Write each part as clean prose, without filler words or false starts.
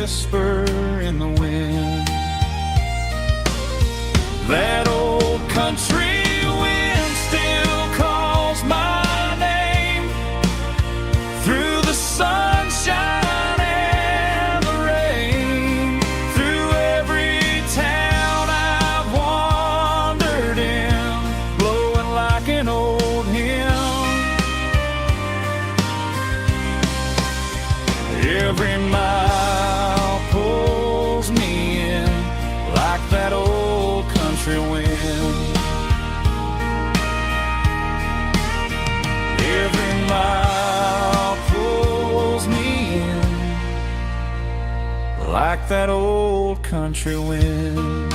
whisper in the wind. That old country wind still calls my name through the sunshine and the rain, through every town I've wandered in, blowing like an old hymn. Every mile pulls me in like that old country wind. Every mile pulls me in like that old country wind.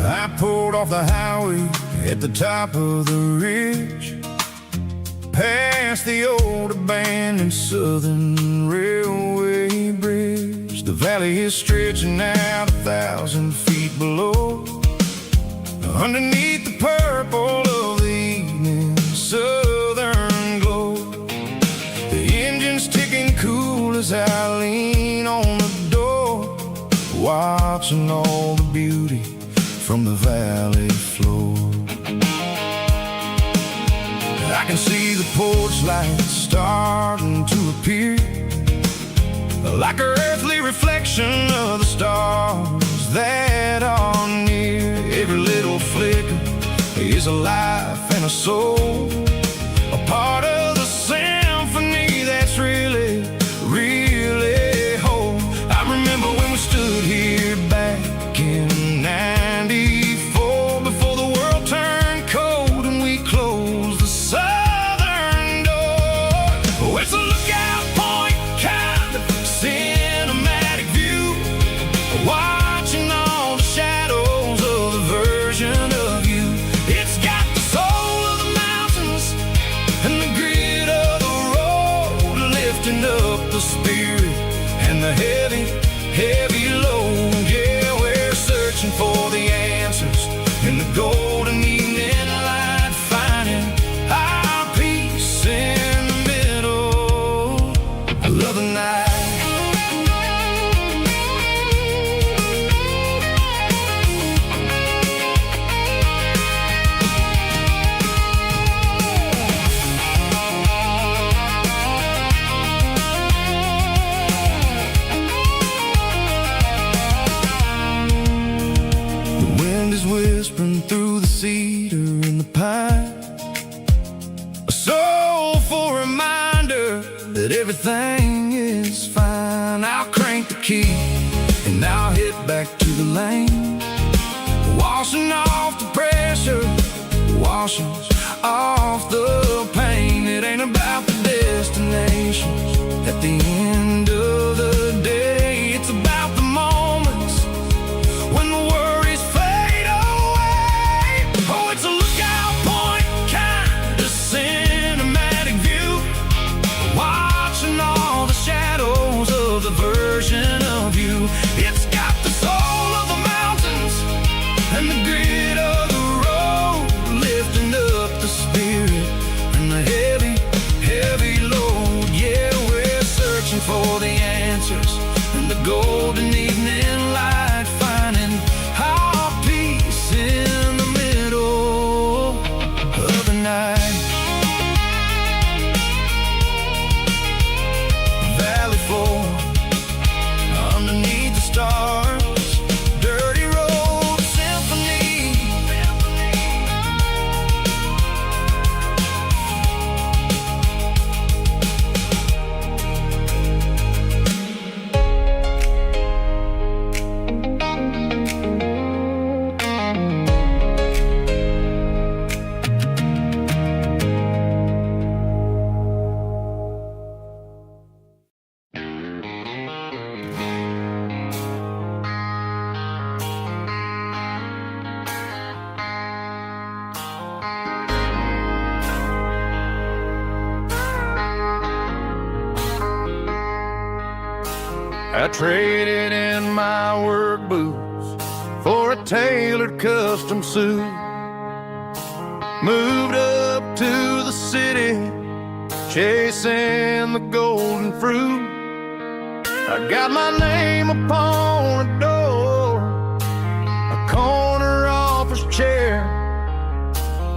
I pulled off the highway at the top of the ridge, past the old abandoned Southern Railway bridge. The valley is stretching out 1,000 feet below, underneath the purple of the evening southern glow. The engine's ticking cool as I lean on the door, watching all the beauty from the valley floor. I can see the porch lights starting to appear, like an earthly reflection of the stars that are near. Every little flicker is a life and a soul, a part of the symphony that's really, really whole. I remember when we stood here back in '94, before the world turned cold and we closed the southern door. Oh, it's a lookout point, kind of cinematic view, watching all the shadows of the version of you. It's got the soul of the mountains and the grit of the road, lifting up the spirit and the heavy, heavy load. Yeah, we're searching for the answers in the golden evening light, finding our peace in the middle of the night. The wind is whispering through the cedar and the pine, a soulful reminder that everything is fine. I'll crank the key and I'll hit back to the lane, washing off the pressure, washing off the pain. It ain't about the destinations at the end of the day, it's about the moments when the worries fade away. Oh, it's a lookout point, kind of cinematic view, watching all the shadows of the version of you. It's got the soul of the mountains and the grit of the road, lifting up the spirit and the heavy, heavy load. Yeah, we're searching for the I traded in my work boots for a tailored custom suit. Moved up to the city, chasing the golden fruit. I got my name upon a door, a corner office chair,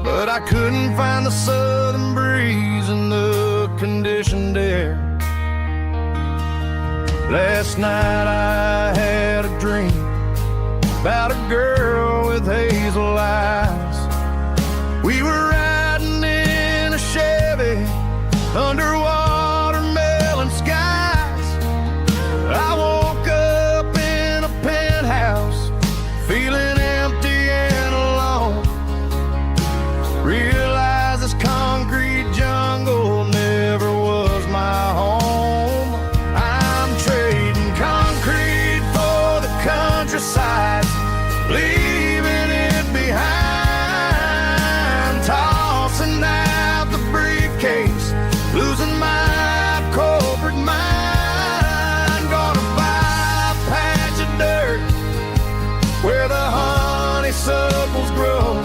but I couldn't find the southern breeze in the conditioned air. Last night I had a dream about a girl with hazel eyes. We were riding in a Chevy under watermelon skies. I woke up in a penthouse feeling empty and alone. Realized this concrete jungle never was my home. I'm trading concrete for the countryside, leaving it behind, tossing out the briefcase, losing my corporate mind. Gonna buy a patch of dirt where the honeysuckles grow,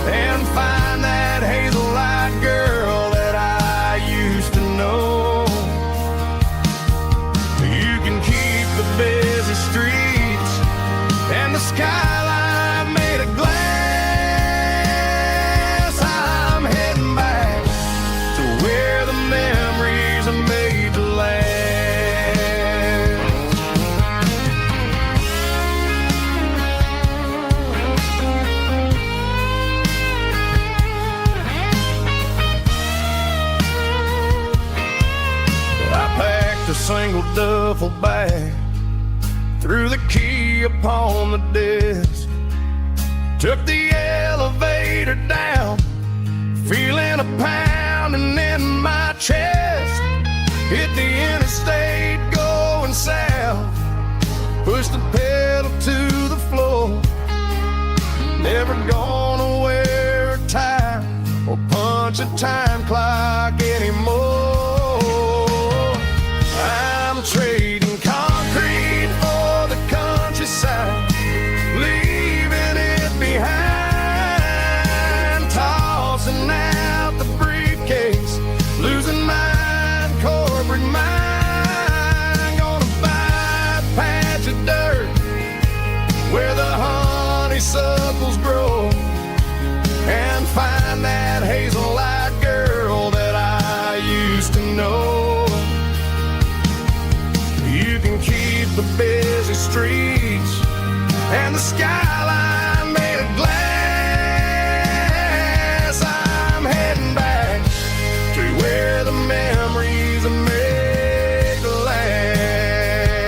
and find that hazel-eyed girl that I used to know. You can keep the busy streets and the skyline made of glass. I'm heading back to where the memories are made to last. I packed a single duffel bag, threw the key upon the desk, took the elevator down, feeling a pounding in my chest. Hit the interstate going south, pushed the pedal to the floor. Never gonna wear a tie or punch a time clock anymore. I'm trading concrete for the countryside, leaving it behind, tossing out the briefcase, losing my corporate mind. Gonna buy a patch of dirt where the honeysuckles grow, and find that hazel-eyed girl that I used to know. You can keep the busy streets and the skyline made of glass. I'm heading back to where the memories are made to last.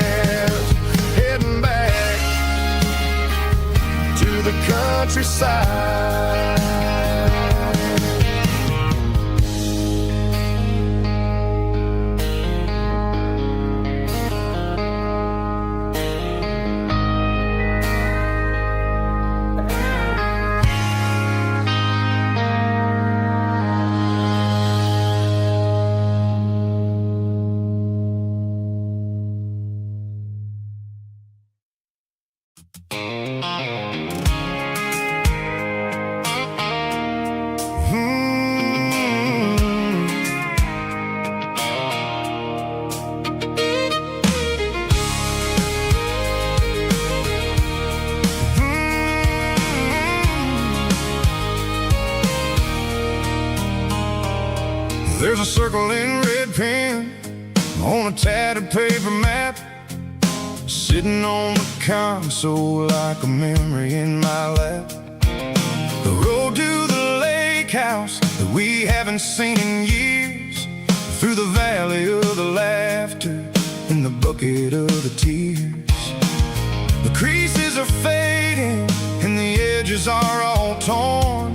Heading back to the countryside. There's a circle in red pen on a tattered paper map, sitting on the console like a memory in my lap. The road to the lake house that we haven't seen in years, through the valley of the laughter and the bucket of the tears. The creases are fading and the edges are all torn,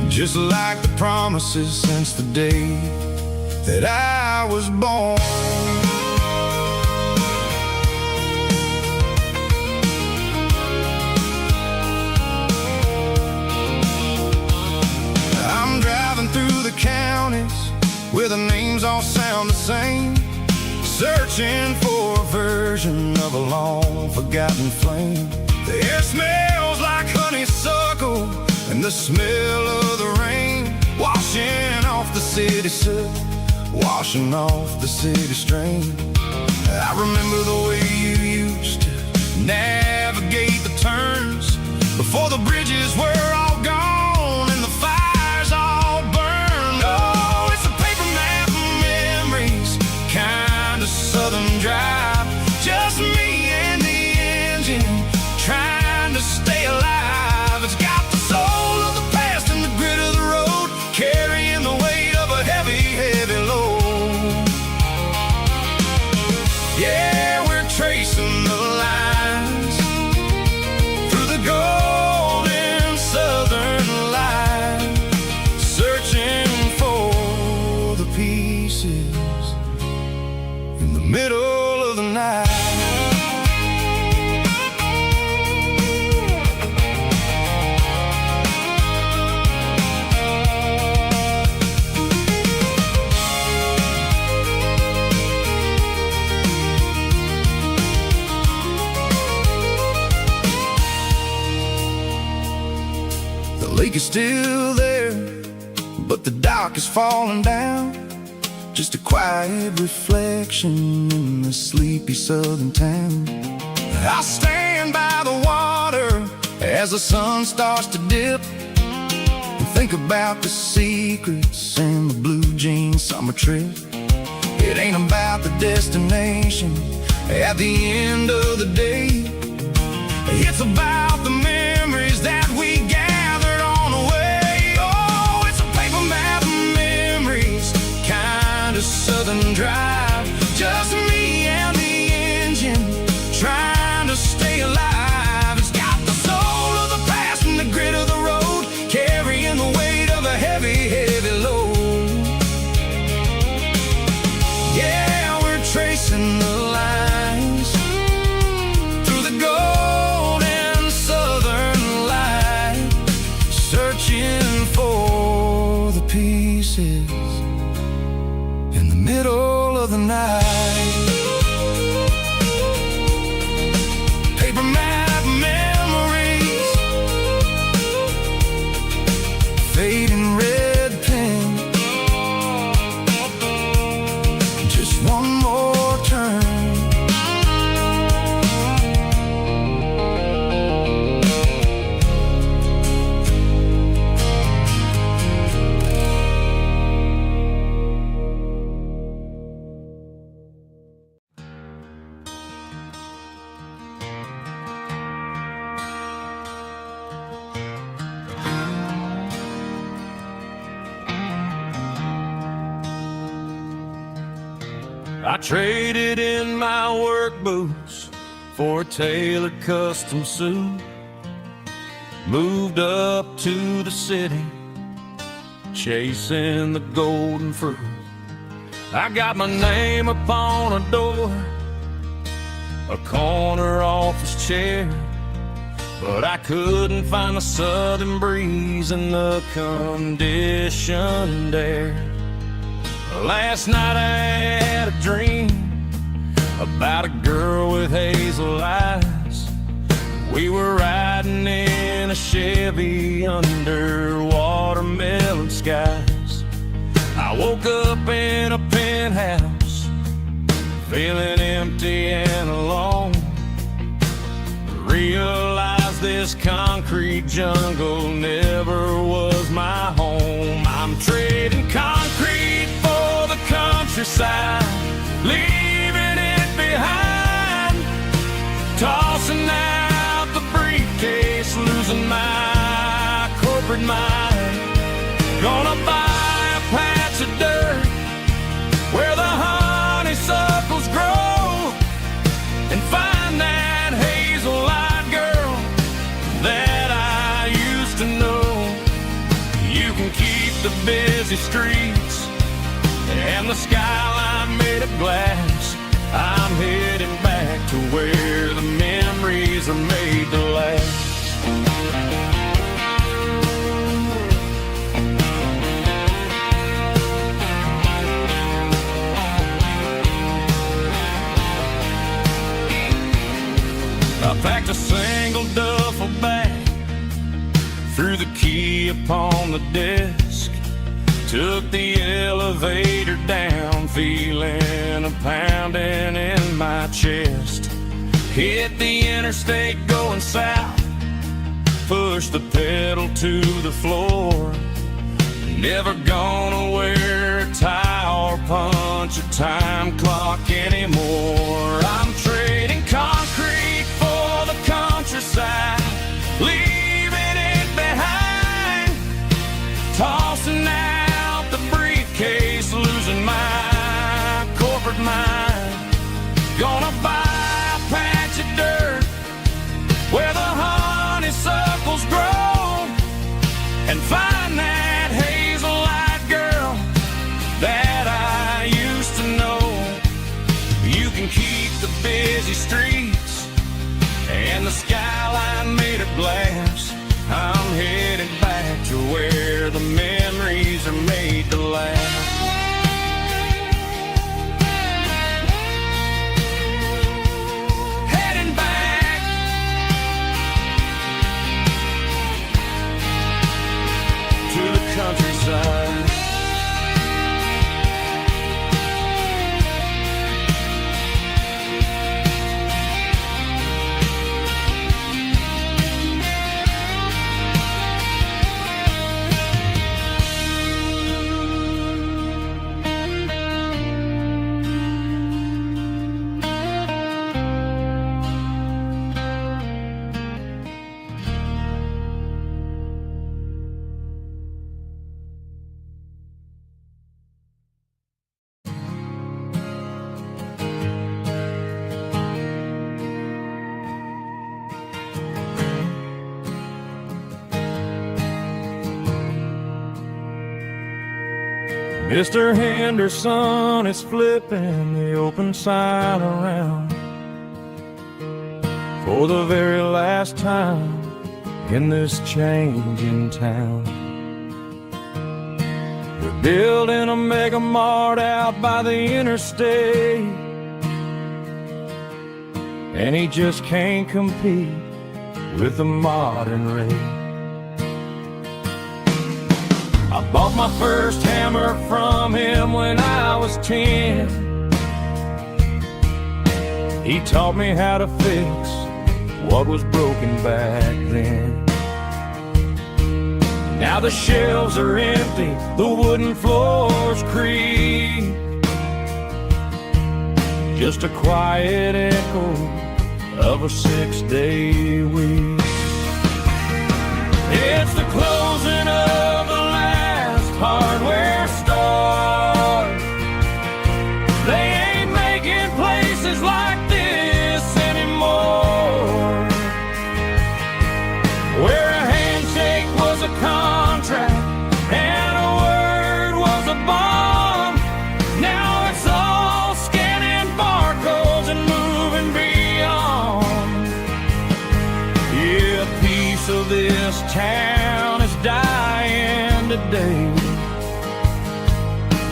just like the promises since the day that I was born. driving through the counties where the names all sound the same. searching for a version of a long-forgotten flame. The air smells like honeysuckle, and the smell of the rain washing off the city soot, washing off the city strain. I remember the way you used to navigate the turns before the bridges were all gone and the fires all burned. Oh, it's a paper map of memories, kind of southern drive. Just me and the engine, trying to stay alive. It's got the soul of the past and the grit of the road, carrying the weight of a heavy, heavy load. Yeah, we're tracing the lines through the golden southern light, searching for the pieces in the middle of the night. The lake is still there, but the dock is falling down. Just a quiet reflection in the sleepy southern town. I stand by the water as the sun starts to dip, and think about the secrets and the blue jean summer trip. It ain't about the destination at the end of the day. It's about the memories that we gathered on the way. Oh, it's a paper map of memories, kind of southern drive. Just me and the engine, trying to stay alive. It's got the soul of the past and the grit of the road, carrying the weight of a heavy, heavy load. Yeah, we're tracing the lines through the golden southern light, searching for the pieces in the middle of the night. Paper map memories, fading red pen, just one more turn. I traded in my work boots for a tailored custom suit. Moved up to the city, chasing the golden fruit. I got my name upon a door, a corner office chair, but I couldn't find the southern breeze in the conditioned air. Last night I had a dream about a girl with hazel eyes. We were riding in a Chevy under watermelon skies. I woke up in a penthouse, feeling empty and alone. Realized this concrete jungle never was my home. I'm trading concrete for the countryside, leaving it behind, tossing out the briefcase, losing my corporate mind. Gonna buy a patch of dirt where the honeysuckles grow, and find that hazel-eyed girl that I used to know. You can keep the busy streets and the skyline made of glass. I'm heading back to where the memories are made to last. sleep on the desk. Took the elevator down, feeling a pounding in my chest. Hit the interstate going south, pushed the pedal to the floor. Never gonna wear a tie or punch a time clock anymore. I'm trading concrete for the countryside, leaving it behind, tossing out the briefcase, losing my corporate mind. Gonna buy a patch of dirt where the honeysuckles grow and find that hazel-eyed girl that I used to know. You can keep the busy streets and the skyline made of glass. I'm headed back to where the memories are made to last. Heading back to the countryside. Mr. Henderson is flipping the open sign around for the very last time in this changing town. They're building a mega mart out by the interstate, and he just can't compete with the modern rate. I bought my first hammer from him when I was 10. He taught me how to fix what was broken back then. Now the shelves are empty, the wooden floors creak, just a quiet echo of a 6-day week. It's the closing of the hardware store. They ain't making places like this anymore, where a handshake was a contract and a word was a bond. Now it's all scanning barcodes and moving beyond. Yeah, a piece of this town is dying today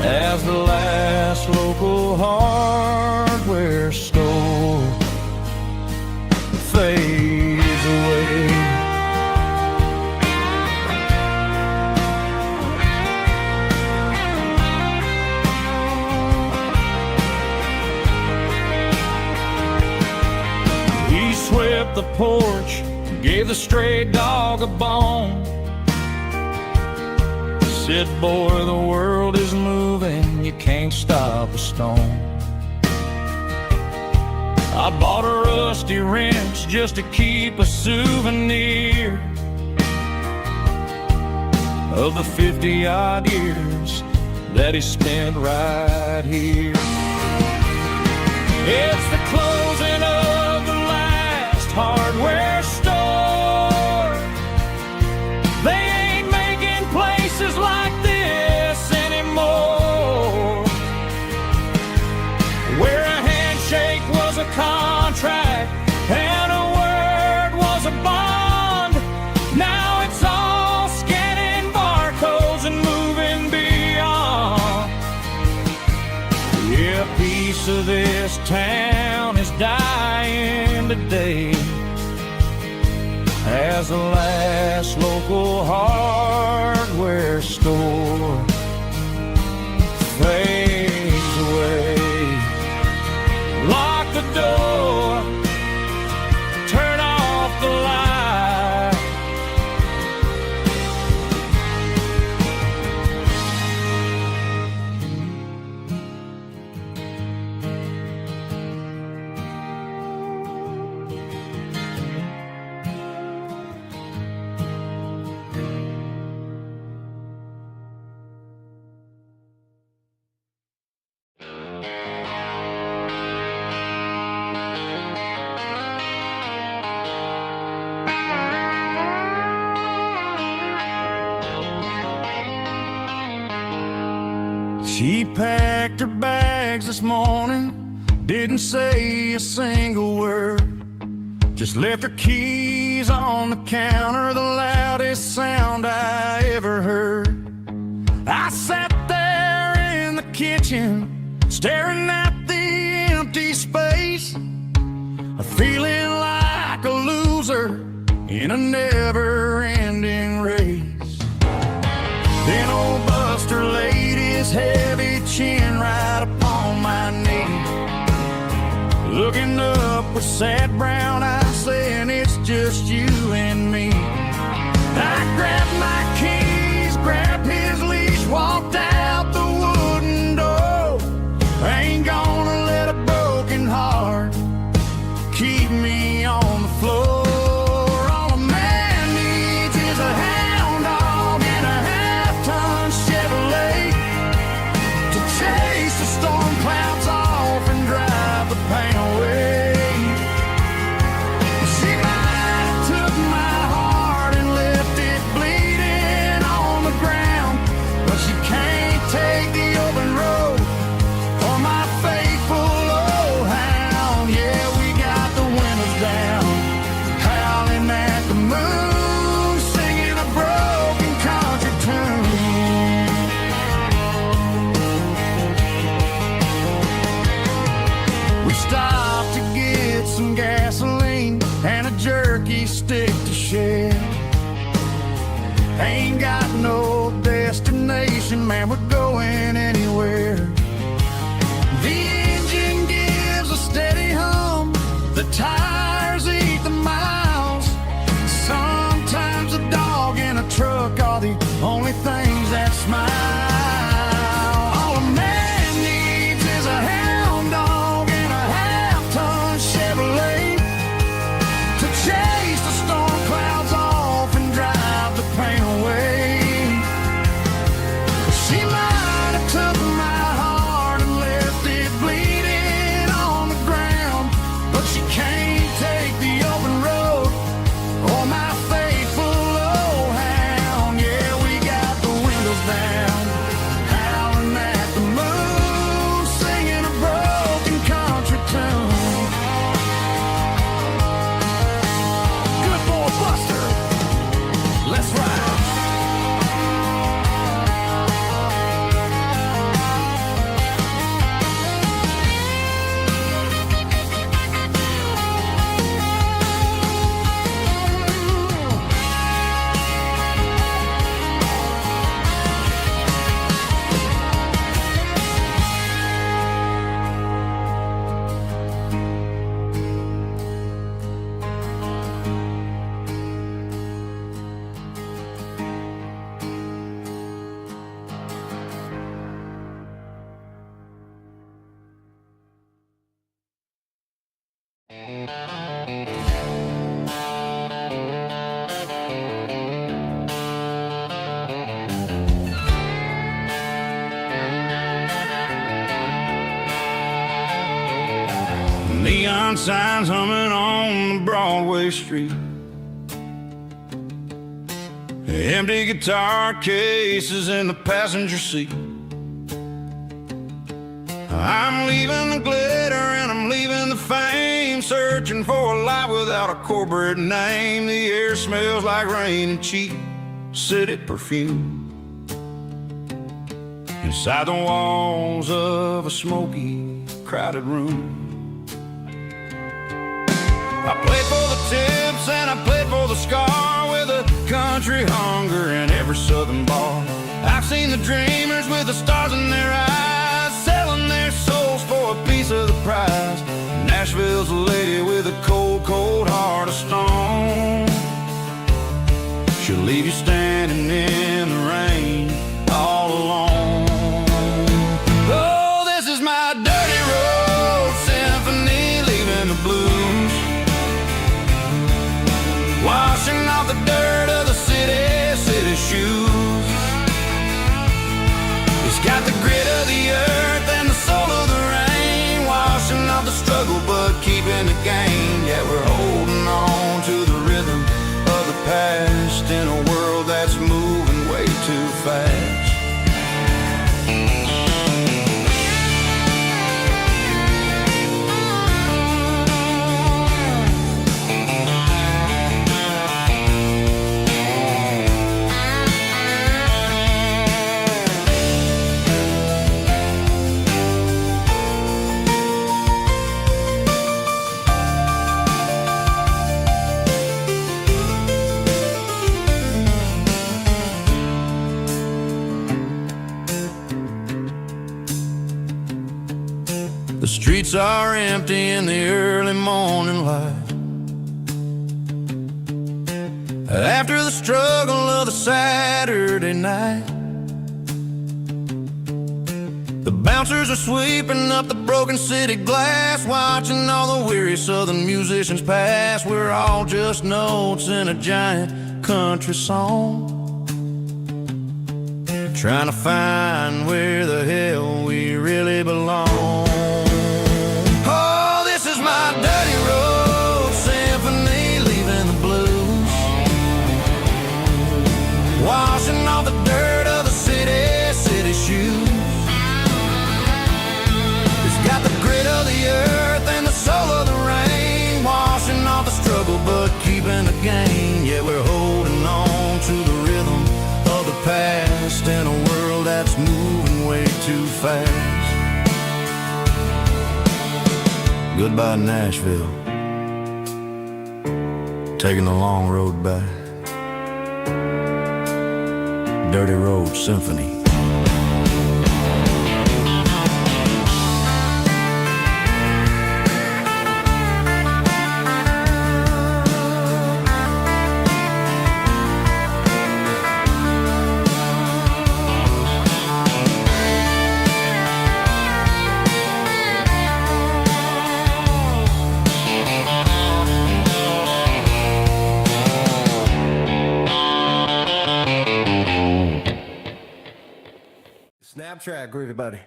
as the last local hardware store fades away. He swept the porch, gave the stray dog a bone, said, boy, the world is moving, you can't stop a stone. I bought a rusty wrench just to keep a souvenir of the 50-odd years that he spent right here. It's the closing of the last hardware store. They ain't making places like this anymore, where a handshake was a contract and a word was a bond. Now it's all scanning barcodes and moving beyond. Yeah, a piece of this town is dying today as as the last local hardware store fades away. Lock the door, turn off the light. She packed her bags this morning, didn't say a single word, just left her keys on the counter, the loudest sound I ever heard. I sat there in the kitchen, staring at the empty space, feeling like a loser in a never-ending race. Then old Buster laid his heavy chin right upon my knee, looking up with sad brown eyes, saying it's just you and me. I grabbed my keys, grabbed his leash, walked out the wooden door. I ain't gonna let a broken heart keep me on the floor. All a man needs is a hound dog and a half-ton Chevrolet to chase the storm clouds off and drive the pain away. She might have took my heart and left it bleeding on the ground, but she can't take the open road or my faithful old hound. Yeah, we got the windows down, howling at the moon, singing a broken country tune. We stopped to get some gasoline and a jerky stick to share. Ain't got no destination, man, we're going anywhere. The engine gives a steady hum, the tires eat the miles. Sometimes a dog and a truck are the only things that smile. All a man needs is a hound dog and a half-ton Chevrolet to chase the storm clouds off and drive the pain away. She might have took my heart and left it bleeding on the ground, but she can't take the open road or my faithful old hound. Yeah, we got the windows down, howling at the moon, singing a broken country tune. Good boy, Buster, let's ride. Neon signs humming on the Broadway street, empty guitar cases in the passenger seat. I'm leaving the glitter and I'm leaving the fame, searching for a life without a corporate name. The air smells like rain and cheap city perfume inside the walls of a smoky, crowded room. I played for the tips pimps, and I played for the Scar with a country hunger in every southern bar. I've seen the dreamers with the stars in their eyes, selling their souls for a piece of the prize. Nashville's a lady with a cold, cold heart of stone. She'll leave you standing in the rain all alone. Oh, this is my dirty road symphony, leaving the blues, washing off the dirt of the city shoes. It's got the grit of the earth and the soul of the rain, washing off the struggle but keeping the gain. Yeah, we're holding on to the rhythm of the past in a world that's moving way too fast. The streets are empty in the early morning light, after the struggle of the Saturday night. The bouncers are sweeping up the broken city glass, watching all the weary southern musicians pass. We're all just notes in a giant country song, trying to find where the hell we really belong. My dirty road symphony, leaving the blues, washing off the dirt of the city shoes. It's got the grit of the earth and the soul of the rain, washing off the struggle but keeping the gain. Yeah, we're holding on to the rhythm of the past in a world that's moving way too fast. Goodbye, Nashville, taking the long road back. Dirty Road Symphony. Snap track, groovy buddy.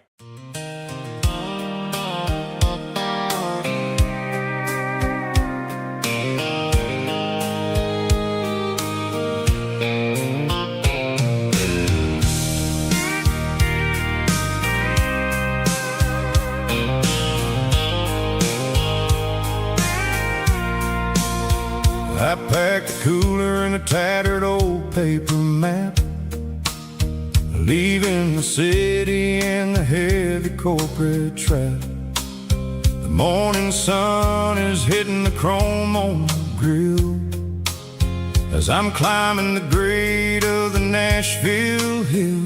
I packed the cooler in a tattered old paper map, leaving the city and the heavy corporate trap. The morning sun is hitting the chrome on the grill as I'm climbing the grade of the Nashville hill.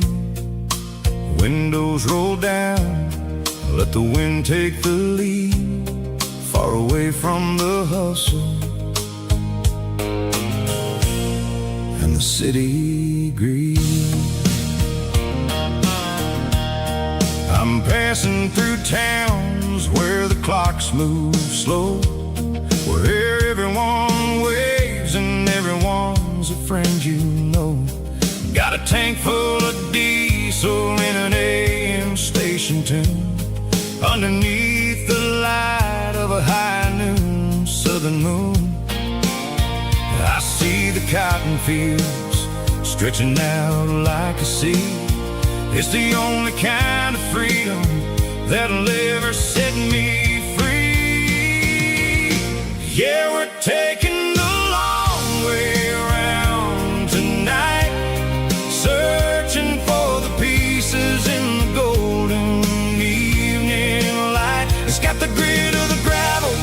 Windows roll down, let the wind take the lead, far away from the hustle and the city greed. I'm passing through towns where the clocks move slow, where everyone waves and everyone's a friend you know. Got a tank full of diesel in an AM station tune, underneath the light of a high noon southern moon. I see the cotton fields stretching out like a sea. It's the only kind of freedom that'll ever set me free. Yeah, we're taking the long way around tonight, searching for the pieces in the golden evening light. It's got the grit of the gravel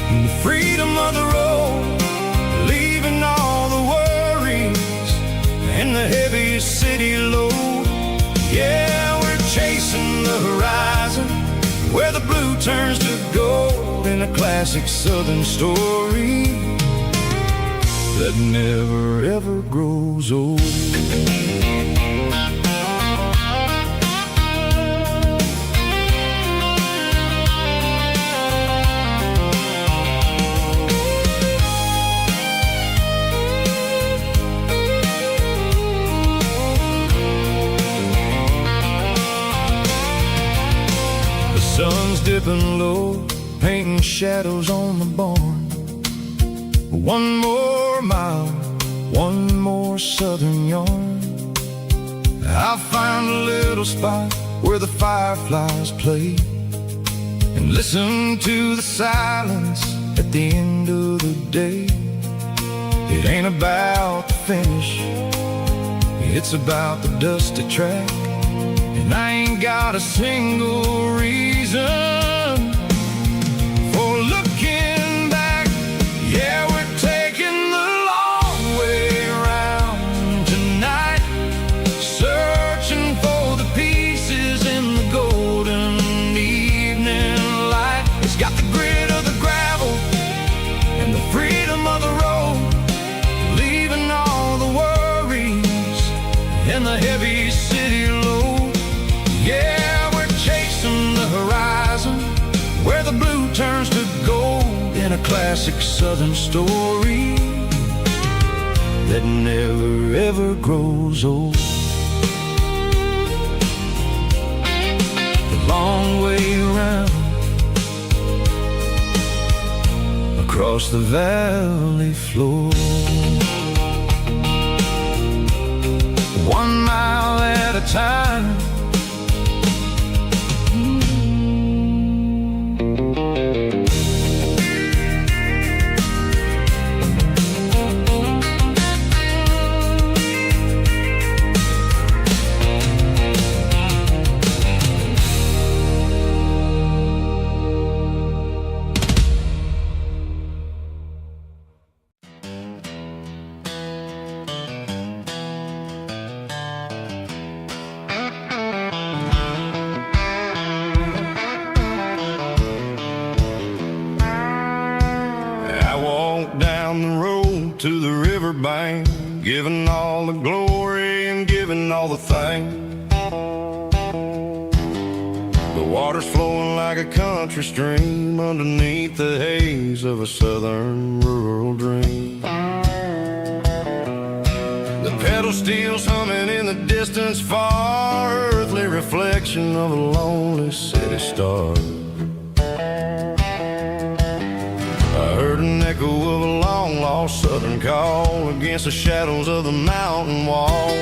and the freedom of the road, blue turns to gold in a classic southern story that never ever grows old. Sun's dipping low, painting shadows on the barn. One more mile, one more southern yarn. I'll find a little spot where the fireflies play and listen to the silence at the end of the day. It ain't about the finish, it's about the dusty track. And I ain't got a single reason for looking back. Yeah, we're taking the long way around tonight, searching for the pieces in the golden evening light. It's got the grit of the gravel and the freedom of the road, leaving all the worries and the heavy city load. Yeah, we're chasing the horizon where the blue turns to gold in a classic southern story that never ever grows old. The long way around across the valley floor, 1 mile at a time. Down the road to the riverbank, giving all the glory and giving all the thanks. The water's flowing like a country stream underneath the haze of a southern rural dream. The pedal steel's humming in the distance far, earthly reflection of a lonely city star. I heard an echo of a long-lost southern call against the shadows of the mountain wall,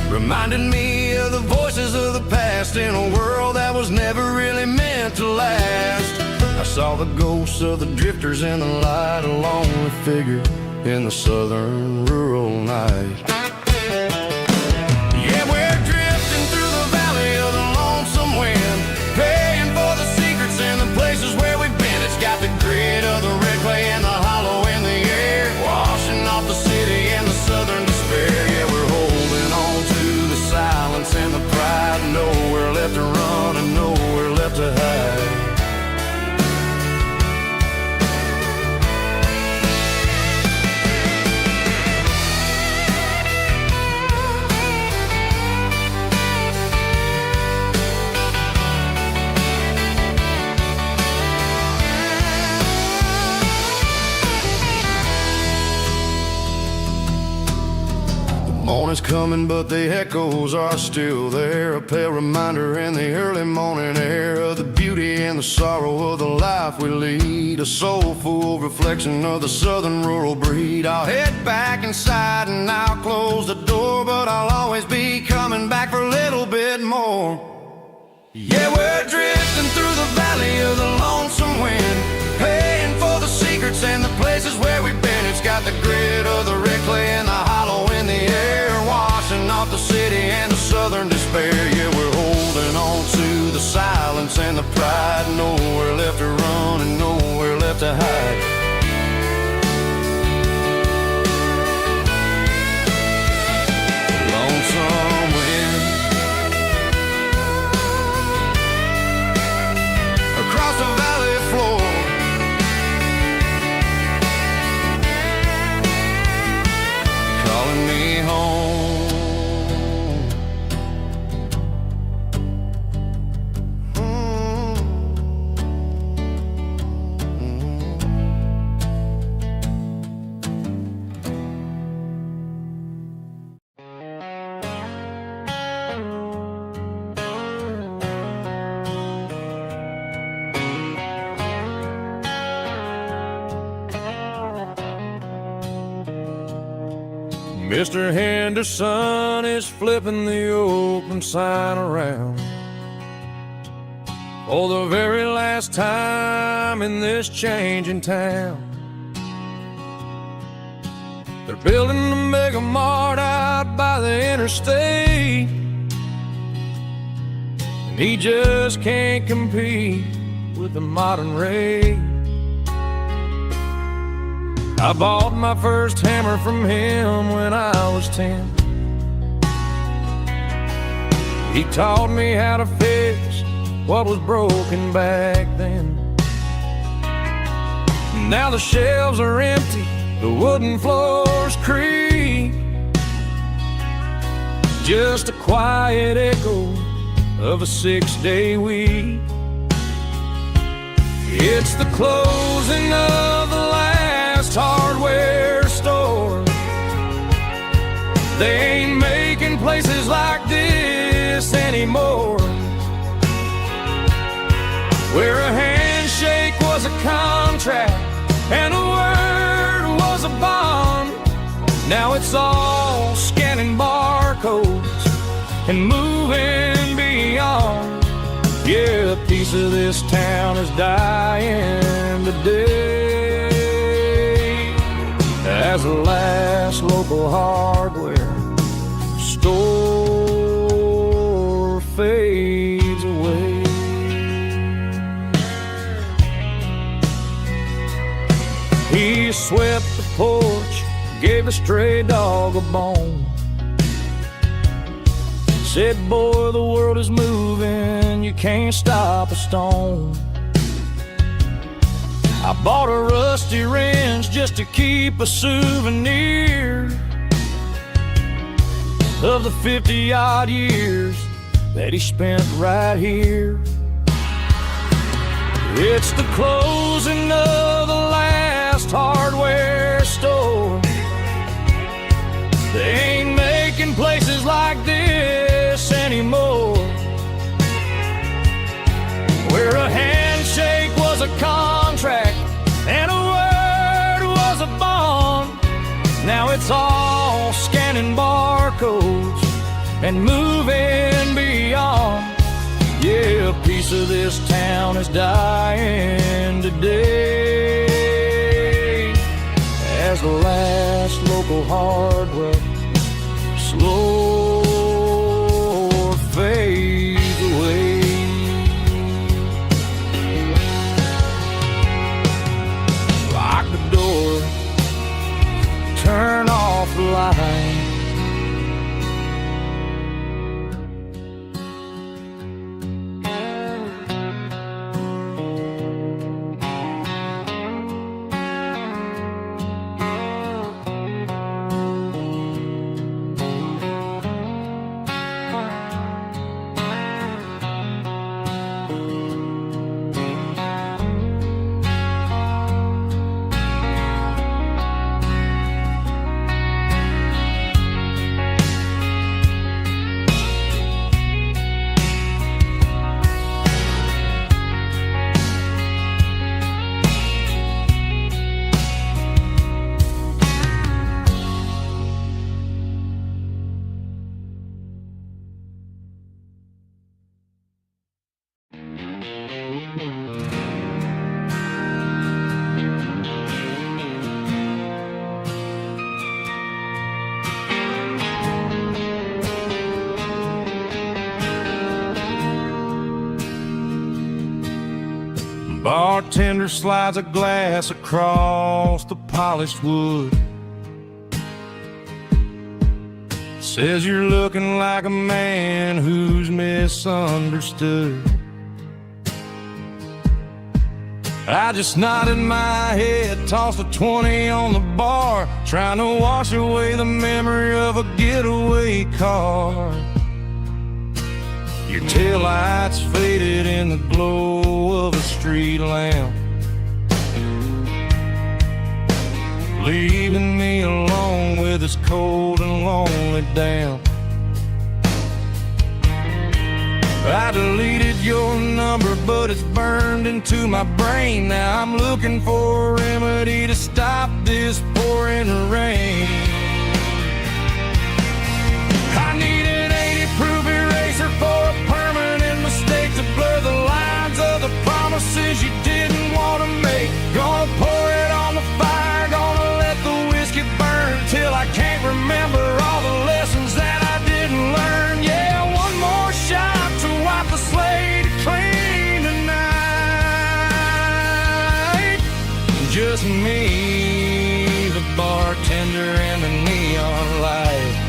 reminded me of the voices of the past in a world that was never really meant to last. I saw the ghosts of the drifters in the light, a lonely figure in the southern rural night. Yeah, we're drifting through the valley of the lonesome wind, paying for the secrets and the places where we've been. It's got the grit of the red clay and the hollow in the air, washing off the city and the southern despair. Yeah, we're holding on to the silence and the pride, nowhere left to run and nowhere left to hide. Morning's coming, but the echoes are still there, a pale reminder in the early morning air of the beauty and the sorrow of the life we lead, a soulful reflection of the southern rural breed. I'll head back inside and I'll close the door, but I'll always be coming back for a little bit more. Yeah, we're drifting through the valley of the lonesome wind, paying for the secrets and the places where we've been. It's got the grit of the red clay and the hollow in the air, washing off the city and the southern despair. Yeah, we're holding on to the silence and the pride, nowhere left to run and nowhere left to hide. Lonesome wind across Mr. Henderson is flipping the open sign around for the very last time in this changing town. They're building a mega mart out by the interstate, and he just can't compete with the modern rate. I bought my first hammer from him when I was 10. He taught me how to fix what was broken back then. Now the shelves are empty, the wooden floors creak, just a quiet echo of a 6-day week. It's the closing of the last hardware store. They ain't making places like this anymore, where a handshake was a contract and a word was a bond. Now it's all scanning barcodes and moving beyond. Yeah, a piece of this town is dying today as the last local hardware store fades away. He swept the porch, gave the stray dog a bone, said, boy, the world is moving, you can't stop a stone. I bought a rusty wrench just to keep a souvenir of the 50-odd years that he spent right here. It's the closing of the last hardware store. They ain't making places like this anymore, where a handshake was a contract and a word was a bond. Now it's all scanning barcodes and moving beyond. Yeah, a piece of this town is dying today as the last local hardware slow fades away. Lock the door, turn off the light. Bartender slides a glass across the polished wood, says you're looking like a man who's misunderstood. I just nodded my head, tossed a 20 on the bar, trying to wash away the memory of a getaway car. Your taillights faded in the glow of a street lamp, leaving me alone with this cold and lonely damp. I deleted your number, but it's burned into my brain. Now I'm looking for a remedy to stop this pouring rain. just me, the bartender, and the neon light.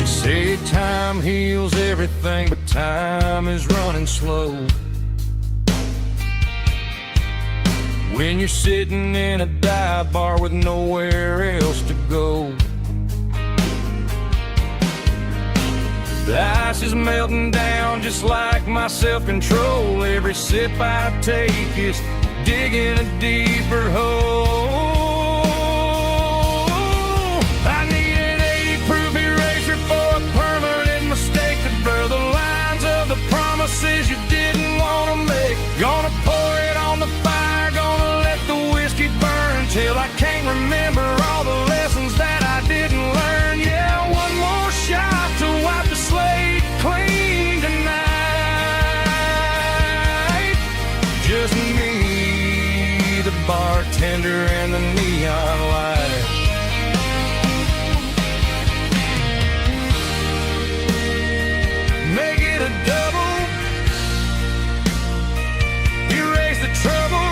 Say time heals everything, but time is running slow. When you're sitting in a dive bar with nowhere else to go, the ice is melting down just like my self-control. Every sip I take is digging a deeper hole. I need an 80-proof eraser for a permanent mistake to blur the lines of the promises you didn't want to make. Gonna pour it on the fire, gonna let the whiskey burn till I can't remember all the lessons that I didn't learn. Yeah, one more shot to wipe the slate clean tonight. Just me, the bartender, and the neon light. Make it a double, erase the trouble.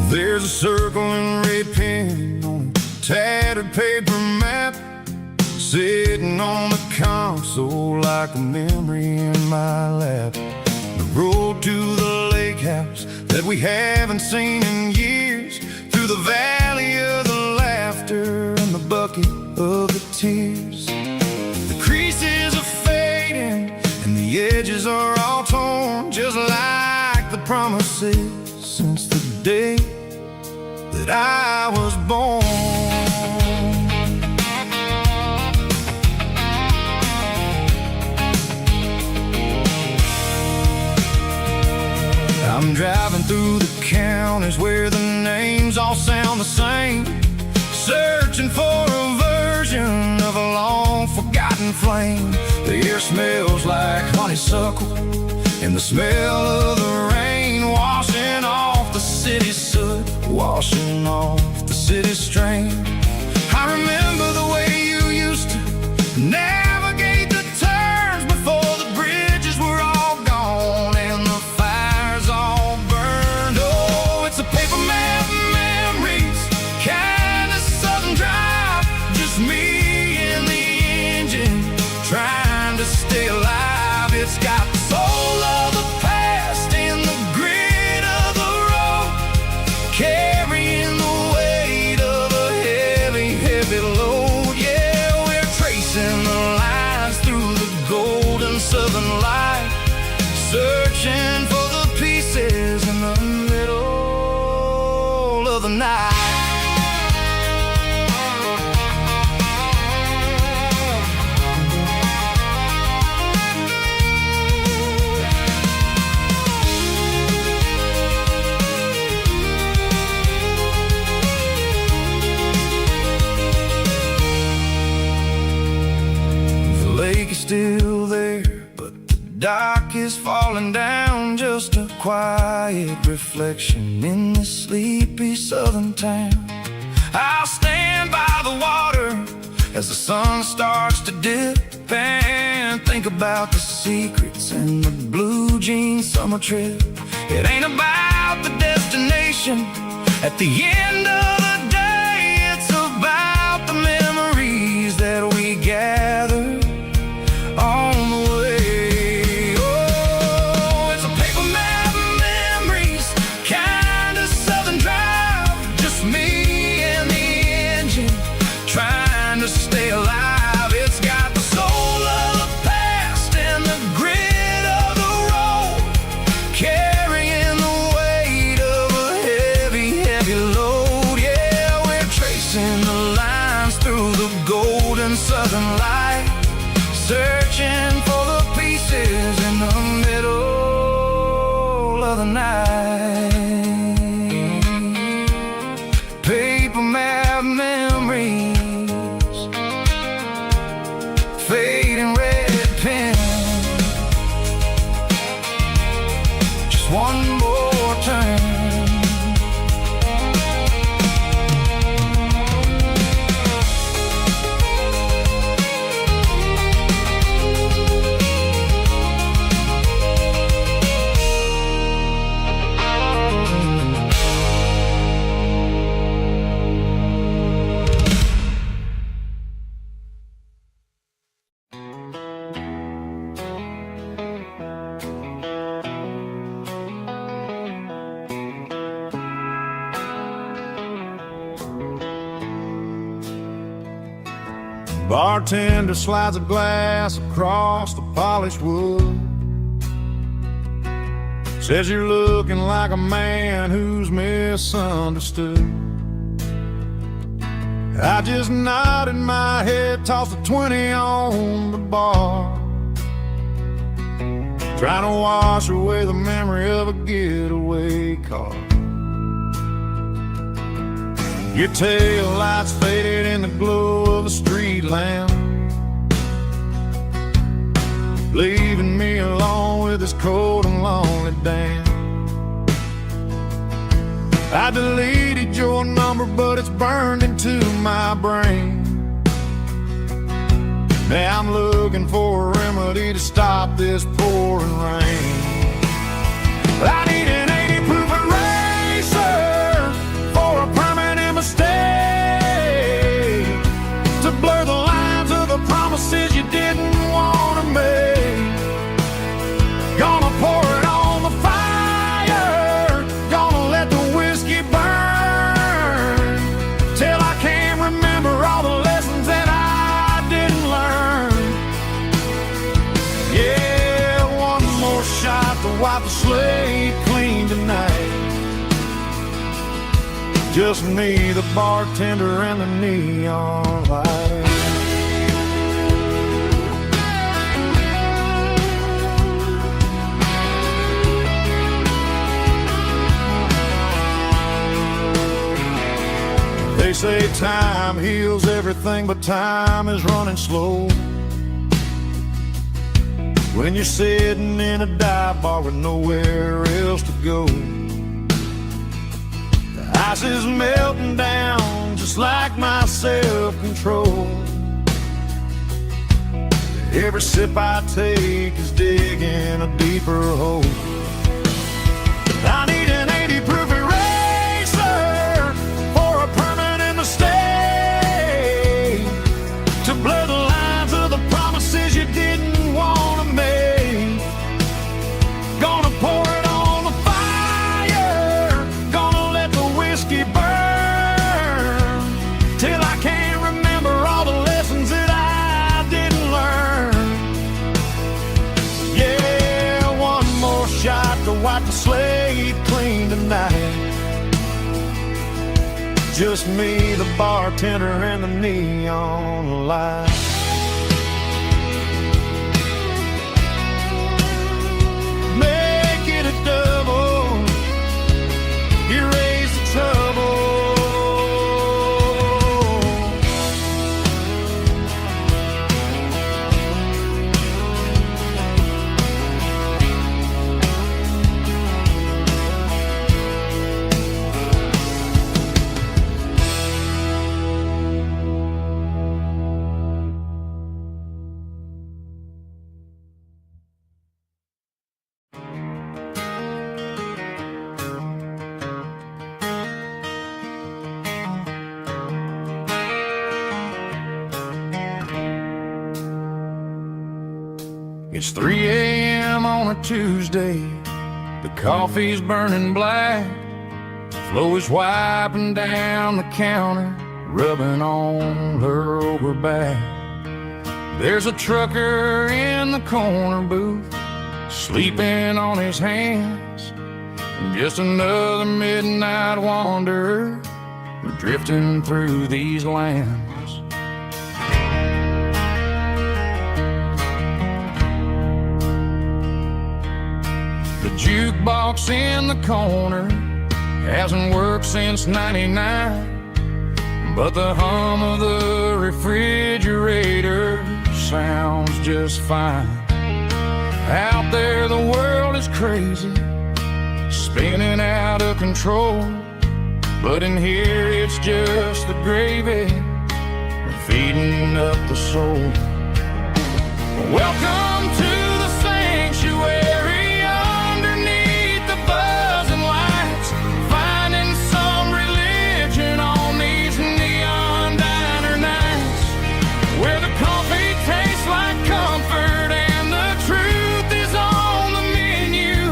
There's a circle and red pen on a tattered paper map, sitting on the console like a memory in my lap. The road to the lake house that we haven't seen in years, through the valley of the laughter and the bucket of the tears. The creases are fading and the edges are all torn, just like the promises since the day that I was born. I'm driving through the counties where the names all sound the same, searching for a version of a long forgotten flame. The air smells like honeysuckle and the smell of the rain washing off the city's soot, washing off the city's strain. I remember the way you used to navigate the turns before the bridges were all gone and the fires all burned. Oh, it's a paper map memories, kind of southern drive, just me and the engine trying to stay alive. It's got the soul of the past and the grit of the road, carrying the weight of a heavy, heavy load. Yeah, we're tracing the lines through the golden southern light, searching for the pieces in the middle of the night. The lake is still there, but the dock is falling down, just a quiet reflection in this sleepy southern town. I'll stand by the water as the sun starts to dip and think about the secrets and the blue jean summer trip. It ain't about the destination at the end of the day, it's about the memories that we gather on the way. lines through the golden southern light, searching for the pieces in the middle of the night. Paper map memories, fading red pen, just one more turn. Bartender slides a glass across the polished wood. Says you're looking like a man who's misunderstood. I just nodded my head, tossed a 20 on the bar, trying to wash away the memory of a getaway car. Your tail lights faded in the glow of a street lamp, leaving me alone with this cold and lonely damn. I deleted your number, but it's burned into my brain. Now I'm looking for a remedy to stop this pouring rain. I need an 80 proof eraser for a permanent mistake, to blur the lines of the promises you didn't want to make. Gonna pour it on the fire, gonna let the whiskey burn, till I can't remember all the lessons that I didn't learn. Yeah, one more shot to wipe the slate clean tonight. Just me, the bartender, and the neon light. They say time heals everything, but time is running slow when you're sitting in a dive bar with nowhere else to go. The ice is melting down just like my self-control. Every sip I take is digging a deeper hole. I need an 80 proof eraser for a permanent mistake, to blur the lines of the promises you didn't want to make. Gonna pour it on the fire, gonna let the whiskey burn, till I can't remember all the lessons that I didn't learn. Yeah, one more shot to wipe the slate clean tonight. Just me, the bartender, and the neon light. Make it a double, erase the trouble. It's 3 a.m. on a Tuesday. The coffee's burning black. Flo is wiping down the counter, rubbing on her over back. There's a trucker in the corner booth, sleeping on his hands. And just another midnight wanderer who drifting through these lands. The jukebox in the corner hasn't worked since '99, but the hum of the refrigerator sounds just fine. Out there the world is crazy, spinning out of control, but in here it's just the gravy feeding up the soul. Welcome to the sanctuary underneath the buzzing lights, finding some religion on these neon diner nights, where the coffee tastes like comfort and the truth is on the menu.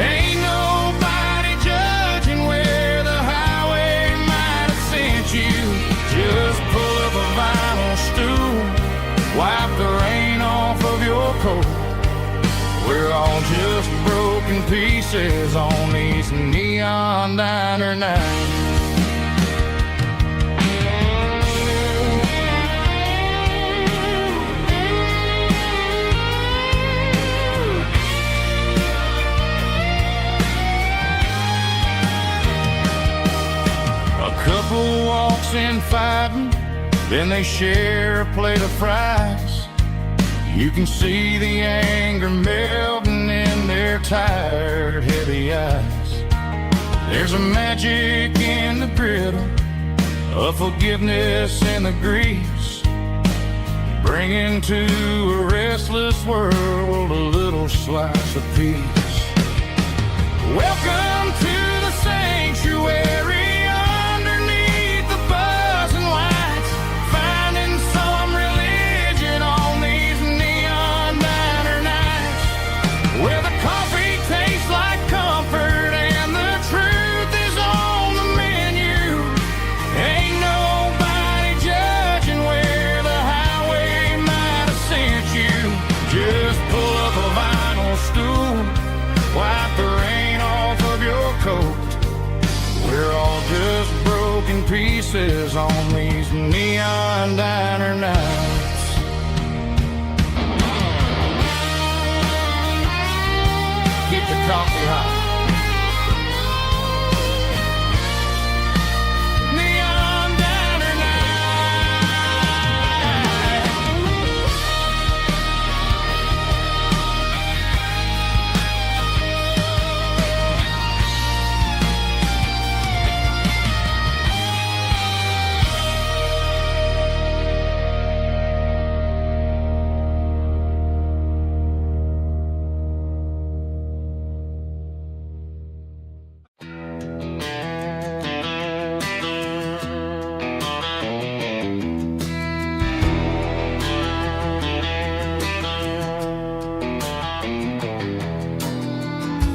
Ain't nobody judging where the highway might have sent you. Just pull up a vinyl stool, wipe the rain off of your coat. We're all just broken pieces on these neon diner nights. A couple walks in fighting, then they share a plate of fries. You can see the anger melting in their tired, heavy eyes. There's a magic in the griddle, a forgiveness in the grease, bringing to a restless world a little slice of peace. Welcome to the sanctuary underneath the buzzing lights, finding some religion on these neon diner nights, where the coffee tastes like comfort and the truth is on the menu. Ain't nobody judging where the highway might have sent you. Just pull up a vinyl stool, wipe the rain off of your coat. We're all just broken pieces on these neon diner nights. Keep the coffee hot. Neon diner night.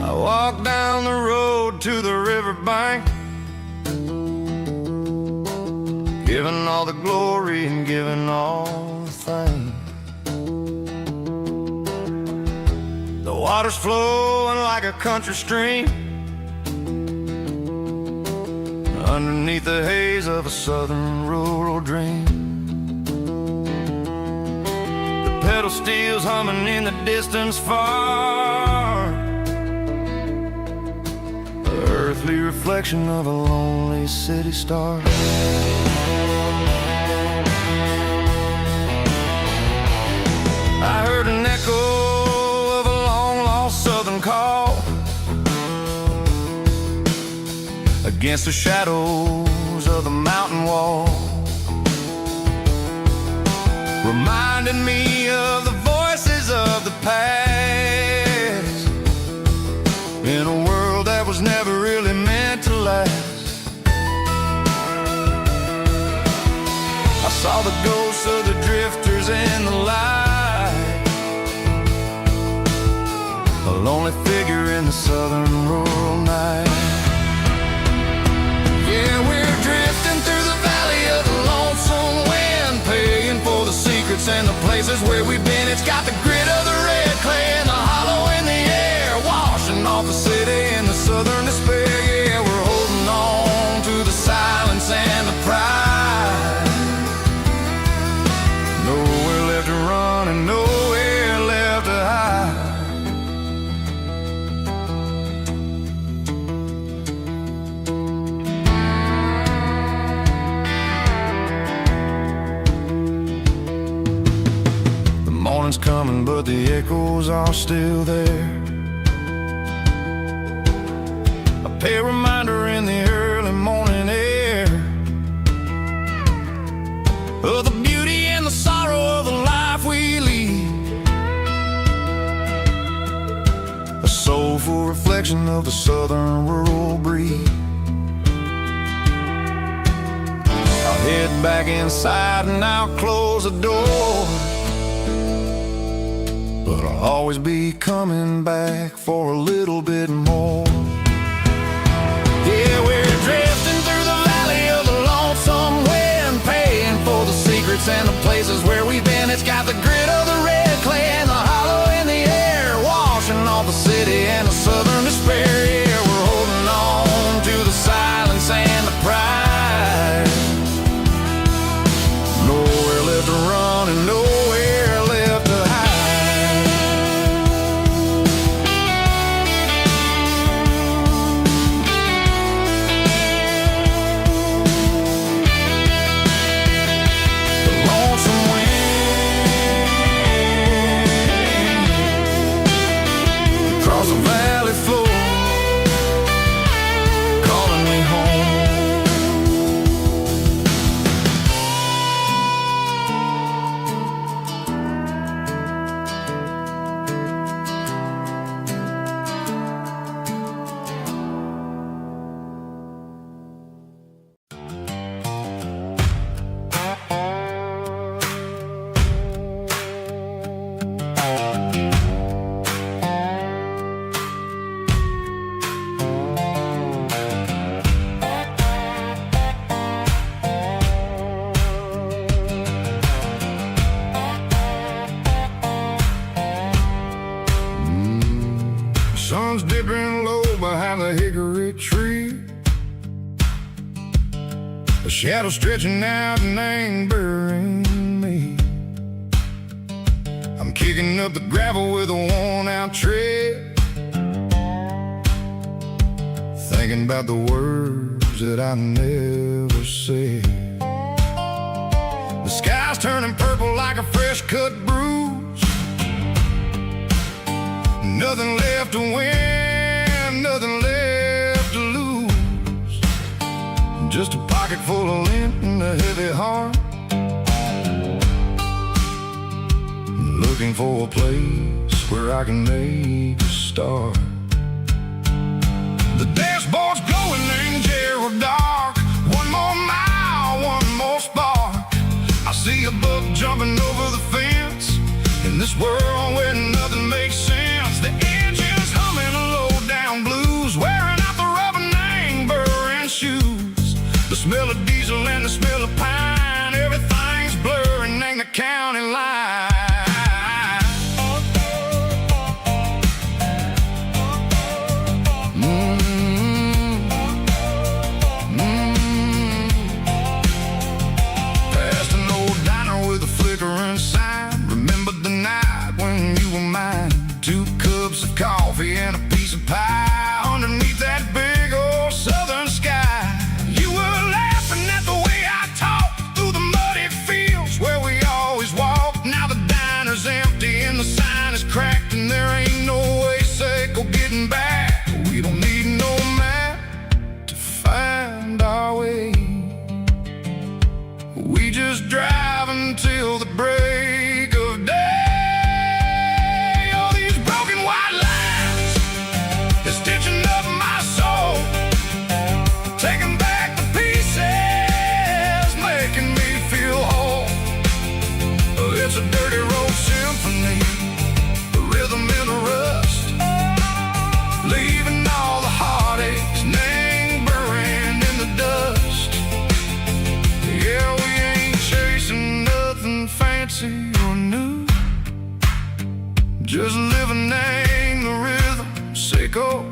I walk down the road to the riverbank, giving all the glory and giving all the thanks. The water's flowing like a country stream underneath the haze of a southern rural dream. The pedal steel's humming in the distance far, earthly reflection of a lonely city star. I heard an echo of a long-lost southern call against the shadows of the mountain wall, reminding me of the voices of the past in a world that was never really meant to last. I saw the ghosts of the drifters in the light, a lonely figure in the southern rural night. Yeah, we're drifting through the valley of the lonesome wind, paying for the secrets and the places where we've been. It's got the grit of the red clay and the hollow in the air, washing off the city in the southern despair. Yeah, we're holding on to the silence and sun's coming, but the echoes are still there. A pale reminder in the early morning air of the beauty and the sorrow of the life we lead. A soulful reflection of the southern rural breed. I'll head back inside and I'll close the door, but I'll always be coming back for a little bit more. Yeah, we're drifting through the valley of the lonesome wind, paying for the secrets and the places where we've been. It's got the grit of the red clay and the hollow in the air, washing off the city and the southern despair. Yeah, we're holding on to the silence and the pride. Nowhere left to run and nowhere left to hide. The lonesome wind across the valley floor, calling me home. Sun's dipping low behind the hickory tree, a shadow stretching out and angering me. I'm kicking up the gravel with a worn-out tread, thinking about the words that I never said. The sky's turning purple like a fresh-cut bruise. Nothing left to win, nothing left to lose. Just a pocket full of lint and a heavy heart, looking for a place where I can make a start. The dashboard's glowing in Gerald dark. One more mile, one more spark. I see a buck jumping over the fence in this world where nothing makes sense. The engine's humming a low-down blues, wearing out the rubber-nang burring shoes. The smell of diesel and the smell of pine, everything's blurring in the county line. Past an old diner with a flickering sign. Remember the night when you were mine. 2 cups of coffee and a piece of pie underneath that big old southern sky. You were laughing at the way I talked through the muddy fields where we always walked. Now the diner's empty and the sign is cracked, and there ain't no way safe or getting back. We don't need no map to find our way. We just drive until the break of day. Stitching up my soul, taking back the pieces, making me feel whole. It's a dirty road symphony, the rhythm in the rust, leaving all the heartaches lingering in the dust. Yeah, we ain't chasing nothing fancy or new, just living in the rhythm. Sickle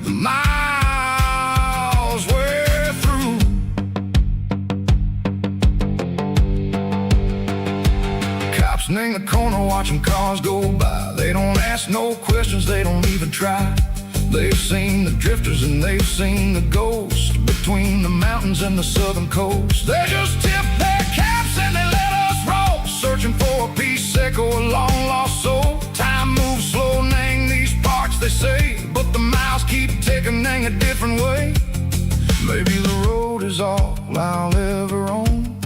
the miles we're through. Cops in the corner watching cars go by. They don't ask no questions, they don't even try. They've seen the drifters and they've seen the ghosts between the mountains and the southern coast. They just tip their caps and they let us roll, searching for a peace echo, a long lost everything a different way. Maybe the road is all I'll ever own,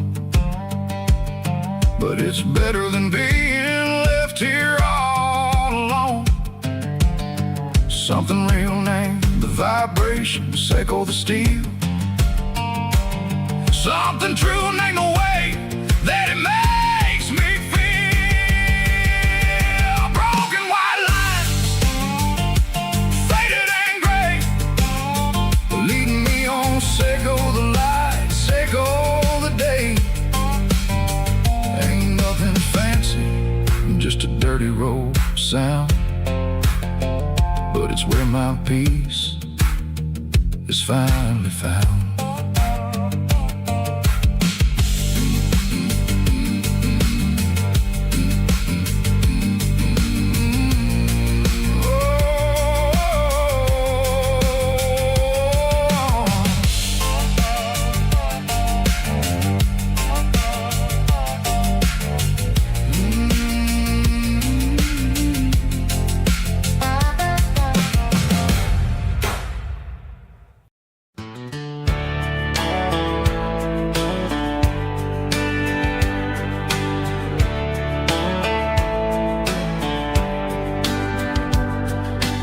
but it's better than being left here all alone. Something real named the vibrations echo the steel. Something true named the way that it makes me feel. Broken white lines, faded and gray, leading me on. Say go the light, say go the day. Ain't nothing fancy, just a dirty road sound, but it's where my peace is finally found.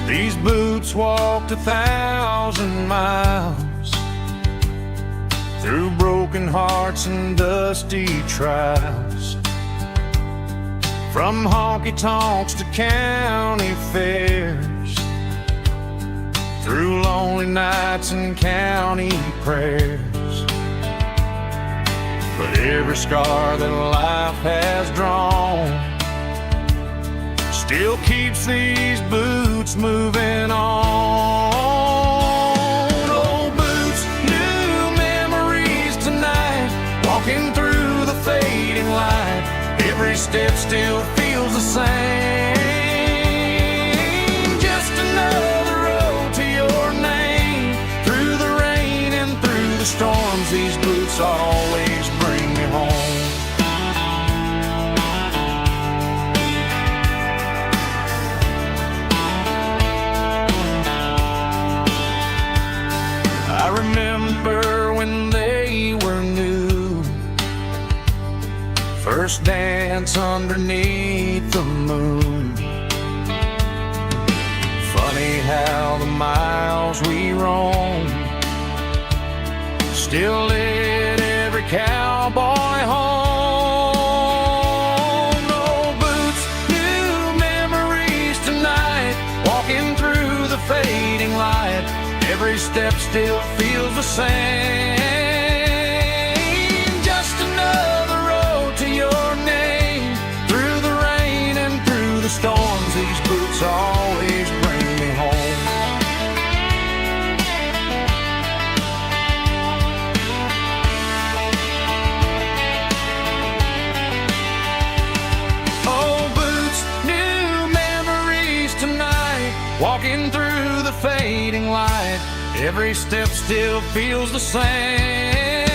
These boots walked 1,000 miles through broken hearts and dusty trials, from honky-tonks to county fairs, through lonely nights and county prayers. But every scar that life has drawn still keeps these boots moving on. Old boots, new memories tonight, walking through the fading light. Every step still feels the same. Just another road to your name. Through the rain and through the storms, these boots always bring me home. I remember when they were new, first dance underneath the moon. Funny how the miles we roam still lit every cowboy home. Old boots, new memories tonight, walking through the fading light. Every step still feels the same. Just another road to your name. Through the rain and through the storms, these boots always bring me home. Old boots, new memories tonight, walking through the fading light. Every step still feels the same.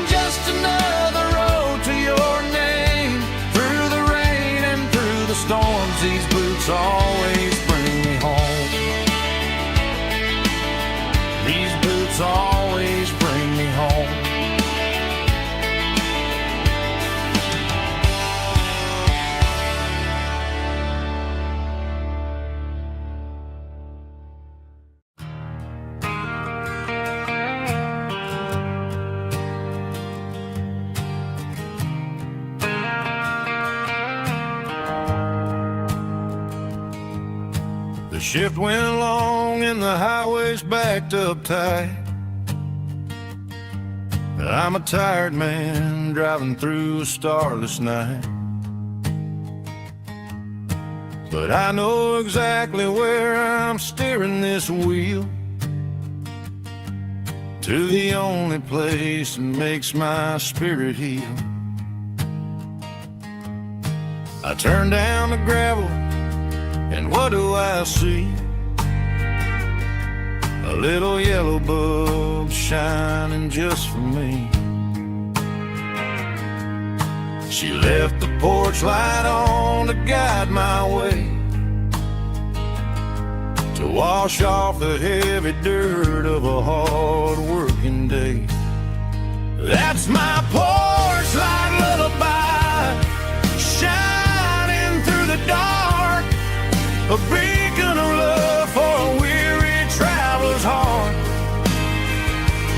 Just another road to your name. Through the rain and through the storms, these boots always bring me home. These boots always bring me home. The shift went along and the highway's backed up tight. I'm a tired man driving through a starless night, but I know exactly where I'm steering this wheel, to the only place that makes my spirit heal. I turn down the gravel, and what do I see? A little yellow bulb shining just for me. She left the porch light on to guide my way to wash off the heavy dirt of a hard working day. That's my porch light lullaby, shining through the dark, a beacon of love for a weary traveler's heart.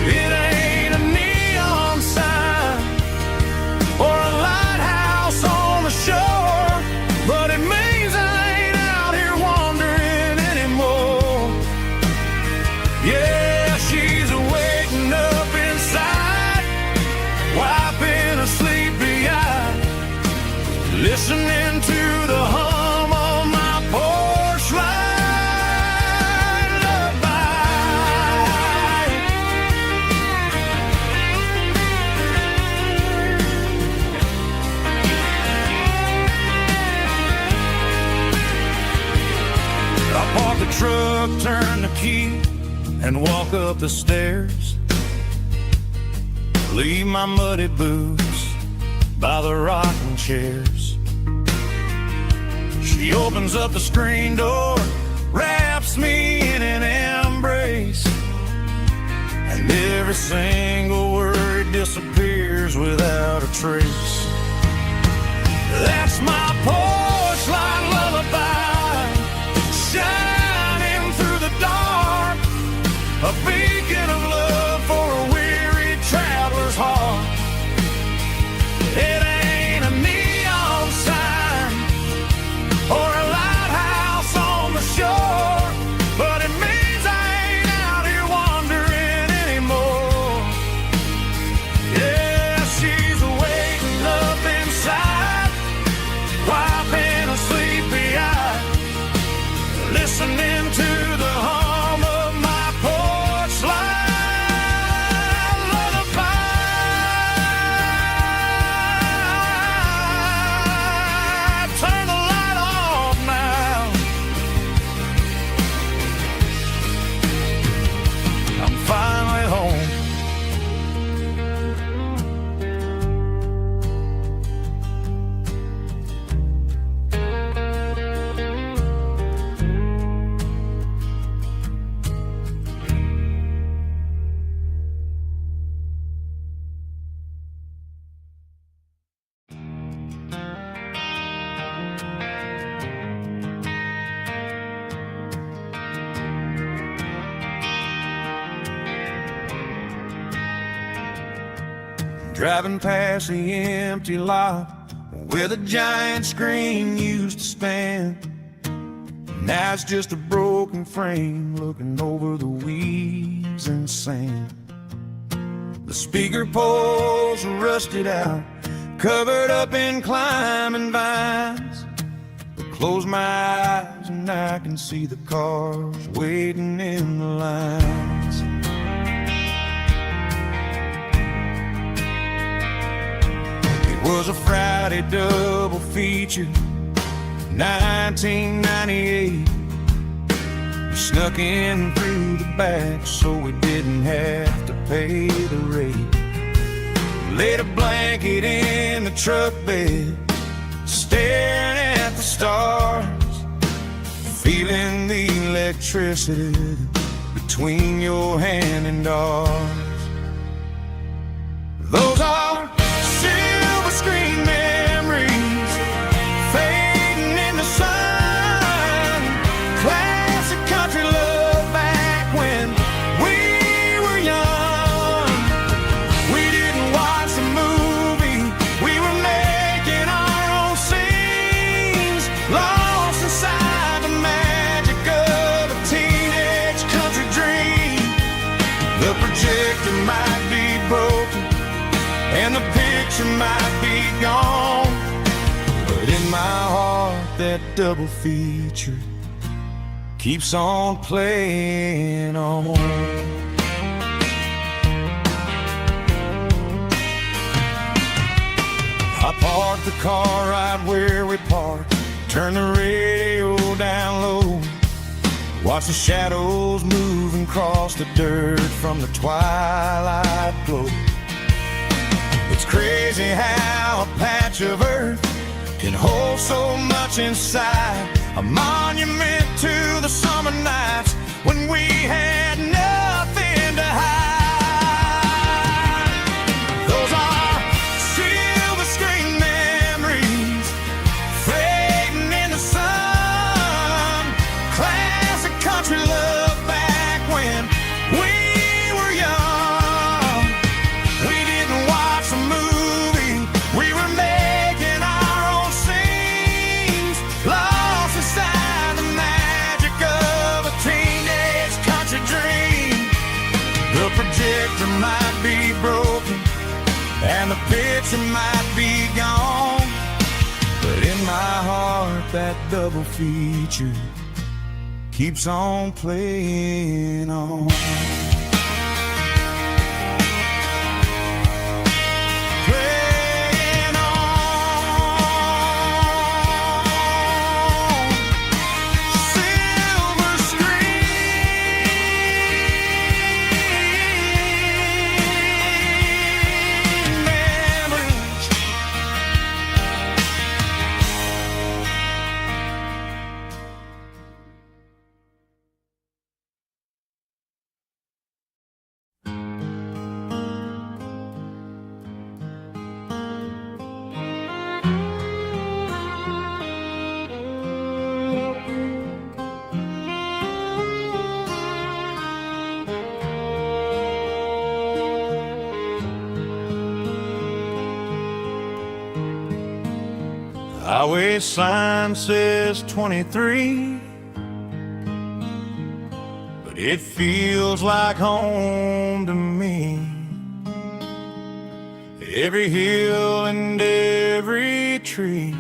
It ain't a neon sign or a lighthouse on the shore, but it means I ain't out here wandering anymore. Yeah, she's waking up inside, wiping a sleepy eye, listening to the hum of my porch light lullaby. I park the truck, turn the key, and walk up the stairs. Leave my muddy boots by the rocking chairs. She opens up the screen door, wraps me in an embrace, and every single word disappears without a trace. That's my porch light lullaby, shining through the dark, a beacon of love for a weary traveler's heart. It ain't a neon sign or a lighthouse on the shore, but it means I ain't out here wandering anymore. Yeah, she's waking up inside, wiping a sleepy eye, listening to the hum of my porch light lullaby. Turn the light off now. I'm finally home. Driving past the empty lot where the giant screen used to stand. Now it's just a broken frame looking over the weeds and sand. The speaker poles are rusted out, covered up in climbing vines. I close my eyes and I can see the cars waiting in the lines. Was a Friday double feature, 1998. We snuck in through the back so we didn't have to pay the rate. Laid a blanket in the truck bed, staring at the stars, feeling the electricity between your hand and ours. Those are silver screen memories fading in the sun. Classic country love back when we were young. We didn't watch the movie, we were making our own scenes, lost inside the magic of a teenage country dream. The projector might be broken and the picture might be gone, but in my heart that double feature keeps on playing on. I parked the car right where we parked, turned the radio down low, watch the shadows moving across the dirt from the twilight glow. It's crazy how a patch of earth can hold so much inside, a monument to the summer nights we had nothing to hide. Those are silver screen memories fading in the sun. Classic country love back when we were young. We didn't watch a movie, we were making our own scenes, lost inside the magic of a teenage country dream. The projector might be broken and the picture might be gone, but in my heart that double feature keeps on playing on. Playing on. Silver screen memories. Highway sign says 23, but it feels like home to me. Every hill and every tree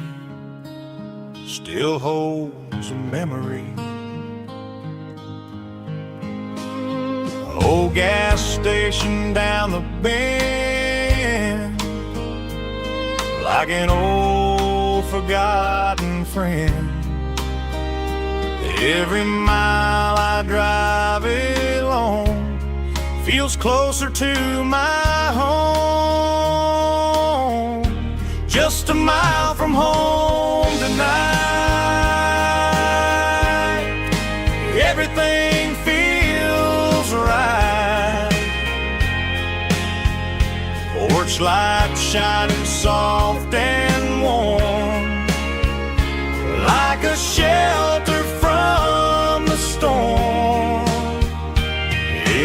still holds a memory. Old gas station down the bend, like an old forgotten friend. Every mile I drive alone feels closer to my home. Just a mile from home tonight, everything feels right. Porch light shining soft and warm, like a shelter from the storm.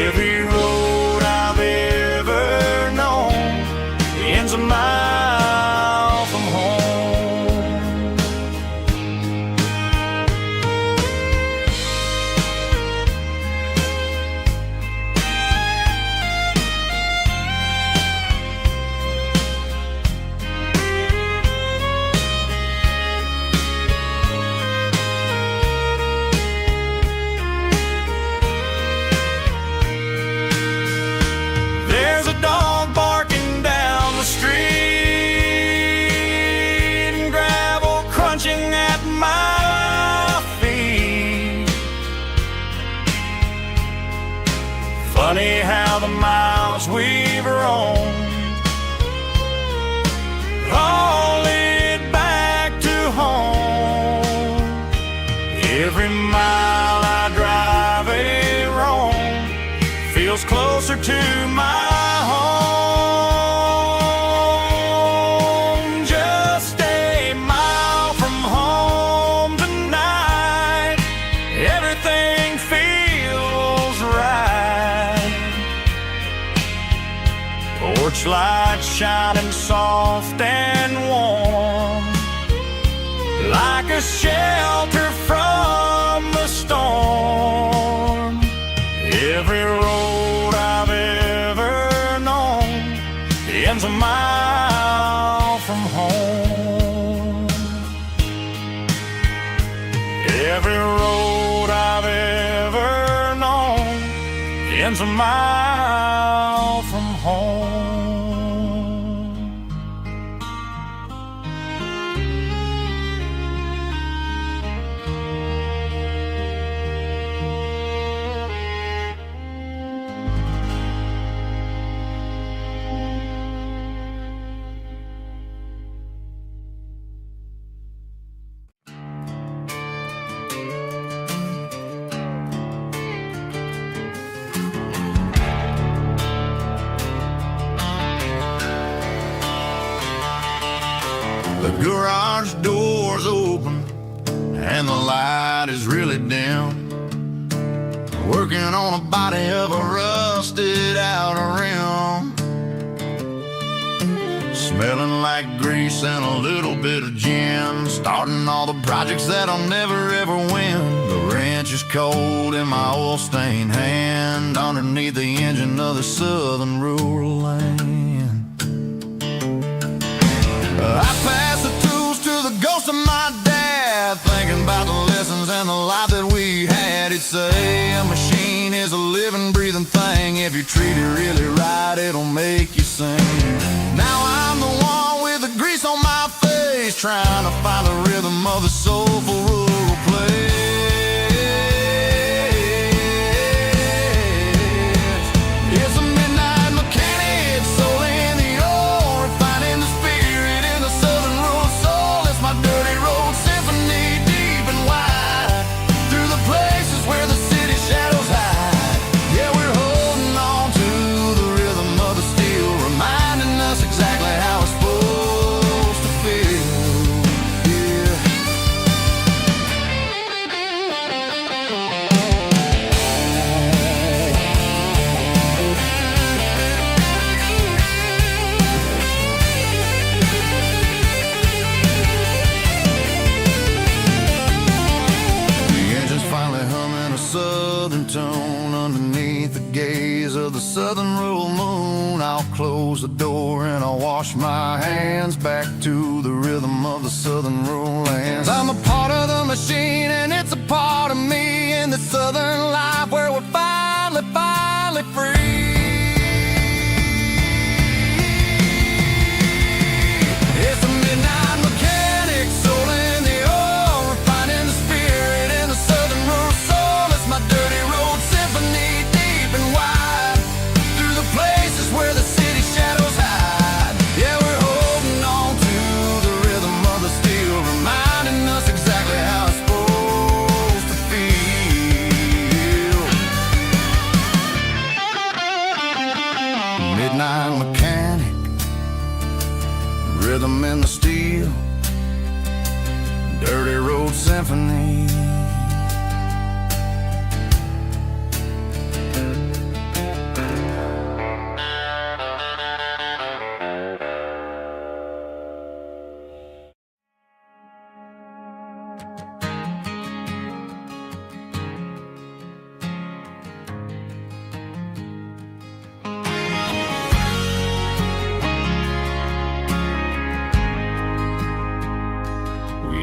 Every road I've ever known ends a mile from home. There's a dog barking down the street and gravel crunching at my feet. Funny how the miles we've roamed all lead back to home. Every mile I drive roam feels closer to my home. Just a mile from home tonight, everything feels right. Porch light shining soft and warm, like a shelter from the storm. Every road I've ever known ends a mile from home. Every road I've ever known ends a mile from home. The garage door's open and the light is really dim. Working on a body of a rusted out rim. Smelling like grease and a little bit of gin. Starting all the projects that I'll never ever win. The wrench is cold in my oil-stained hand, underneath the engine of the southern rural land. I pass the tools to the ghost of my dad, thinking about the lessons and the life that we had. He'd say a machine is a living, breathing thing. If you treat it really right, it'll make you sing. Now I'm the one with the grease on my face, trying to find the rhythm of the soulful rural place. It's a midnight mechanic, soul in the ore, refining the spirit in the southern rural soul. It's my dirty road symphony, deep and wide, through the places where the city shadows hide. Yeah, we're holding on to the rhythm of the steel, reminding us exactly how it's supposed to feel. Yeah. The engine's finally humming a southern tune underneath the gaze of the southern rural moon. I'll close the door and I'll wash my hands back to the rhythm of the southern rural lands. I'm a part of the machine and it's a part of me in the southern life where we're finally free. It's a midnight mechanic, soul in the ore, refining the spirit in the southern rural soul. It's my dirty road symphony, deep and wide, through the places where the city shadows hide. Yeah, we're holding on to the rhythm of the steel, reminding us exactly how it's supposed to feel. Midnight mechanic, rhythm in the steel, dirty road symphony.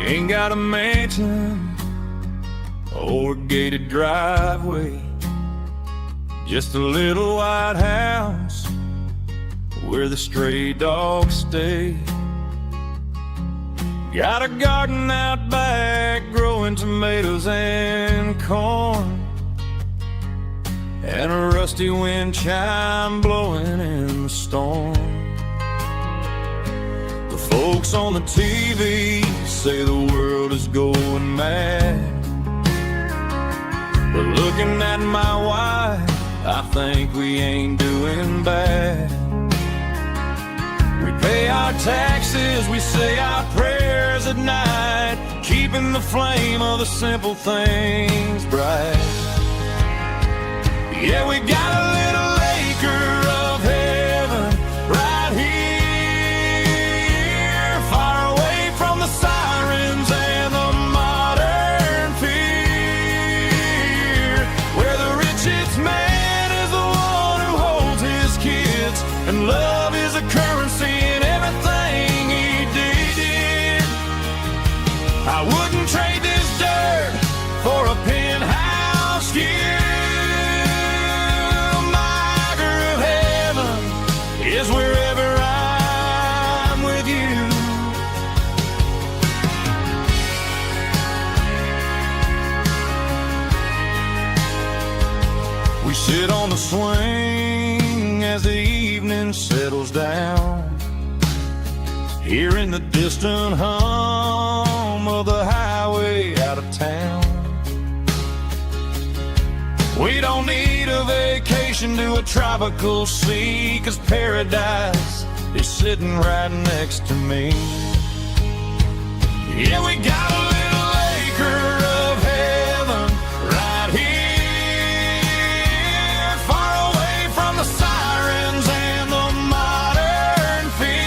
Ain't got a mansion or a gated driveway, just a little white house where the stray dogs stay. Got a garden out back growing tomatoes and corn, and a rusty wind chime blowing in the storm. Folks on the TV say the world is going mad, but looking at my wife, I think we ain't doing bad. We pay our taxes, we say our prayers at night, keeping the flame of the simple things bright. Yeah, we got a little acre of heaven right here, sirens and the modern fear, where the richest man is the one who holds his kids, and love is a currency in everything he did. I wouldn't trade this dirt for a penthouse view. My acre of heaven is wherever I'm with you. We sit on the swing as the evening settles down, hearing the distant hum of the highway out of town. We don't need a vacation to a tropical sea, 'cause paradise is sitting right next to me. Yeah, we got a little acre of heaven right here, far away from the sirens and the modern fear,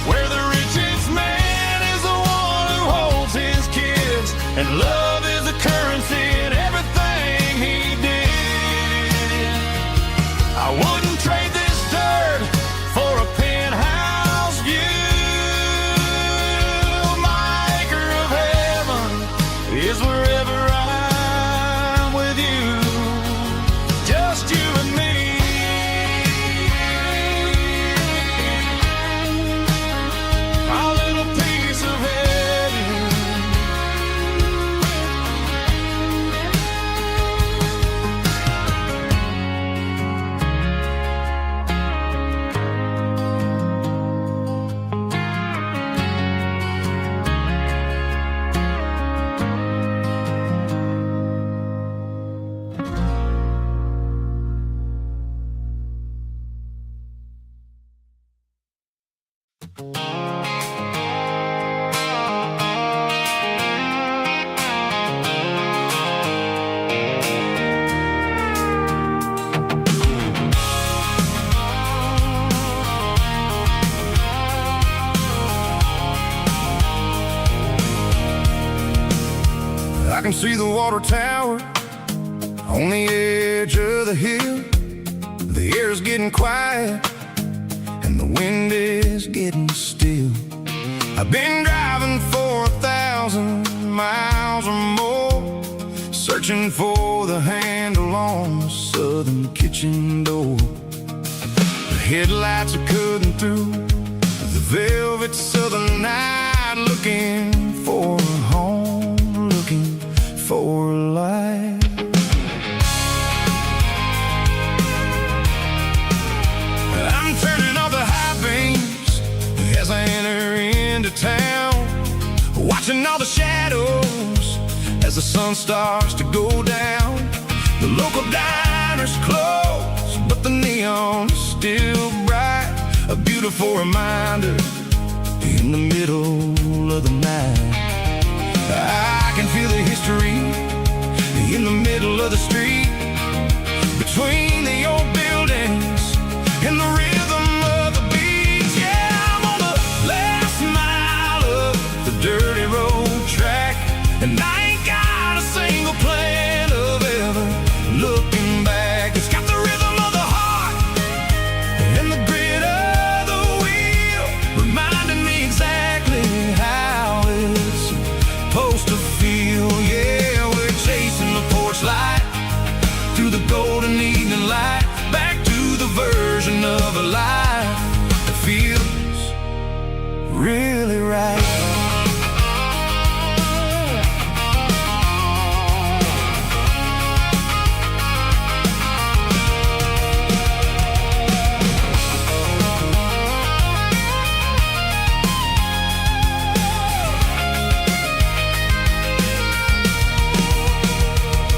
where the richest man is the one who holds his kids, and love is the currency in everything he did. I wouldn't trade this dirt for a penthouse view. My acre of heaven is wherever I'm with you, just you and me. A little piece of heaven. I can see the water tower on the edge of the hill. The air's getting quiet and the wind is getting still. I've been driving for 1,000 miles or more, searching for the handle on the southern kitchen door. The headlights are cutting through the velvet southern night, looking for a home, looking for life. I'm turning off the high beams as I enter into town, watching all the shadows as the sun starts to go down. The local diner's closed, but the neon is still bright, a beautiful reminder in the middle of the night. I can feel the history in the middle of the street, between the old buildings and the rhythm of the beats. Yeah, I'm on the last mile of the dirty road track, and I ain't got a single plan of ever looking back. It's got the rhythm of the heart and the grit of the wheel, reminding me exactly how it's supposed to feel. Yeah, we're chasing the porch light through the golden evening light, back to the version of a life that feels really right.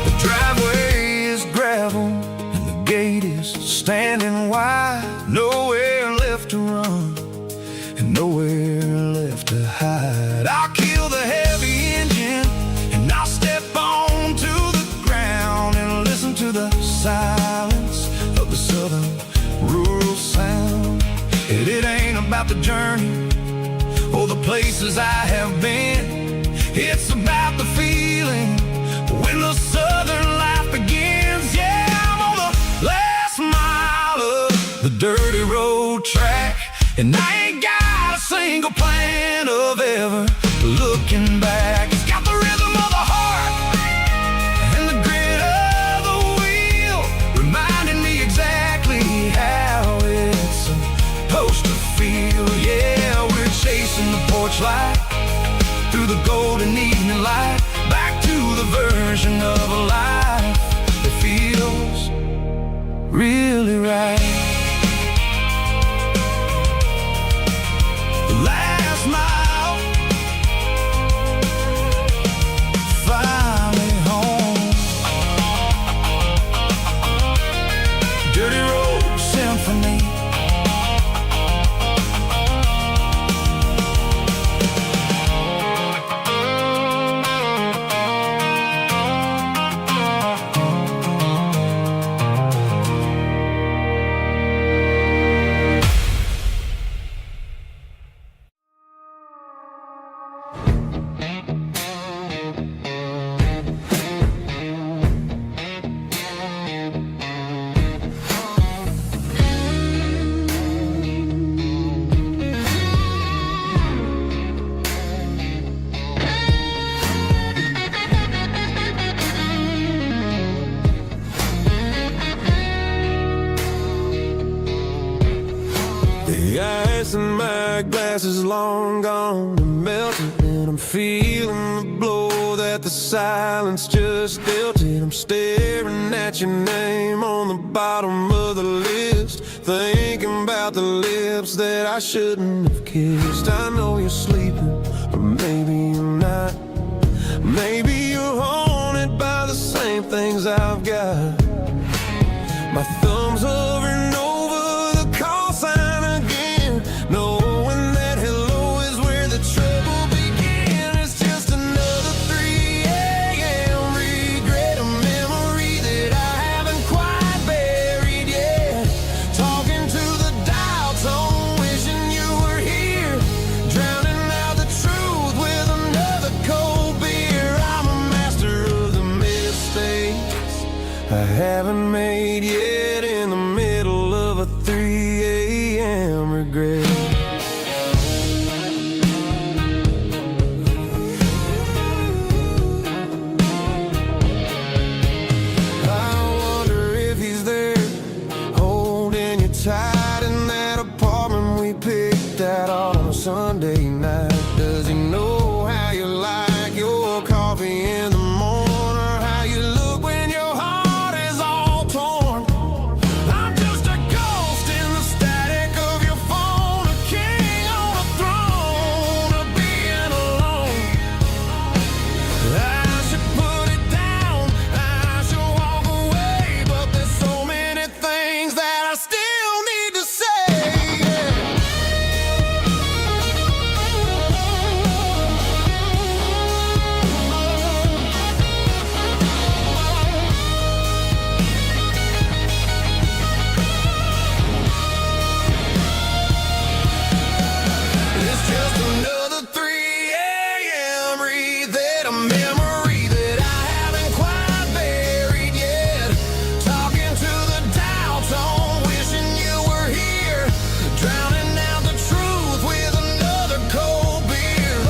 The driveway is gravel and the gate is standing wide, nowhere left to run and nowhere left to hide. I'll kill the heavy engine and I'll step onto the ground and listen to the silence of the southern rural sound. It ain't about the journey or the places I have been, it's about the feeling when the southern life begins. Yeah, I'm on the last mile of the dirty road track, and I ain't got a single plan of ever looking back. It's got the rhythm of the heart and the grit of the wheel, reminding me exactly how it's supposed to feel. Yeah, we're chasing the porch light through the golden evening light, back to the version of a life that feels really right. Last mile, finally home. Dirty road symphony. ice and my glass is long gone and melted, and I'm feeling the blow that the silence just dealt it. I'm staring at your name on the bottom of the list, thinking about the lips that I shouldn't have kissed. I know you're sleeping, or maybe you're not. Maybe you're haunted by the same things I've got. My thumb's hovering over the call sign again, knowing that hello is where the trouble began. It's just another 3 a.m. regret, a memory that I haven't quite buried yet. Talking to the dial tone, wishing you were here, drowning out the truth with another cold beer. I'm a master of the mistakes I haven't made yet, in the middle of a 3 a.m. regret. I wonder if he's there, holding you tight in that apartment we picked out on a Sunday night. Does he know how you like your coffee in the morning, or how you look when your heart is all torn? I'm just a ghost in the static of your phone, a king on a throne of being alone. I should put it down, I should walk away, but there's so many things that I still need to say. It's just another 3 a.m. read, a memory that I haven't quite buried yet. Talking to the dial tone, wishing you were here, drowning out the truth with another cold beer.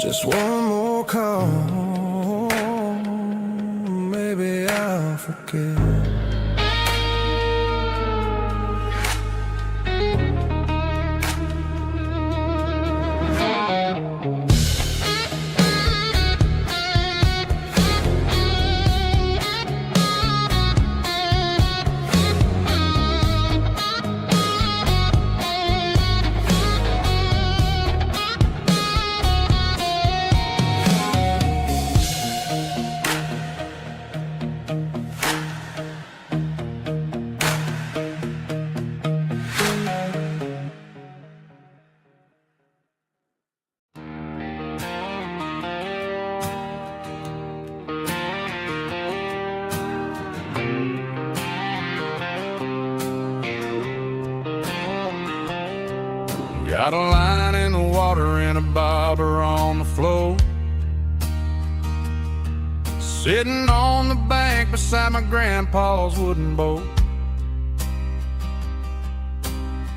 Just one more call, maybe I'll forget. Got a line in the water and a bobber on the floor, sitting on the bank beside my grandpa's wooden boat.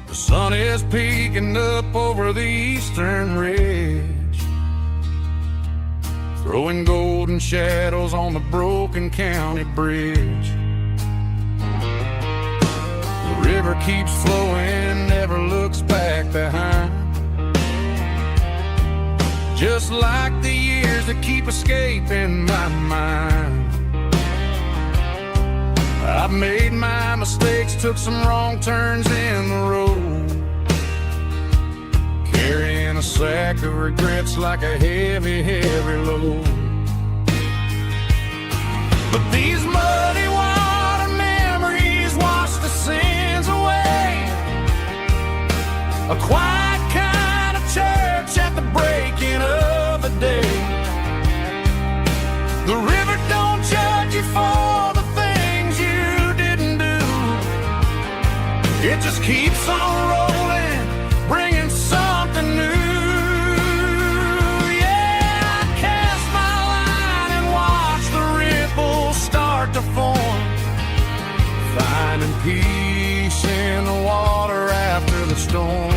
The sun is peeking up over the eastern ridge, throwing golden shadows on the broken county bridge. The river keeps flowing, never looks back behind, just like the years that keep escaping my mind. I've made my mistakes, took some wrong turns in the road, carrying a sack of regrets like a heavy, heavy load. But these muddy water memories wash the sins away. A quiet kind of church at the breaking of the day. The river don't judge you for the things you didn't do. It just keeps on rolling, bringing something new. Yeah, I cast my line and watch the ripples start to form, finding peace in the water after the storm.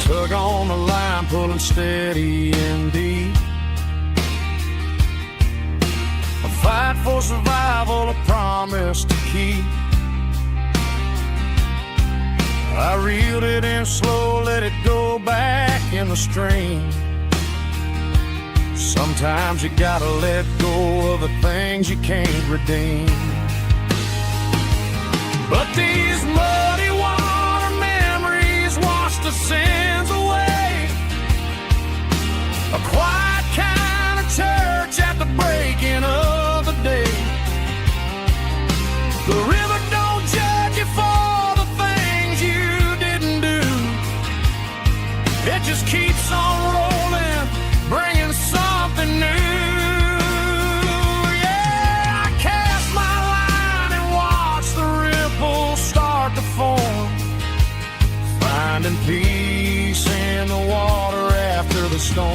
Tug on the line, pulling steady and deep. A fight for survival, a promise to keep. I reeled it in slow, let it go back in the stream. Sometimes you gotta let go of the things you can't redeem. But these muddy water memories wash the sins away. A quiet kind of church at the breaking of the day. The river don't judge you for the things you didn't do. It just keeps on rolling, bringing something new. Yeah, I cast my line and watch the ripples start to form, finding peace in the water after the storm,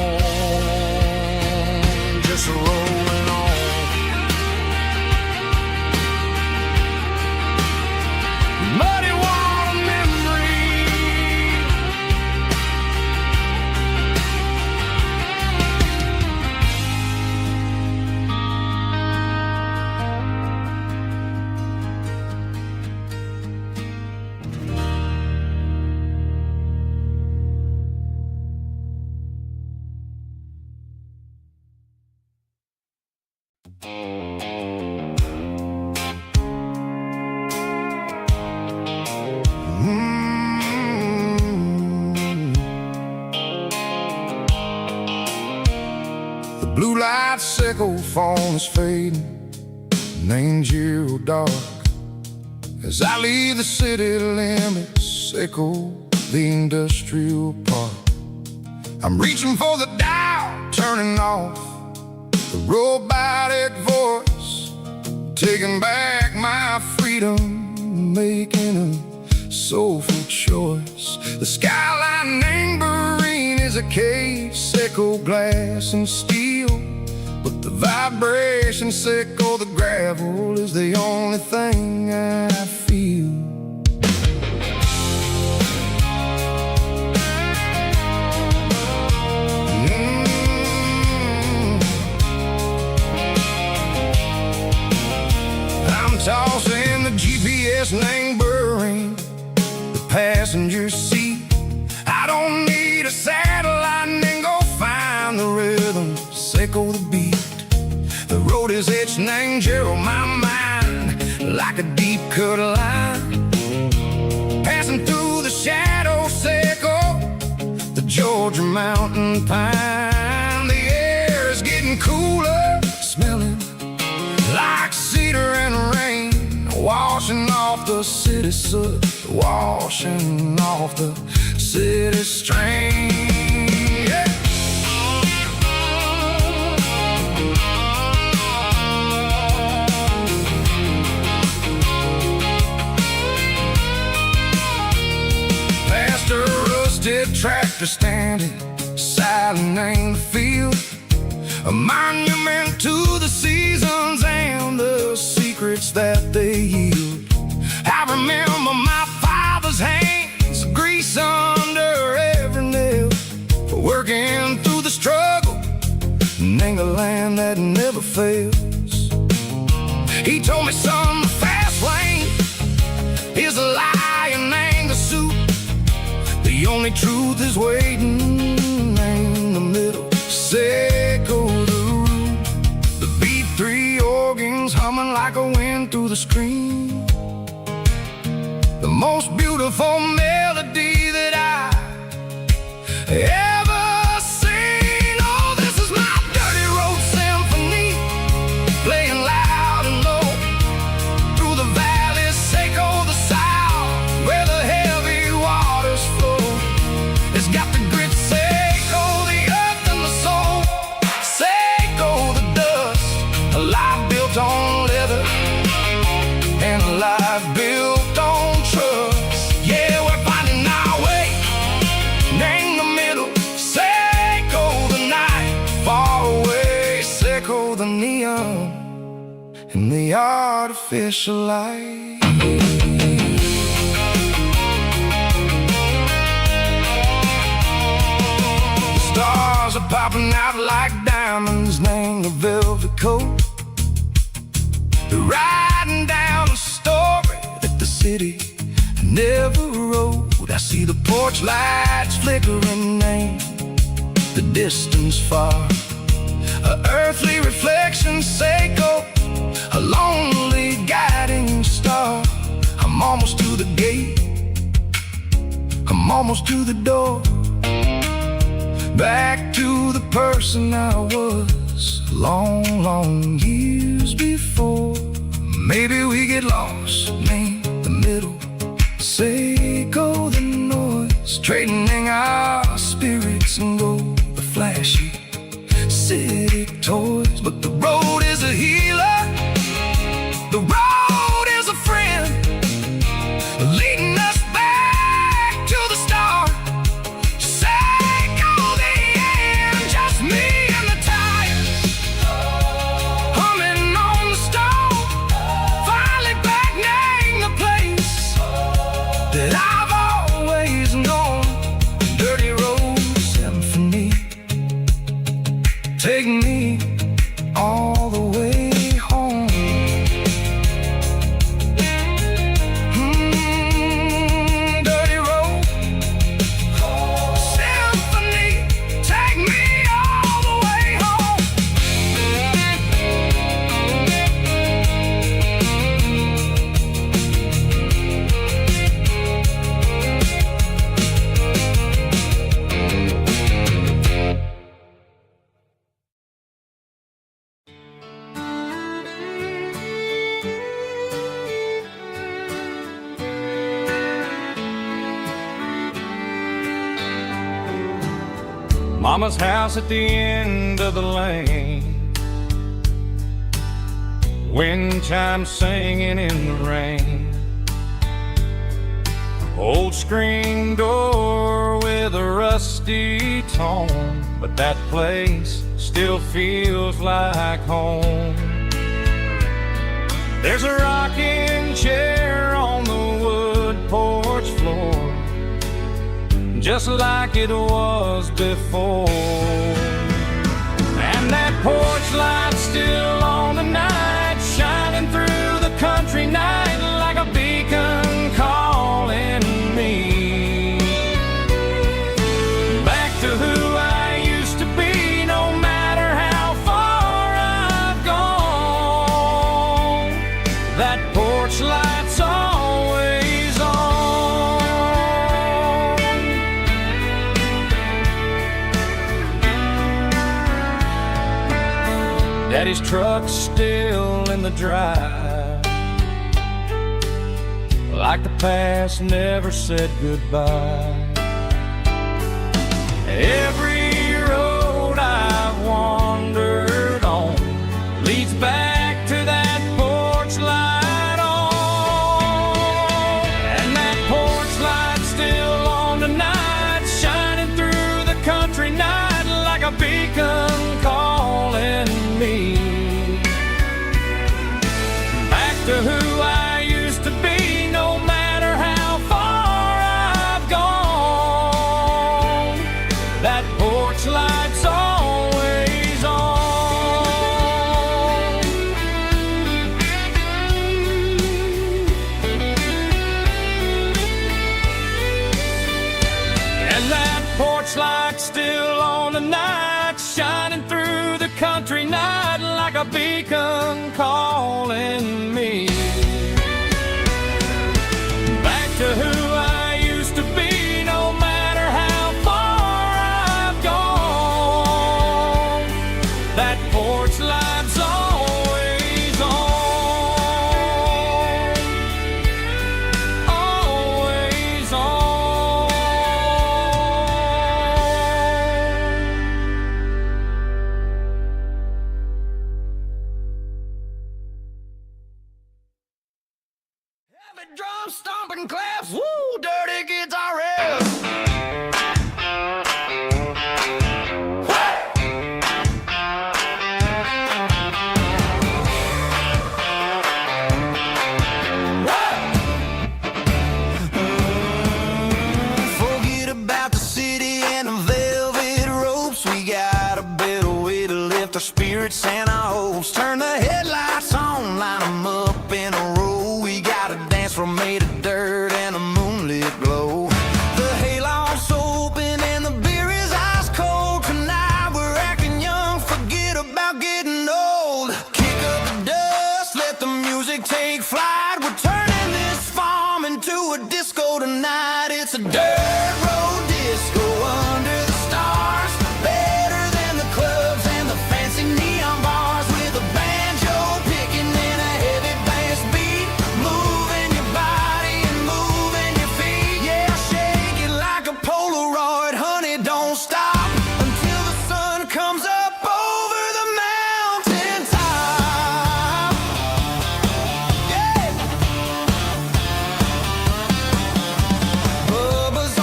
just rolling on. Muddy water memory. The blue light sickle phone is fading, named zero dark. As I leave the city limits, echo the industrial park. I'm reaching for the dial, turning off the robotic voice, taking back my freedom, making a soulful choice. The skyline named Marine is a case, echo glass and steel, but the vibration sickle, the gravel is the only thing I feel. I'm tossing the GPS named Burring, the passenger seat. I don't need a satellite and go find the rhythm, sickle the beat. The road is etched named Gerald, my mind, like a deep cut line, passing through the shadow sickle, the Georgia mountain pine. The air is getting cooler, smelling like cedar and rain, washing off the city soot, washing off the city strain. Yeah. Past a rusted tractor standing, silent in the field, a monument to the seasons and the secrets that they yield. I remember my father's hands, grease under every nail, for working through the struggle, named the land that never fails. He told me, son, the fast lane is a lie and ain't the suit. The only truth is waiting in the middle, sickle the root. The B3 organs humming like a wind through the screen, the most beautiful melody that I ever seen. Oh, this is my dirty road symphony, playing loud and low through the valleys, sickle the south, where the heavy waters flow. It's got the grit, sickle the earth and the soul, sickle the dust, a life built on leather and a life built on trust. Yeah, we're finding our way, name the middle, sickle the night, far away, sickle the neon and the artificial light. diamonds hang a velvet coat. They're writing down a story that the city never wrote. I see the porch lights flickering in the distance far. An earthly reflection, Seiko, a lonely guiding star. I'm almost to the gate, I'm almost to the door. Back to the person I was long, long years before. Maybe we get lost in the middle, Seiko the noise, trading our spirits and go the flashy city toys. But the road is a healer, the road is a friend, leading us back to the start. Seiko the end, just me and the tires, humming on the stove, finally back name the place that I've always known. Dirty road symphony, take me all the way home. Dirty road symphony, take me all the way home. Mama's house at the end of the lane, wind chimes singing in the rain. Old screen door with a rusty tone, but that place still feels like home. There's a rocking chair on the wood porch floor, just like it was before. And that porch light's still on tonight, shining through the country night like a beacon calling me back to who I used to be. No matter how far I've gone, that porch light's always on. Daddy's truck's still in the drive, like the past never said goodbye. Every road I've wandered on leads back to that porch light on. And that porch light's still on tonight, shining through the country night like a beacon calling me back to who I used to be. No matter how far I've gone, that porch light's always on. And that porch light's still on tonight, shining through the country night like a beacon calling me back to who I used to be. No matter how far I've gone, that porch light's always on, always on. Heavy drum stomping claps, woo, dirty guitar riffs. Forget about the city and the velvet ropes. We got a better way to lift dirt and a moonlit glow. The hayloft's open and the beer is ice cold. Tonight we're acting young, forget about getting old. Kick up the dust, let the music take flight. We're turning this farm into a disco tonight. It's a dirt road disco under the stars. Better than the clubs and the fancy neon bars. With a banjo picking and a heavy bass beat. Moving your body and moving your feet. Yeah, shake it like a Polaroid, honey, don't stop until the sun comes up over the mountain top. Yeah. Bubba's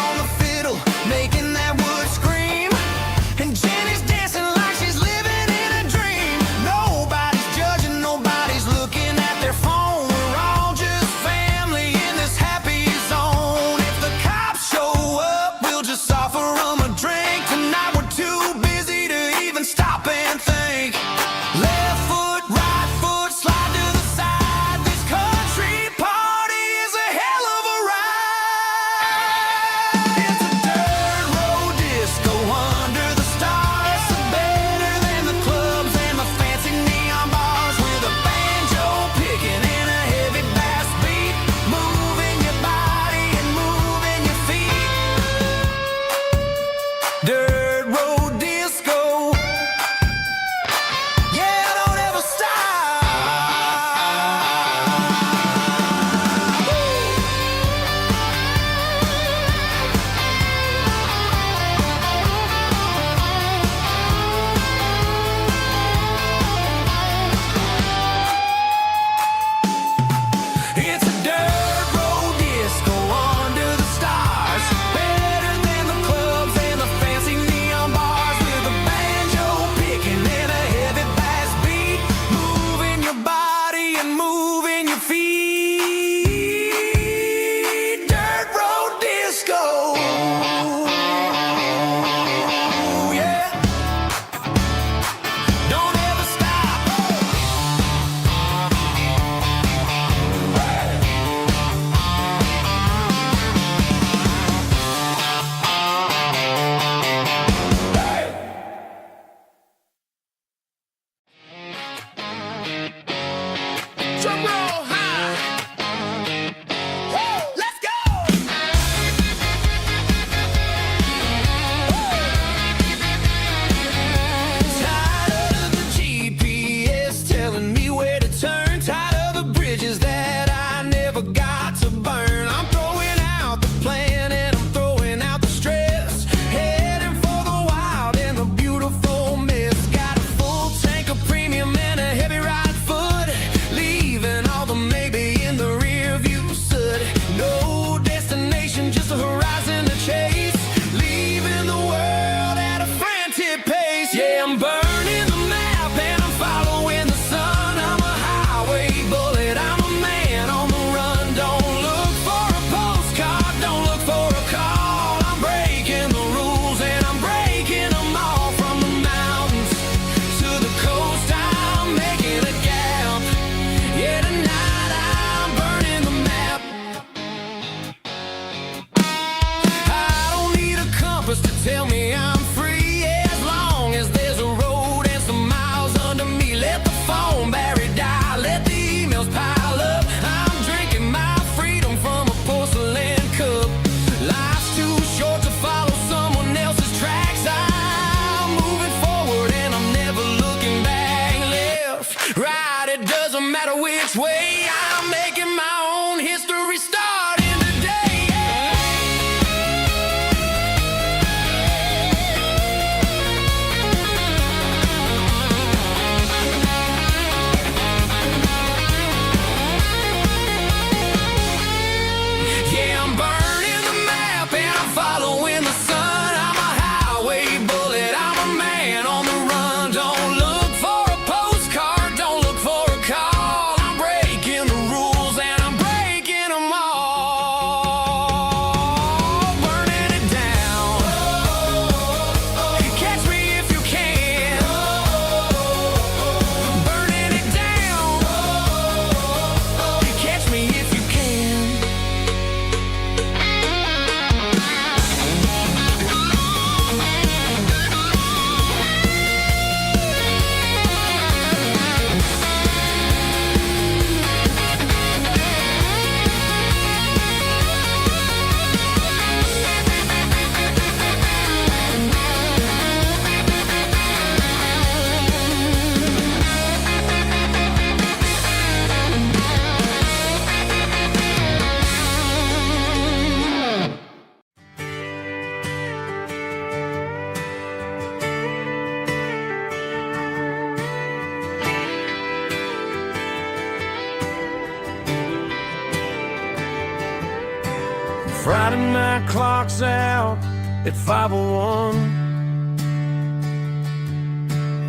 Friday night clock's out at 5:01.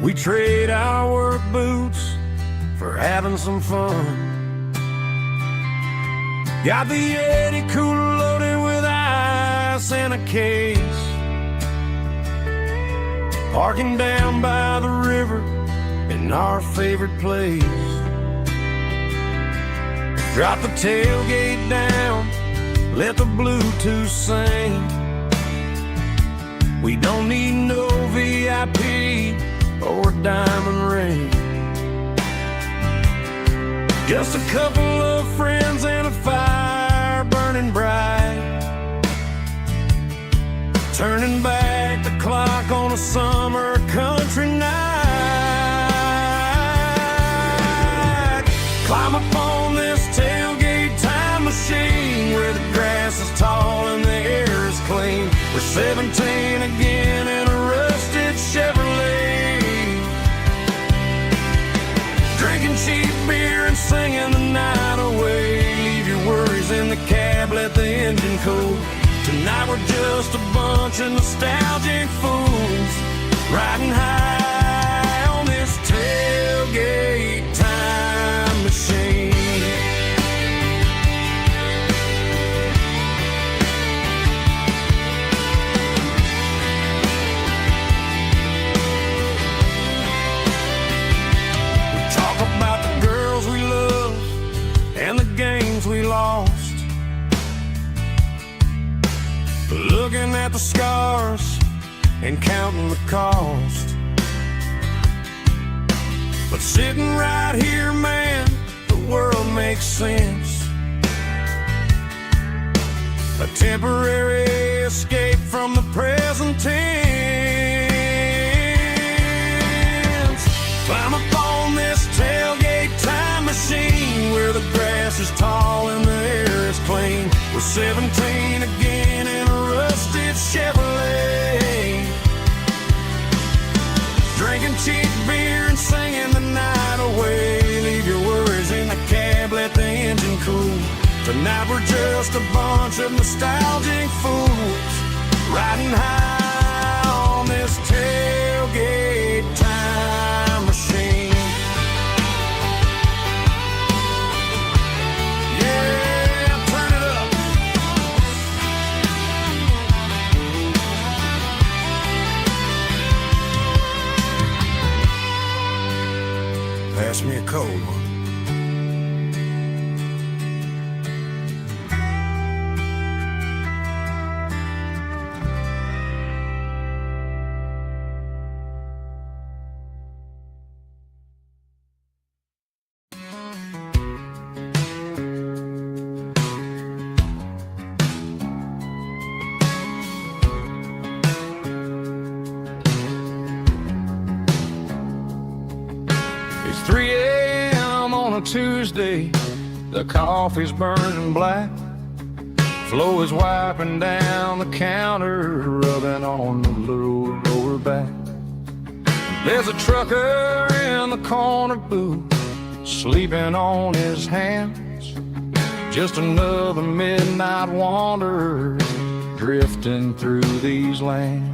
We trade our work boots for having some fun. Got the Yeti cooler loaded with ice and a case. Parking down by the river in our favorite place. Drop the tailgate down, let the Bluetooth sing. We don't need no VIP or diamond ring. Just a couple of friends and a fire burning bright, turning back the clock on a summer country night. Climb up on this tailgate time machine where the grass is tall and the air is clean. We're 17 again in a rusted Chevrolet, drinking cheap beer and singing the night away. Leave your worries in the cab, let the engine cool. Tonight we're just a bunch of nostalgic fools, riding high on this tailgate time machine. We talk about the girls we love and the games we lost, looking at the scars and counting the cost. But sitting right here, man, the world makes sense. A temporary escape from the present tense. Climb up on this tailgate time machine where the grass is tall and the air is clean. We're 17 again in a rusted Chevrolet, drinking cheap beer and singing the night away. Leave your worries in the cab, let the engine cool. Tonight we're just a bunch of nostalgic fools, riding high on this tailgate time machine. Pass me a cold one. It's 3 a.m. on a Tuesday. The coffee's burning black. Flo is wiping down the counter, rubbing on the little lower back. There's a trucker in the corner booth, sleeping on his hands. Just another midnight wanderer drifting through these lands.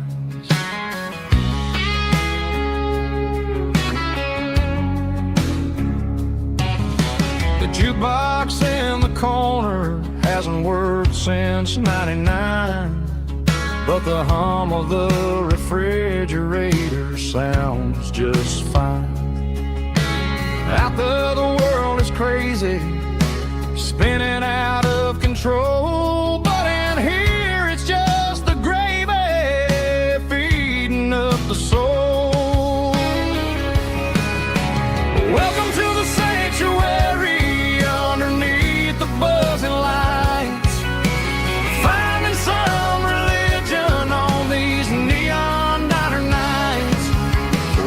The jukebox in the corner hasn't worked since '99, but the hum of the refrigerator sounds just fine. Out there the world is crazy, spinning out of control, but in here it's just the gravy feeding up the soul. Welcome to the sanctuary underneath the buzzing lights, finding some religion on these neon diner nights.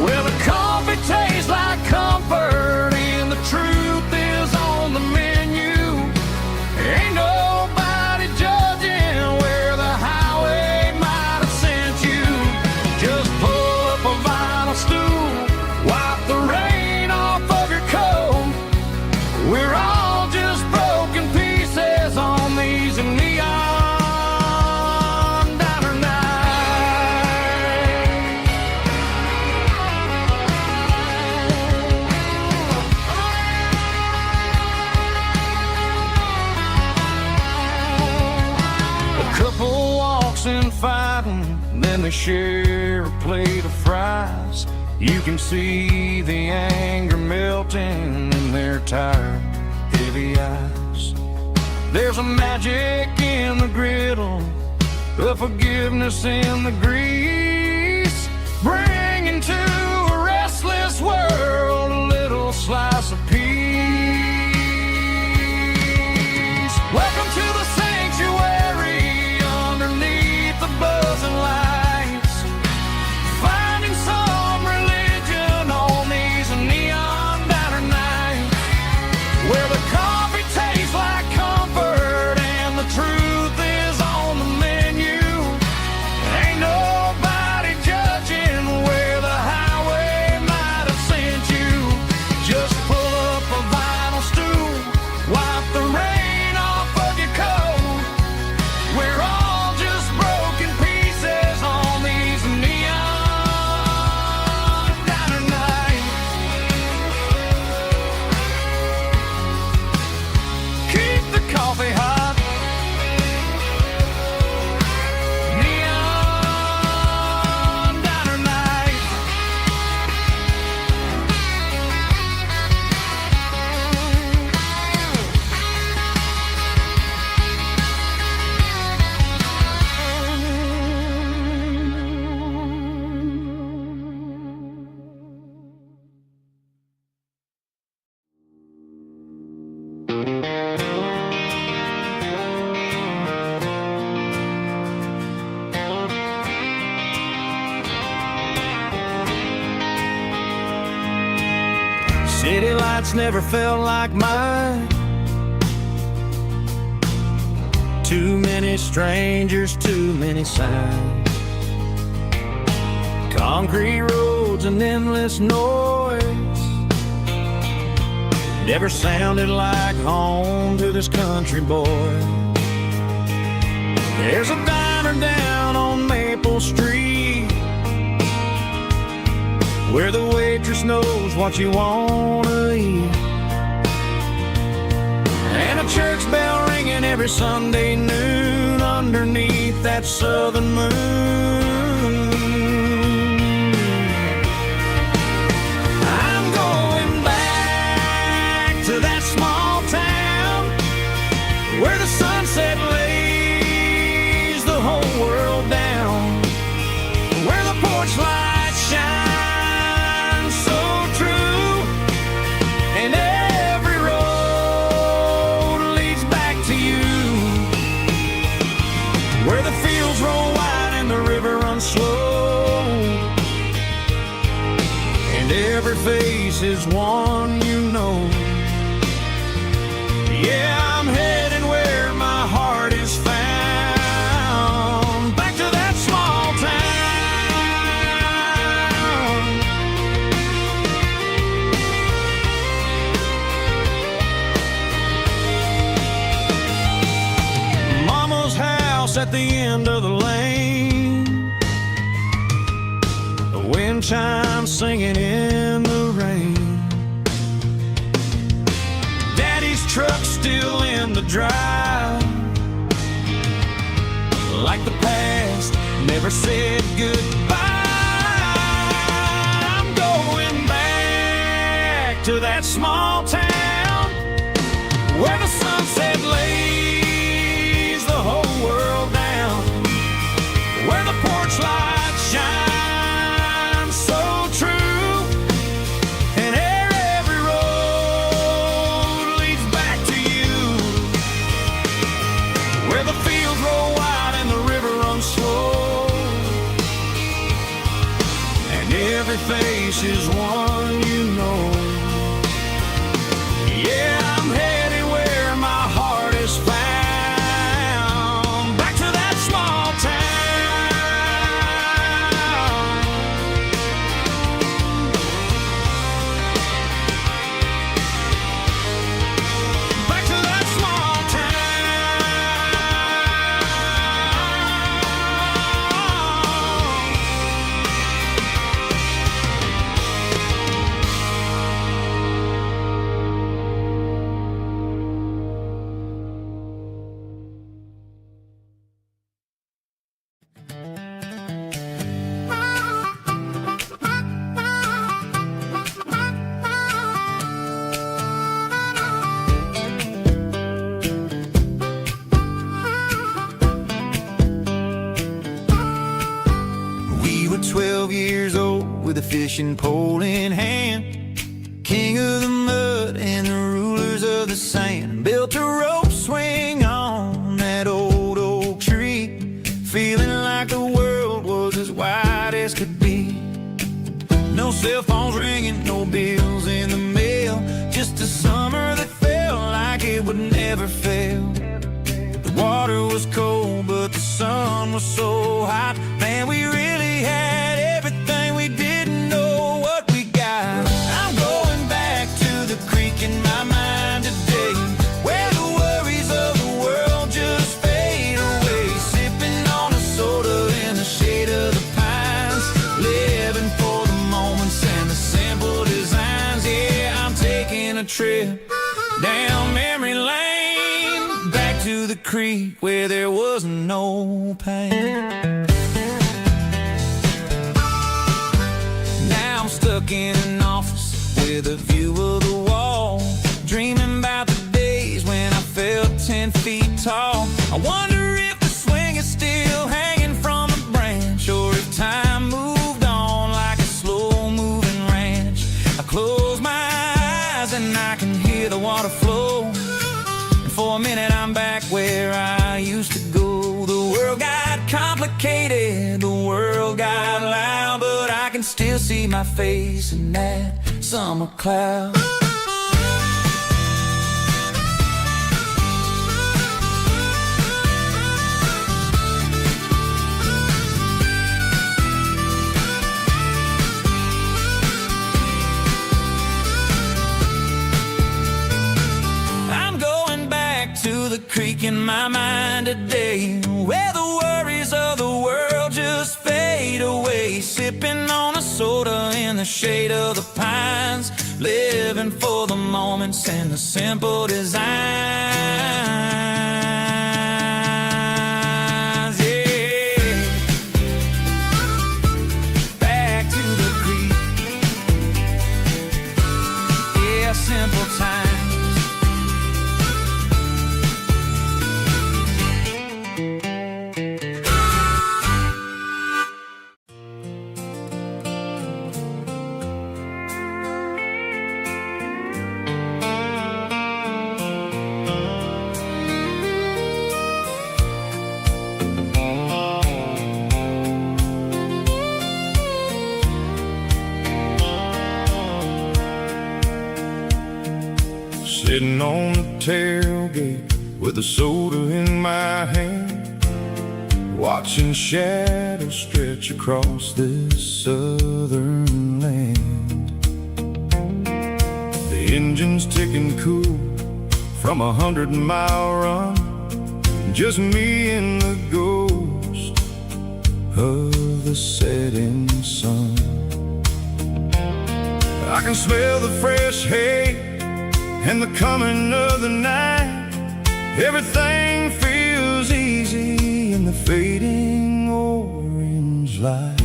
Well, the coffee tastes like comfort and the truth is on the menu. when they share a plate of fries. You can see the anger melting in their tired, heavy eyes. There's a magic in the griddle, a forgiveness in the grease, bringing to a restless world a little slice of peace. Welcome to the sanctuary underneath the buzzing lights, finding some religion on these neon diner nights, where the coffee tastes like comfort and the truth is on the menu. Ain't nobody judging where the highway might have sent you. Just pull up a vinyl stool, wipe the rain off of your coat. We're all just broken pieces on these neon diner nights. Keep the coffee hot. Neon diner night. City lights never felt like mine. Too many strangers, too many signs. Concrete roads and endless noise never sounded like home to this country boy. There's a diner down on Maple Street where the waitress knows what you wanna eat, and a church bell ringing every Sunday noon underneath that southern moon. I'm going back to that small town where the sunset lays the whole world down, where the porch lights shine so true, and every road leads back to you, where the fields roll wide and the river runs slow, and every face is one you know. Yeah, I'm heading where my heart is found, back to that small town. Mama's house at the end of the lane, the wind chimes singing in the rain. Daddy's truck still in the drive, like the past never said goodbye. I'm going back to that small town where the sunset lays the whole world down, where the porch lights shine so true, and every road leads back to you, where the fields roll wide and the river runs slow, and every face is one you know. Yeah, I'm headed where my heart is found, back to that small town, back to that small town. 12 years old with a fishing pole in hand. King of the mud and the rulers of the sand. Built a rope swing on that old oak tree, feeling like the world was as wide as could be. No cell phones ringing, no bills in the mail, just a summer that felt like it would never fail. The water was cold, but the sun was so hot. Man, we really had everything, we didn't know what we got. I'm going back to the creek in my mind today, where the worries of the world just fade away. Sipping on a soda in the shade of the pines, living for the moments and the simple designs. Yeah, I'm taking a trip down memory lane, back to the creek where there was no pain. Now I'm stuck in an office with a view of the wall, dreaming about the days when I felt 10 feet tall. I wonder if the swing is still hanging from a branch, or if time moved on like a slow-moving ranch. I close my eyes and I can hear the water flow, and for a minute I'm back where I used to go. The world got complicated, the world got loud, but I can still see my face in that summer cloud. To the creek in my mind today, where the worries of the world just fade away. Sipping on a soda in the shade of the pines, living for the moments and the simple designs. Yeah, back to the creek. Yeah, simple times. Sitting on the tailgate with a soda in my hand, watching shadows stretch across this southern land. The engine's ticking cool from 100-mile run, just me and the ghost of the setting sun. I can smell the fresh hay and the coming of the night. Everything feels easy in the fading orange light.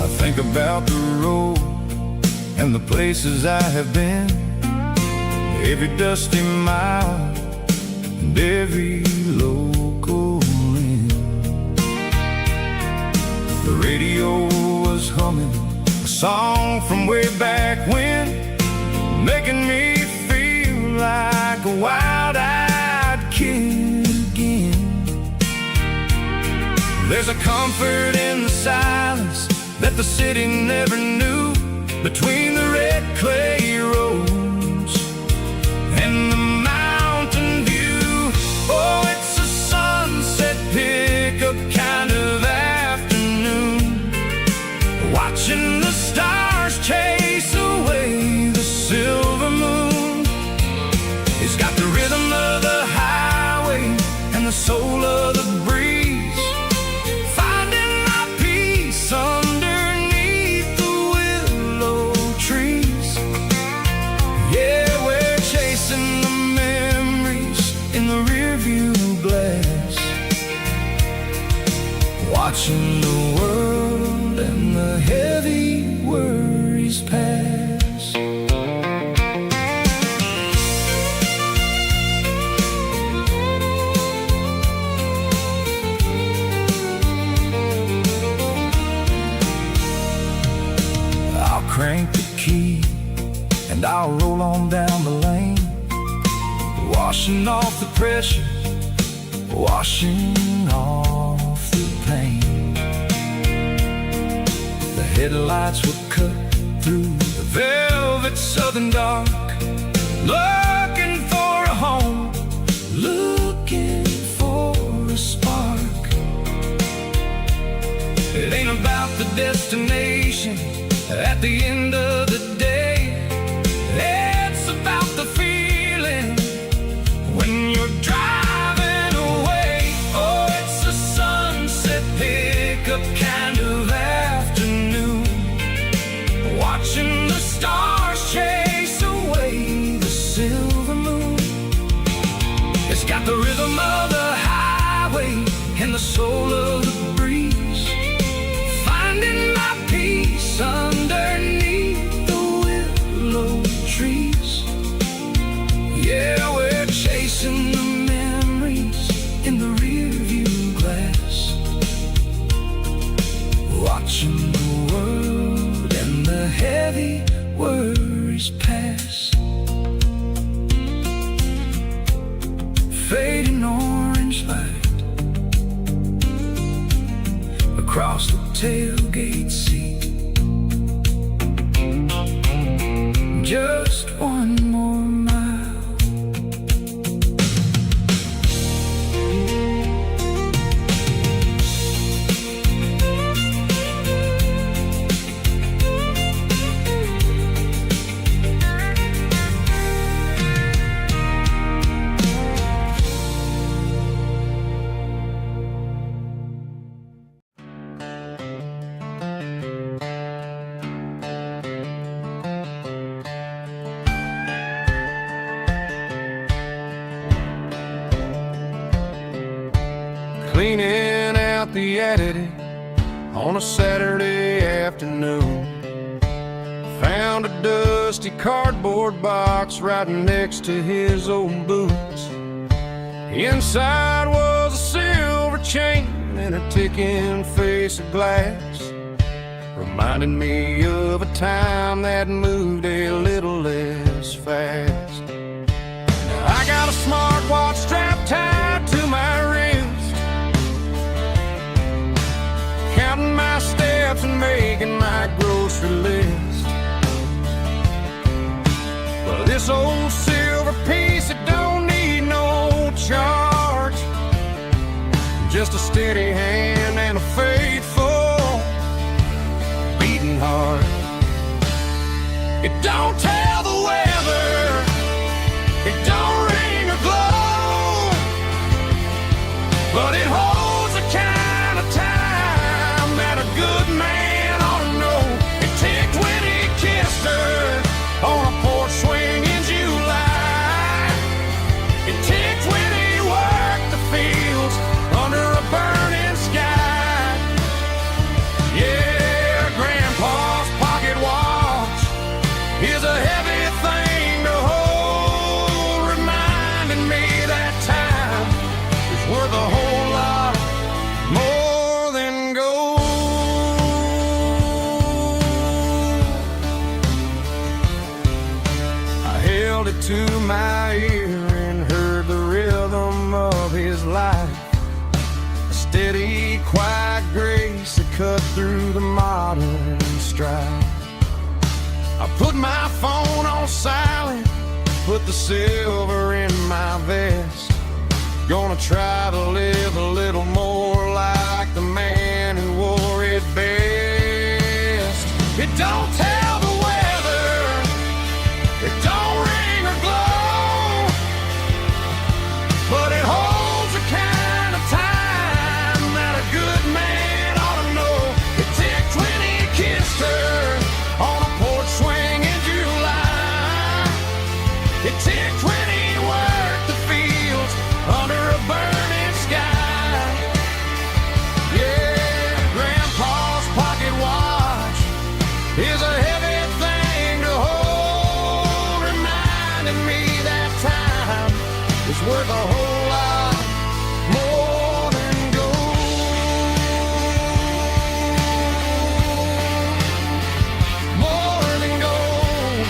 I think about the road and the places I have been, every dusty mile and every local inn. The radio was humming a song from way back when, making me feel like a wild-eyed kid again. There's a comfort in the silence that the city never knew, between the red clay roads and the mountain view. Oh, it's a sunset pickup kind of afternoon, watching the stars chase away the silver moon. It's got the rhythm of the highway and the soul of the breeze, finding my peace underneath the willow trees. Yeah, we're chasing the memories in the rearview glass, watching the world and the heavy worries pass. I'll roll on down the lane, washing off the pressure, washing off the pain. The headlights were cut through the velvet southern dark, looking for a home, looking for a spark. It ain't about the destination at the end of the day, it's about the feeling when you're driving away. Oh, it's a sunset pickup kind of afternoon, watching the stars chase away the silver moon. It's got the rhythm of the highway and the soul of the breeze, finding my peace underneath the willow trees. Yeah, we're chasing the memories in the rearview glass, watching the world and the heavy worries pass. Fading orange light across the tailgate seat. Just one more mile. Cleaning out the attic on a Saturday afternoon, found a dusty cardboard box right next to his old boots. Inside was a silver chain and a ticking face of glass, reminding me of a time that moved a little less fast. Now I got a smartwatch strapped tied to my wrist, counting my steps and making my grocery list. Well, this old silver piece, it don't need no charge, just a steady hand and a faithful beating heart. It don't tell the weather, it don't ring or glow, but it holds the kind of time that a good man ought to know. It ticked when he kissed her on a porch swing in July. It ticked when he worked the fields under a burning sky. Yeah, Grandpa's pocket watch is a heavy thing to hold, reminding me that time is worth a whole lot more than gold. I held it to my ear and heard the rhythm of his life, a steady, quiet grace that cut through the modern strife. I put my phone on silent, put the silver in my vest, gonna try to live a little more like the man who wore it best. It don't tell the weather, it don't ring or glow, but it holds the kind of time that a good man ought to know. It ticked when he kissed her on a porch swing in July. It ticked when he worked the fields under a burning sky. Yeah, Grandpa's pocket watch is a heavy thing to hold, reminding me that time is worth a whole lot more than gold. More than gold.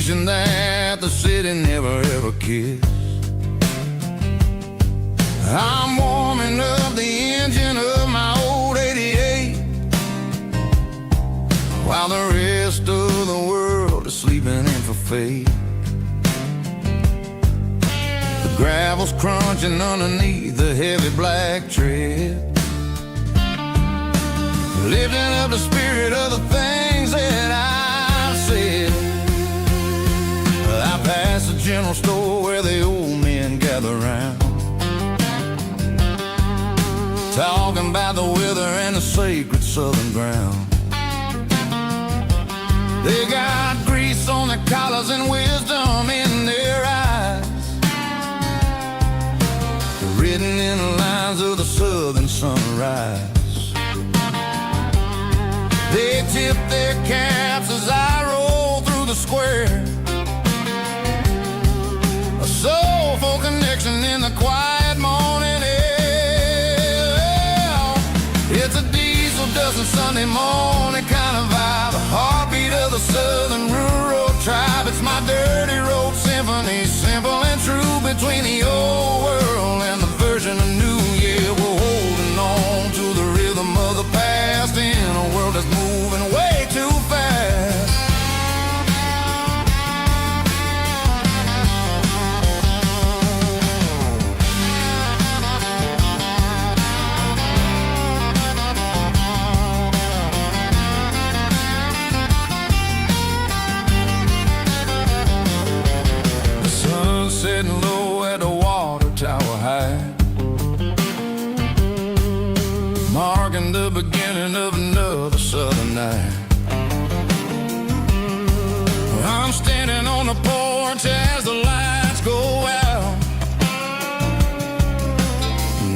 wishing that the city never ever kissed. I'm warming up the engine of my old 88, while the rest of the world is sleeping in for fate. The gravel's crunching underneath the heavy black tread, lifting up the spirit of the things that I've said. I pass the general store where the old men gather round, talking about the weather and the sacred southern ground. They got grease on their collars and wisdom in their eyes, written in the lines of the southern sunrise. They tip their caps as I roll through the square, a soulful connection in the quiet morning air. It's a diesel dozen Sunday morning kind of vibe, the heartbeat of the southern rural tribe. It's my dirty road symphony, simple and true, between the old world and the version of new. Yeah, we're holding on to the rhythm of the past in a world that's moving way too fast. The sun setting low at the water tower high, marking the beginning of another southern night. I'm standing on the porch as the lights go out,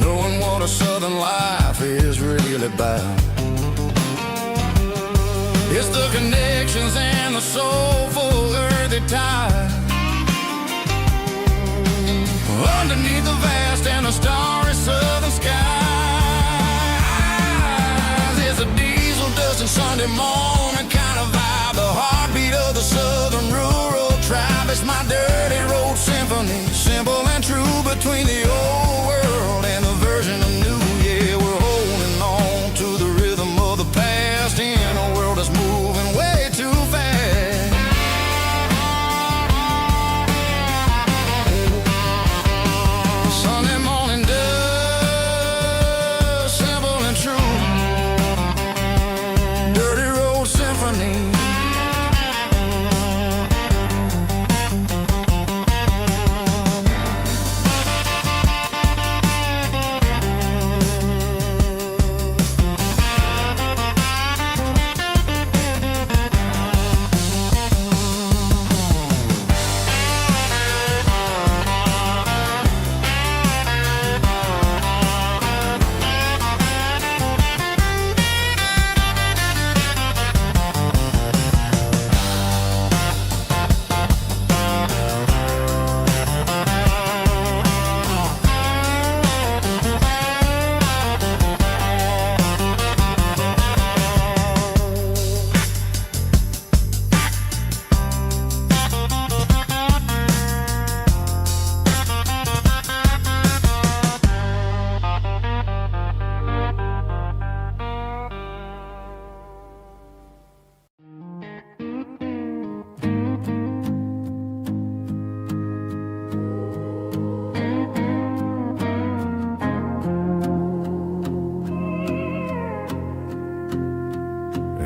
knowing what a southern life is really about. It's the connections and the soulful earthy tie, underneath the vast and the starry southern skies. It's a diesel dusting Sunday morning kind of vibe, the heartbeat of the southern rural tribe. It's my dirty road symphony, simple and true, between the old world and the version of new. Yeah, we're holding on to the rhythm of the past in a world that's moving way too fast. Sunday morning dust, simple and true, dirty road symphony.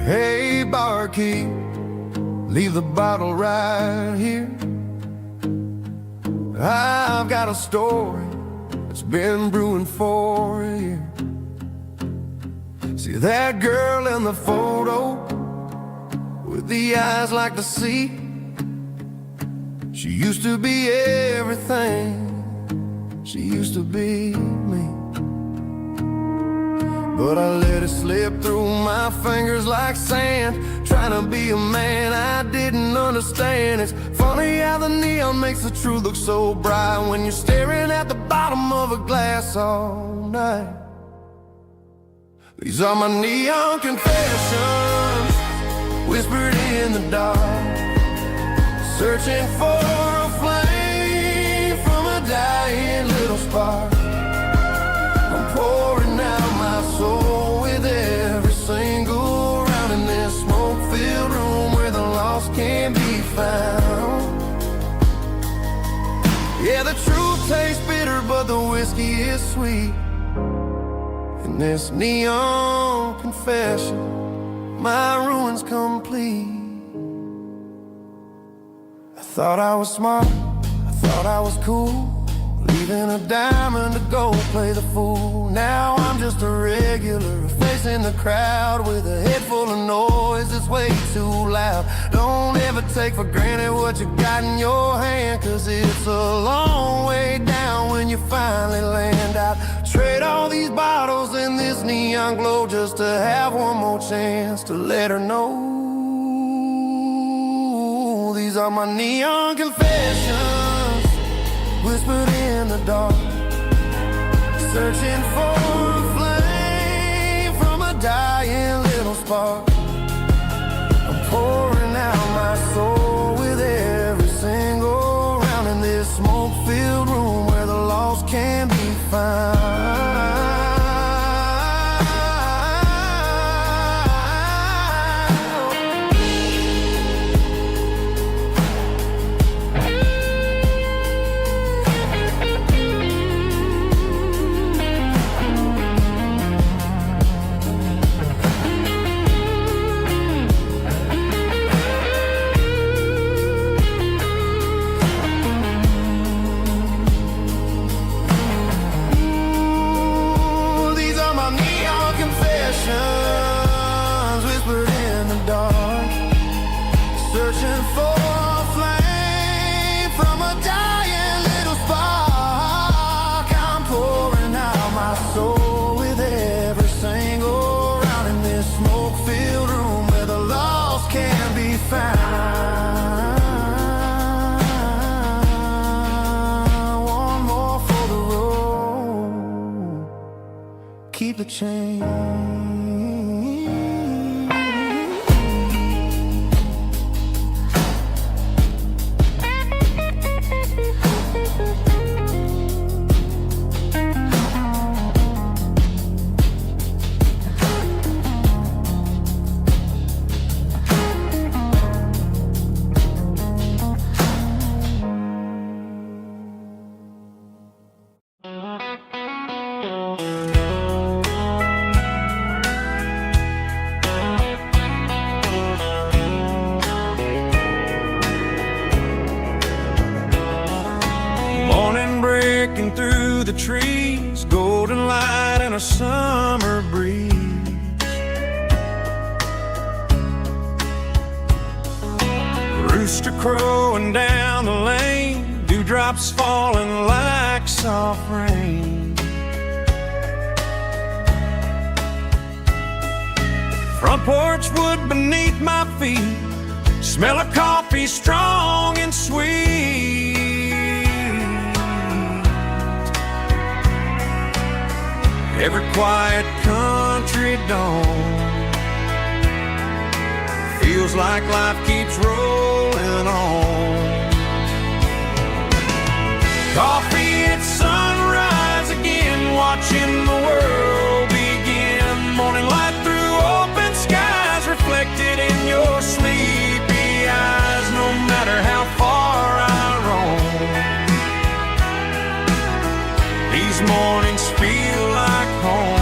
Hey, barkeep, leave the bottle right here. I've got a story that's been brewing for a year. See that girl in the photo with the eyes like the sea? She used to be everything, she used to be me. But I let it slip through my fingers like sand, trying to be a man I didn't understand. It's funny how the neon makes the truth look so bright when you're staring at the bottom of a glass all night. These are my neon confessions, whispered in the dark. searching for a flame from a dying little spark. I'm pouring out my soul with every single round in this smoke-filled room where the lost can be found. Yeah, the truth tastes bitter, but the whiskey is sweet. In this neon confession, my ruin's complete. I thought I was smart, I thought I was cool, leaving a diamond to go play the fool. Now I'm just a regular, facing the crowd with a head full of noise that's way too loud. Don't ever take for granted what you got in your hand, 'cause it's a long way down when you finally land out. Trade all these bottles and this neon glow just to have one more chance to let her know. These are my neon confessions, whispered in the dark, searching for a flame from a dying little spark. I'm pouring out my soul with every single round in this smoke-filled room where the lost can be found. Whispered in the dark, searching for a flame from a dying little spark. I'm pouring out my soul with every single round in this smoke-filled room where the lost can be found. One more for the road, keep the change. Breaking through the trees, golden light and a summer breeze. Rooster crowing down the lane, dewdrops falling like soft rain. Front porch wood beneath my feet, smell of coffee strong and sweet. Every quiet country dawn feels like life keeps rolling on. Coffee at sunrise again, watching the world begin. Morning light through open skies, reflected in your sleepy eyes. No matter how far I roam, these mornings feel like home.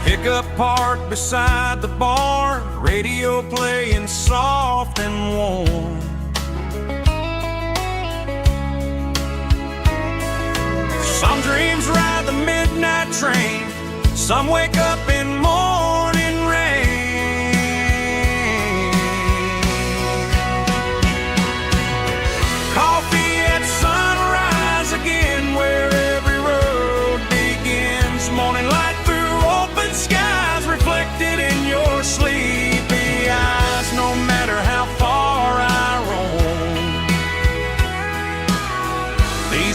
Pickup parked beside the barn, radio playing soft and warm. Some dreams ride the midnight train, some wake up in morning rain. Coffee at sunrise again, where every road begins. Morning light through open skies, reflected in your sleepy eyes. No matter how far I roam,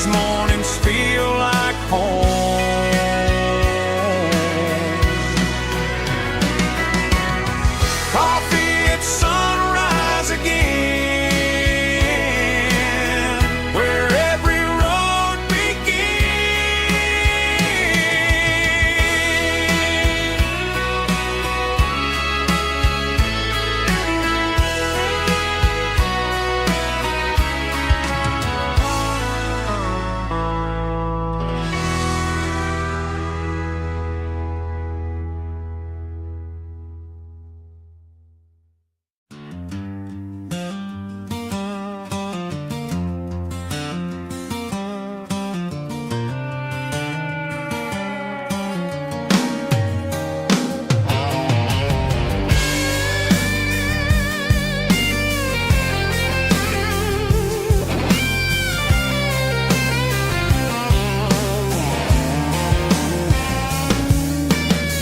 these mornings feel like home. Coffee at sunrise again, where every road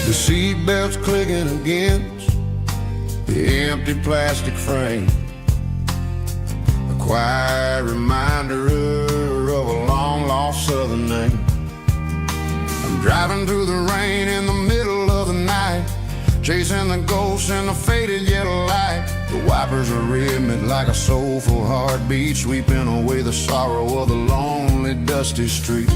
The seatbelt's clicking against the empty plastic frame, a quiet reminder of a long-lost southern name. I'm driving through the rain in the middle of the night, chasing the ghosts in the faded yellow light. The wipers are rhythmic like a soulful heartbeat, sweeping away the sorrow of the lonely, dusty street.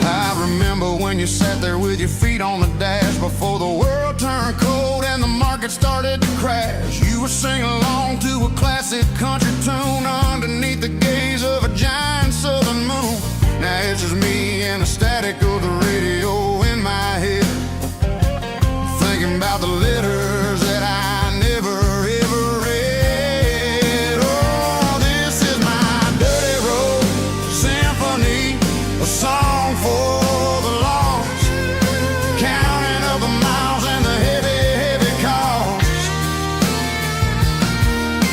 I remember when you sat there with your feet on the dash before the world turned cold and the market started to crash. You were singing along to a classic country tune underneath the gaze of a giant southern moon. Now it's just me and the static of the radio in my head, thinking about the letters that I never ever read. Oh, this is my dirty road symphony, a song for the lost, counting up the miles and the heavy, heavy cost.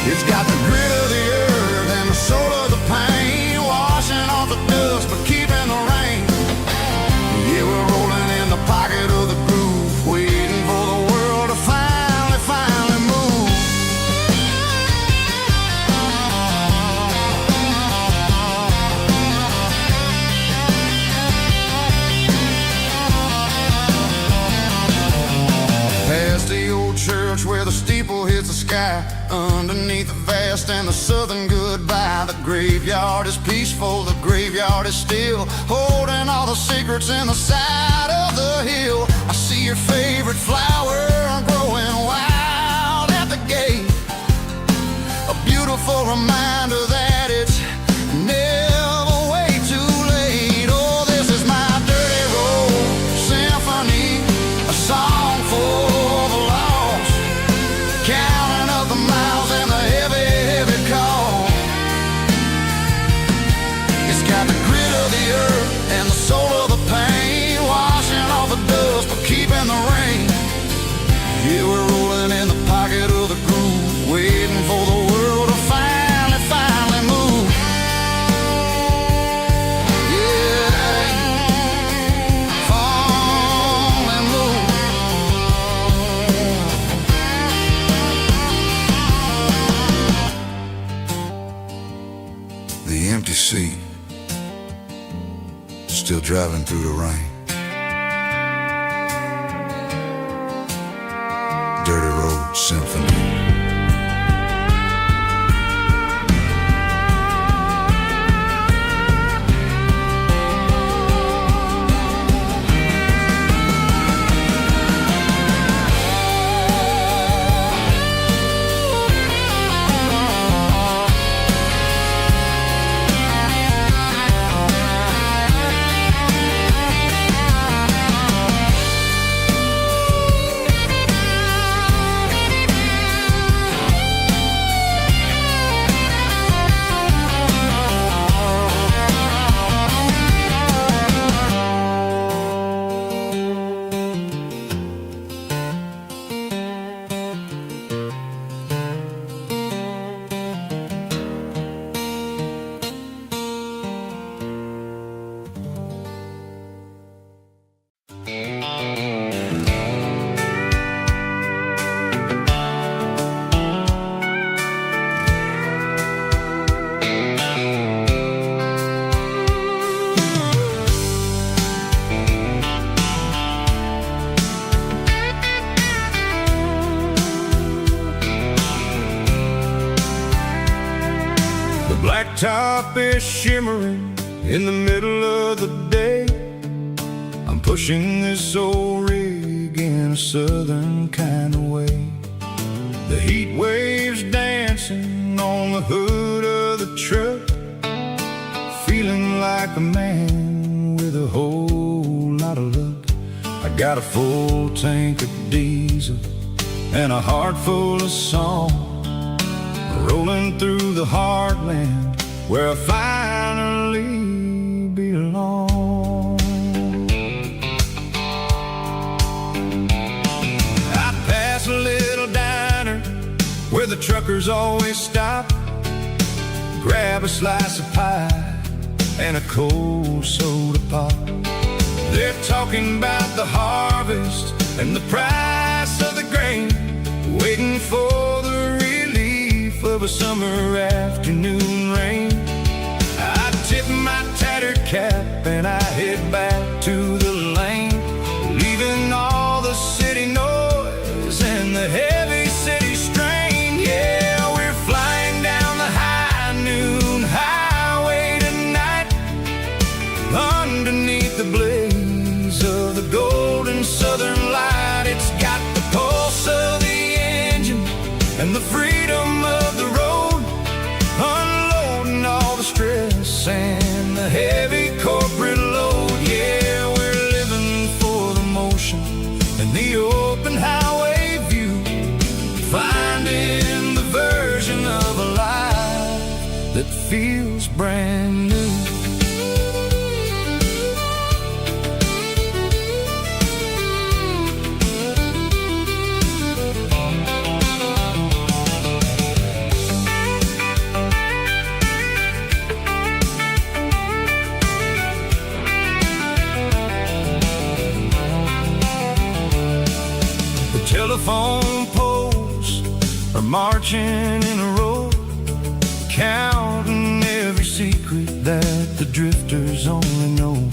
It's got the grit of the earth and the soul of the pain, washing off the dust but keeping the rain. Yeah, we're rolling in the pocket of the groove, waiting for the world to finally move. Past the old church where the steeple hits the sky, underneath the vast and the southern goodbye. The graveyard is peaceful, the graveyard is still, holding all the secrets in the side of the hill. I see your favorite flower growing wild at the gate, a beautiful reminder that it's never way too late. Oh, this is my dirty road symphony, a song for the lost, counting up the miles and the heavy, heavy call. It's got the grit of the earth and the soul of the pain, washing off the dust but keeping the rain. Yeah, we're rolling in the pocket of the groove, waiting for the world to finally move. Yeah, finally move. The empty seat, still driving through the rain. Dirty road symphony. top is shimmering in the middle of the day. I'm pushing this old rig in a southern kind of way. The heat waves dancing on the hood of the truck, feeling like a man with a whole lot of luck. I got a full tank of diesel and a heart full of song, rolling through the heartland where I finally belong. I pass a little diner where the truckers always stop, grab a slice of pie and a cold soda pop. They're talking about the harvest and the price of the grain, waiting for the relief of a summer afternoon rain. I tip my tattered cap and I head back to the lane, leaving all the city noise and the heavy city strain. Yeah, we're flying down the high noon highway tonight, underneath the blaze of the golden southern light. It's got the pulse of the engine and the freedom of the road, unloading all the stress and the heavy corporate load. Yeah, we're living for the motion and the open highway view, finding the version of a life that feels brand new. Telephone poles are marching in a row, counting every secret that the drifters only know.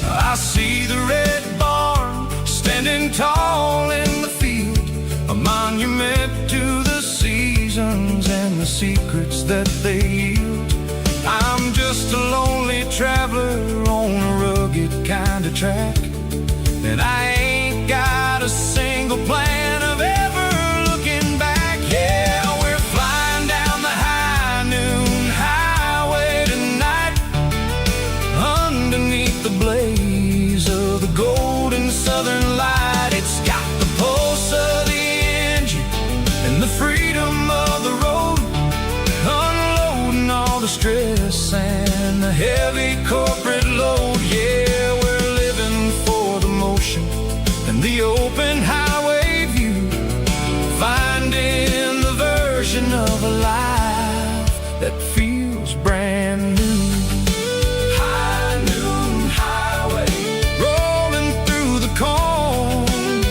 I see the red barn standing tall in the field, a monument to the seasons and the secrets that they yield. I'm just a lonely traveler on a rugged kind of track, and I ain't got a single plan of ever looking back. Yeah, we're flying down the high noon highway tonight, underneath the blaze of the golden southern light. It's got the pulse of the engine and the freedom of the road, unloading all the stress and the heavy corporate load. Yeah, we're living for the motion and the open highway view, finding the version of a life that feels brand new. High noon highway, rolling through the corn,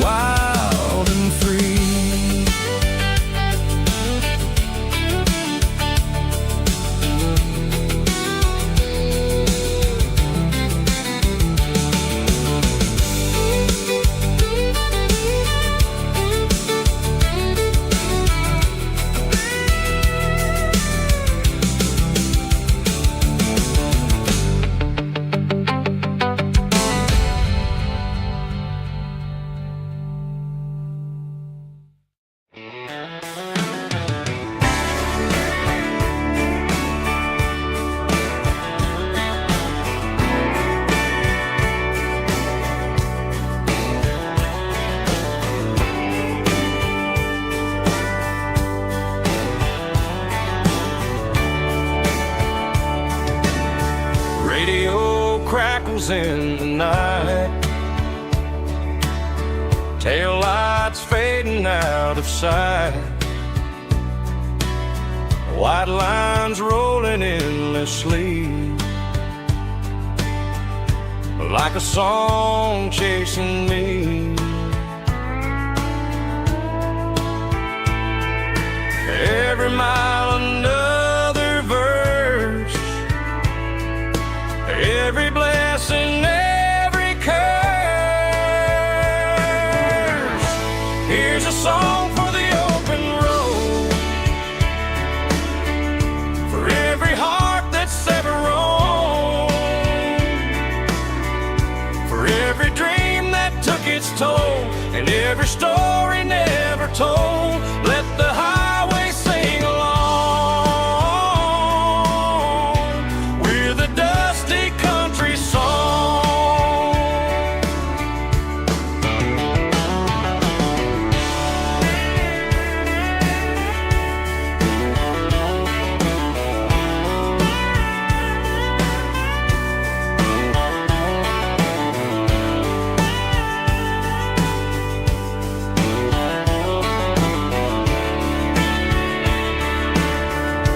wild and free. Radio crackles in the night, tail lights fading out of sight, white lines rolling endlessly, like a song chasing me. Every mile another verse, every blessing, every curse. Here's a song for the open road, told. Let the highway sing along with a dusty country song.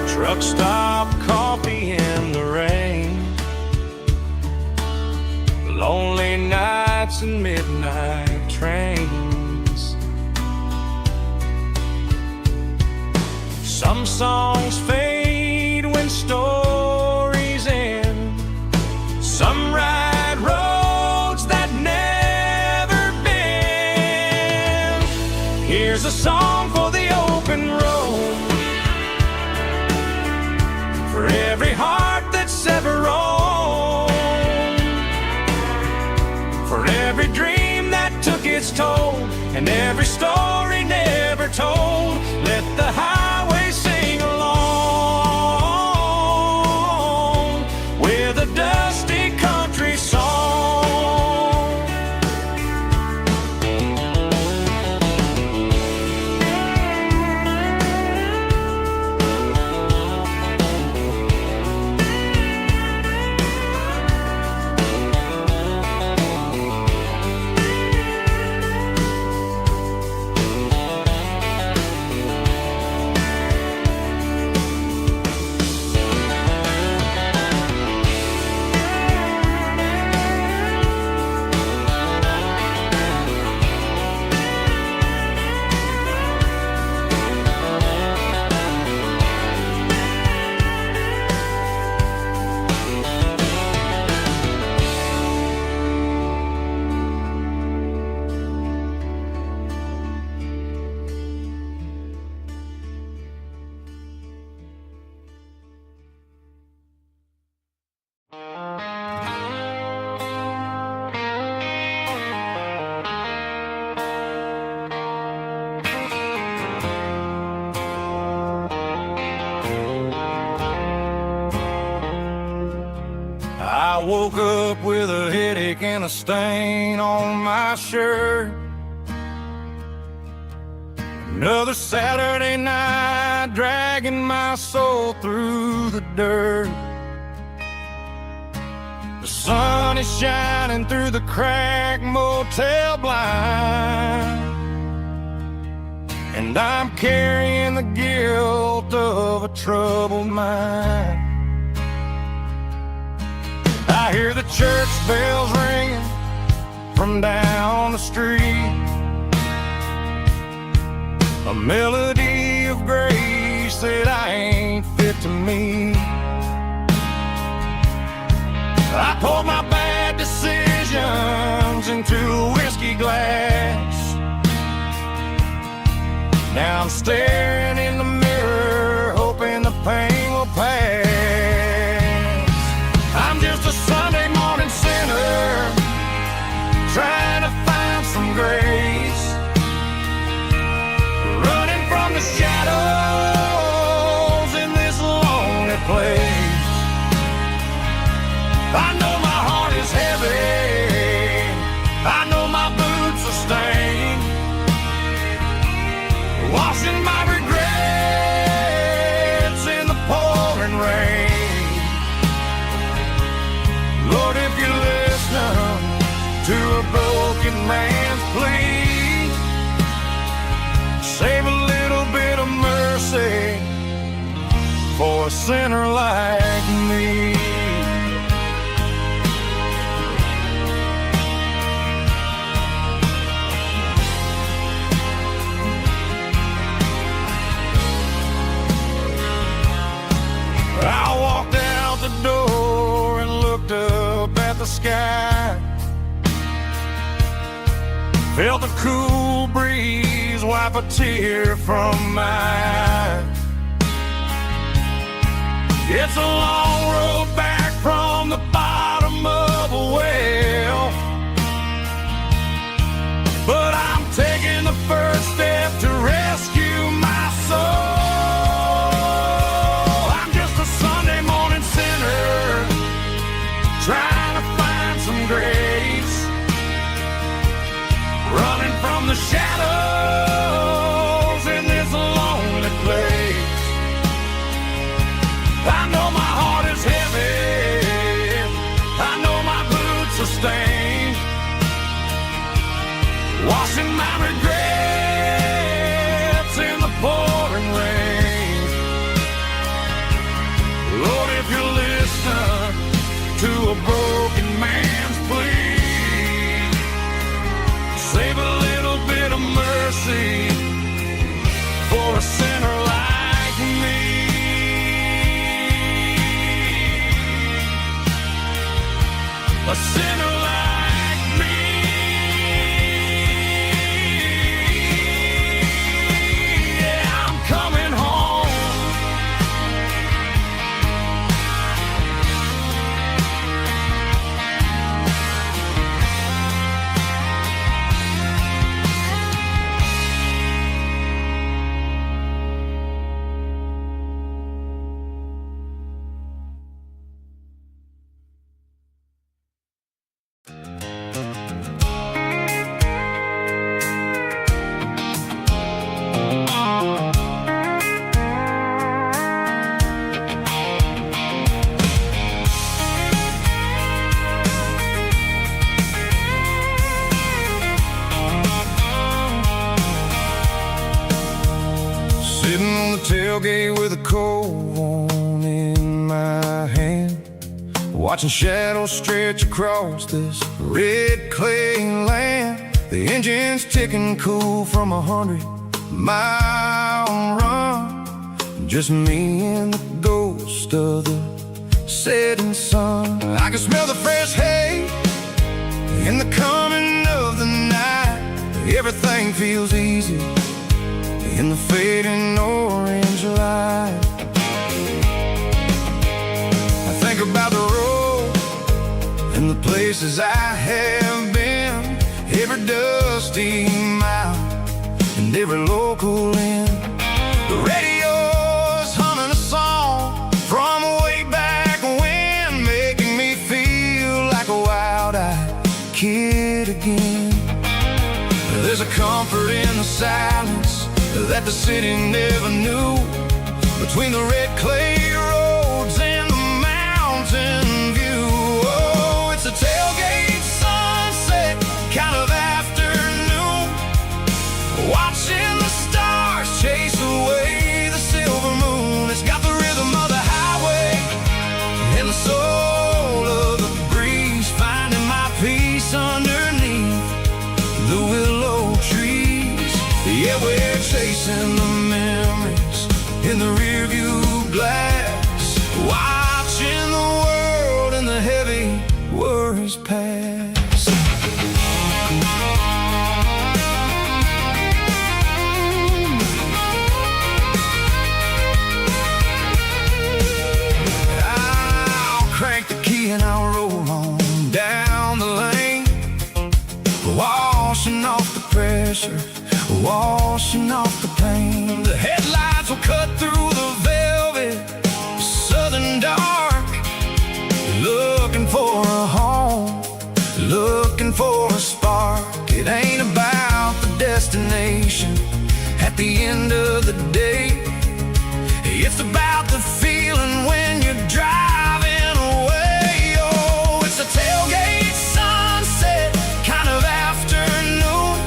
Truck stop, coffee in the rain, lonely nights and midnight trains. Some songs fade when stories end. Some ride roads that never bend. Here's a song for the open road, for every heart that's ever roamed, for every dream that took its toll, and every story never told. Let the highway sing along with a dusty country song. I woke up with a headache and a stain on my shirt. Another Saturday night dragging my soul through the dirt. The sun is shining through the cracked motel blind, and I'm carrying the guilt of a troubled mind. I hear the church bells ringing from down the street, a melody of grace that I ain't fit to meet. I poured my bad decisions into a whiskey glass. Now I'm staring in the mirror, hoping the pain will pass. I'm just a Sunday morning sinner, trying to find some grace, running from the shadows in this lonely place. I know my heart is heavy, I know my boots are stained, washing my regrets in the pouring rain. Lord, if you listen to a broken man's plea, save a little bit of mercy for a sinner like me. I walked out the door and looked up at the sky, felt the cool breeze wipe a tear from my eye. It's a long road back from the bottom of a well, but I'm taking the first step to from the shadows in this lonely place. I know my heart is heavy, I know my boots are stained, washing my regrets in the pouring rain. Lord, if you listen to a broken man's plea, save a little bit of mercy for a sinner like me. A sinner like me. Yeah, I'm coming home. Sitting on the tailgate with a cold one in my hand, watching shadows stretch across this red clay land. The engine's ticking cool from 100-mile run. Just me and the ghost of the setting sun. I can smell the fresh hay in the coming of the night. Everything feels easy in the fading orange light. I think about the road and the places I have been, every dusty mile and every local inn. The radio's humming a song from way back when, making me feel like a wild-eyed kid again. There's a comfort in the silence that the city never knew, between the red clay roads and the mountain view. Oh, it's a tailgate sunset kind of afternoon, watching the stars chase away the silver moon. It's got the rhythm of the highway and the soul of the breeze, finding my peace underneath the willow trees. Yeah, we're chasing the memories in the rearview glass, watching the world and the heavy worries pass. I'll crank the key and I'll roll on down the lane, washing off the pressure, washing off the pain. The headlights will cut through the velvet southern dark, looking for a home, looking for a spark. It ain't about the destination at the end of the day, it's about the feeling when you're driving away. Oh, it's a tailgate sunset kind of afternoon,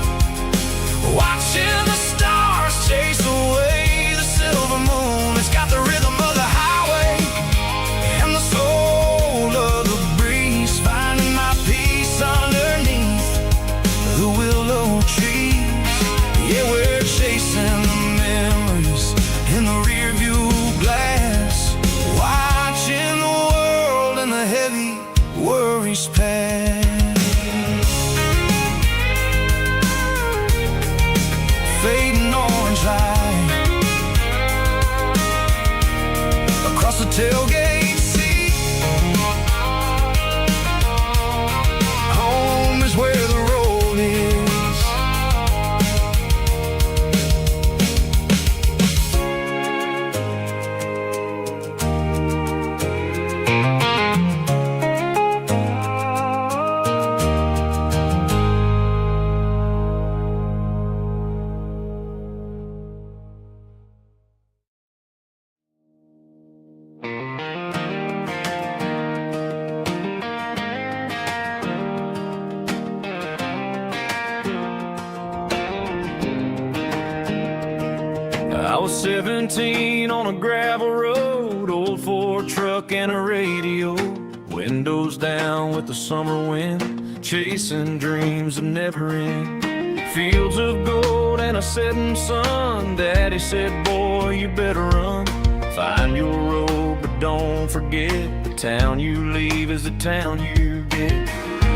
watching the stars chase away the silver moon. It's got the rhythm of the highway and the soul of the breeze, finding my peace underneath the willow trees. Yeah, we're chasing the memories in the rearview glass, watching the world and the heavy worries pass. Fading orange light across the tailgate seat. Home is where the road is. was 17 on a gravel road, old Ford truck and a radio, windows down with the summer wind, chasing dreams of never end. Fields of gold and a setting sun. Daddy said, boy, you better run. Find your road, but don't forget, the town you leave is the town you get.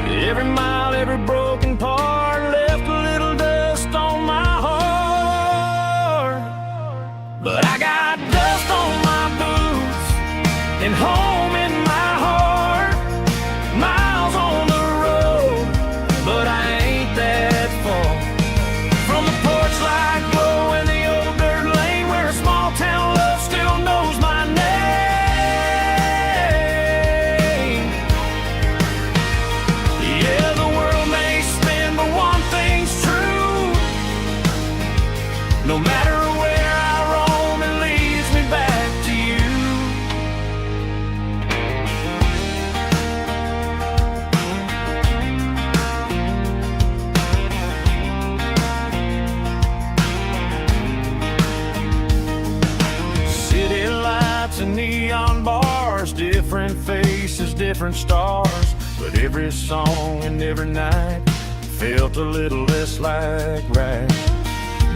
Every mile, every broken part left a little dust on my heart. But I got dust on my boots and home in my heart. Miles on the road, but I ain't that far from the porch light glow and the old dirt lane where a small town love still knows my name. Yeah, the world may spin, but one thing's true. No matter where I roam, it leads me back to you. City lights and neon bars, different faces, different stars, but every song and every night felt a little less like right.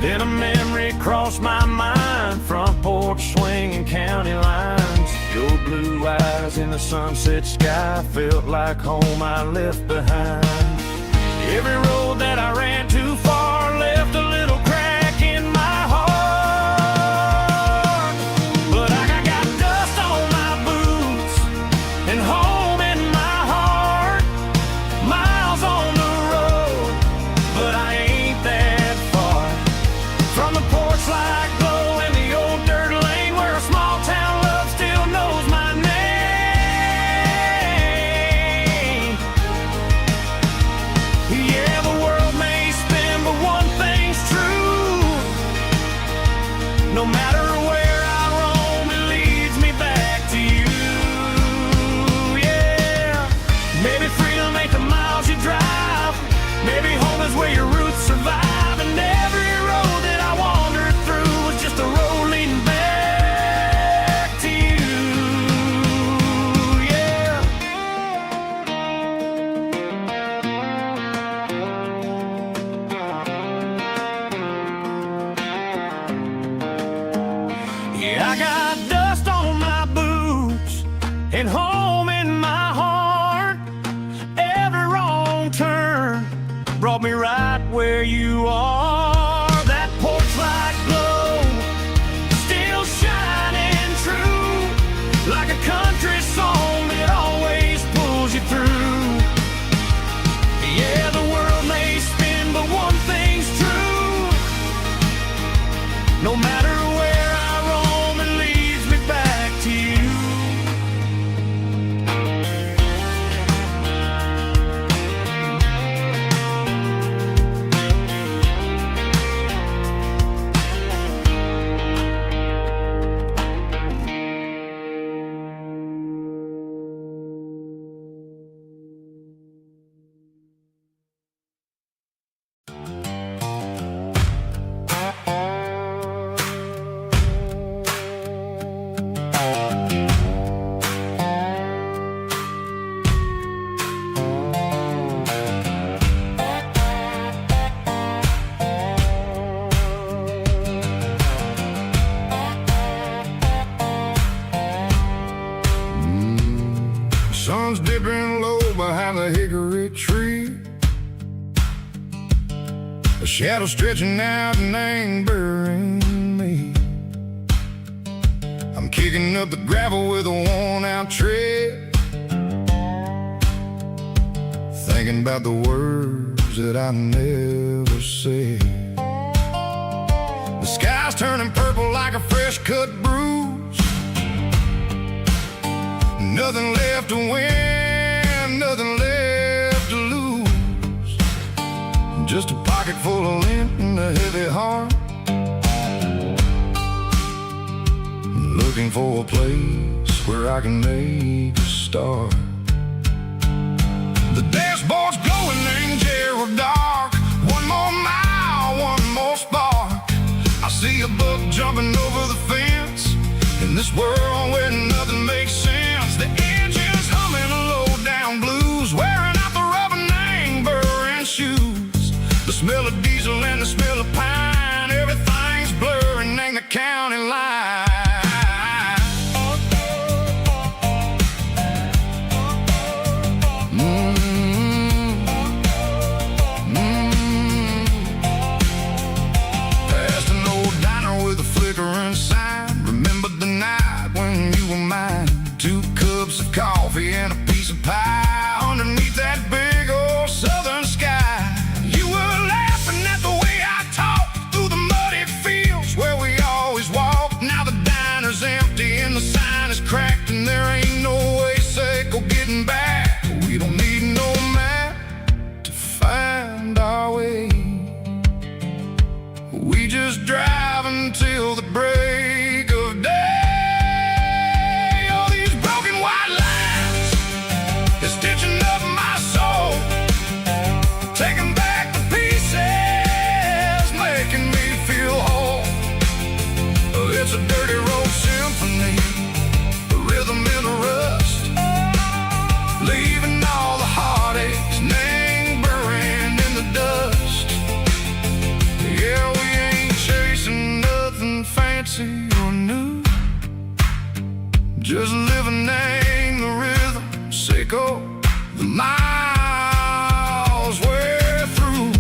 Then a memory crossed my mind, front porch swinging county lines. Your blue eyes in the sunset sky felt like home I left behind. Every road that I ran too far left a little crack in my heart. But I got dust on my boots and home in my heart. Miles on the road, but I ain't that far from the porch light glow and the old dirt lane where a small town love still knows my name. Yeah, the world may spin, but one thing's true. No matter where I roam, it leads me back to you. Yeah, maybe freedom ain't the miles you drive. Maybe home is where your roots survive. And every road that I wandered through was just a road leading back to you. Yeah. Yeah, I got dust on my boots and home in my heart. Every wrong turn brought me right where you are. That porch light glow still shining true, like a country song that always pulls you through. Yeah, the world may spin, but one thing's true. No matter where I roam, it leads me back to you. Sun's dipping low behind the hickory tree. A shadow stretching out and angering me. I'm kicking up the gravel with a worn-out tread, thinking about the words that I never said. The sky's turning purple like a fresh-cut bruise. Nothing left to win, nothing left to lose. Just a pocket full of lint and a heavy heart, looking for a place where I can make a start. The dashboard's glowing angel dark. One more mile, one more spark. I see a buck jumping over the fence. In this world where nothing makes sense, the engine's humming a low-down blues, wearing out the rubbernang burring shoes. The smell of diesel and the smell of pine, everything's blurring in the county line. Past an old diner with a flickering sign, remember the night when you were mine. 2 cups of coffee and a piece of pie underneath that big old southern sky. You were laughing at the way I talked through the muddy fields where we always walked. Now the diner's empty and the sign is cracked, and there ain't no way Seco getting back. We don't need no map to find our way. We just drive until the break of day. All these broken white lines is stitching up my soul, taking back the pieces, making me feel whole. It's a dirty road symphony, the rhythm in the rust, leaving all the heartaches lingering in the dust. Yeah, we ain't chasing nothing fancy or new, just living in the rhythm, Seco, the miles we're through.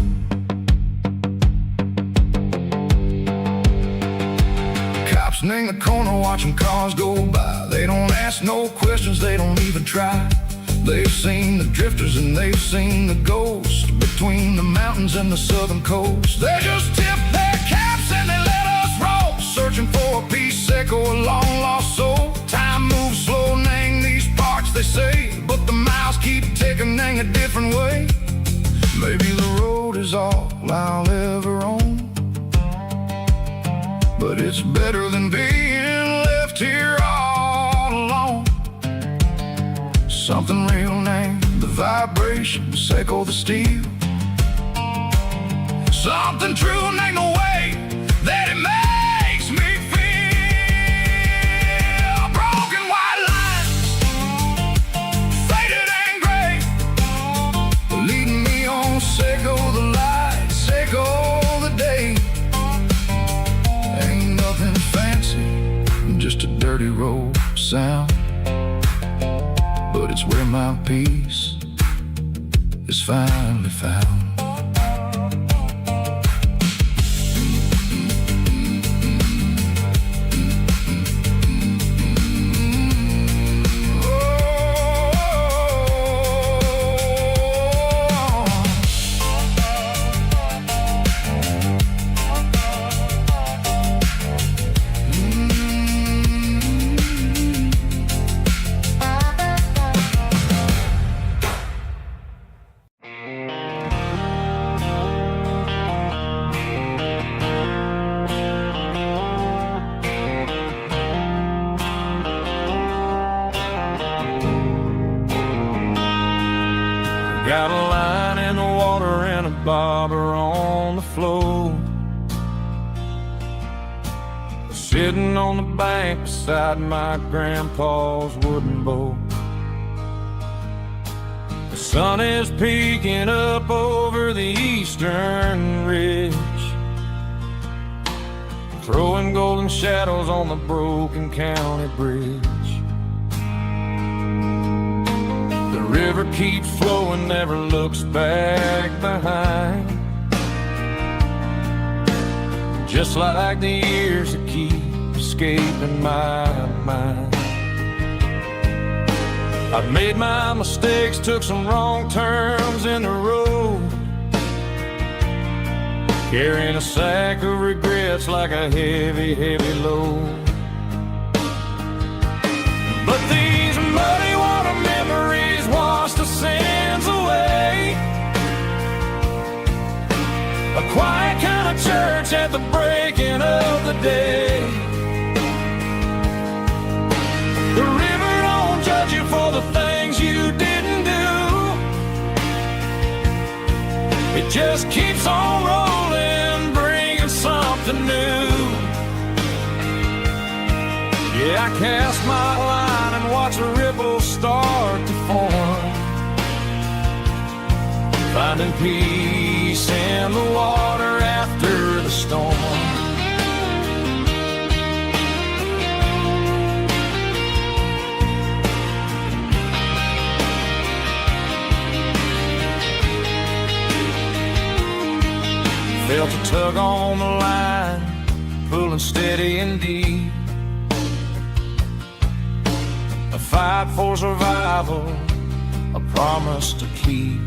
Cops in the corner watching cars go by. They don't ask no questions, they don't even try. They've seen the drifters and they've seen the ghosts between the mountains and the southern coast. They just tip their caps and they let us roll, searching for a piece, Seco, a long lost soul. Time moves slow, nang these parts, they say, but the miles keep ticking, nang a different way. Maybe the road is all I'll ever own, but it's better than being left here all alone. Something real named the vibration, Seco the steel. Something true named the way that it makes me feel. Broken white lines, faded and gray, leading me on, Seco the light, Seco the day. Ain't nothing fancy, just a dirty road sound, but it's where my peace is finally found. Got a line in the water and a bobber on the floor, sitting on the bank beside my grandpa's wooden boat. The sun is peeking up over the eastern ridge, throwing golden shadows on the broken county bridge. The river keeps flowing, never looks back behind, just like the years that keep escaping my mind. I've made my mistakes, took some wrong turns in the road, carrying a sack of regrets like a heavy, heavy load. But these muddy water memories wash the sins away. A quiet kind of church at the breaking of the day. The river don't judge you for the things you didn't do. It just keeps on rolling, bringing something new. Yeah, I cast my line and watch a ripple start to form, finding peace in the water after the storm. Felt a tug on the line, pulling steady and deep. A fight for survival, a promise to keep.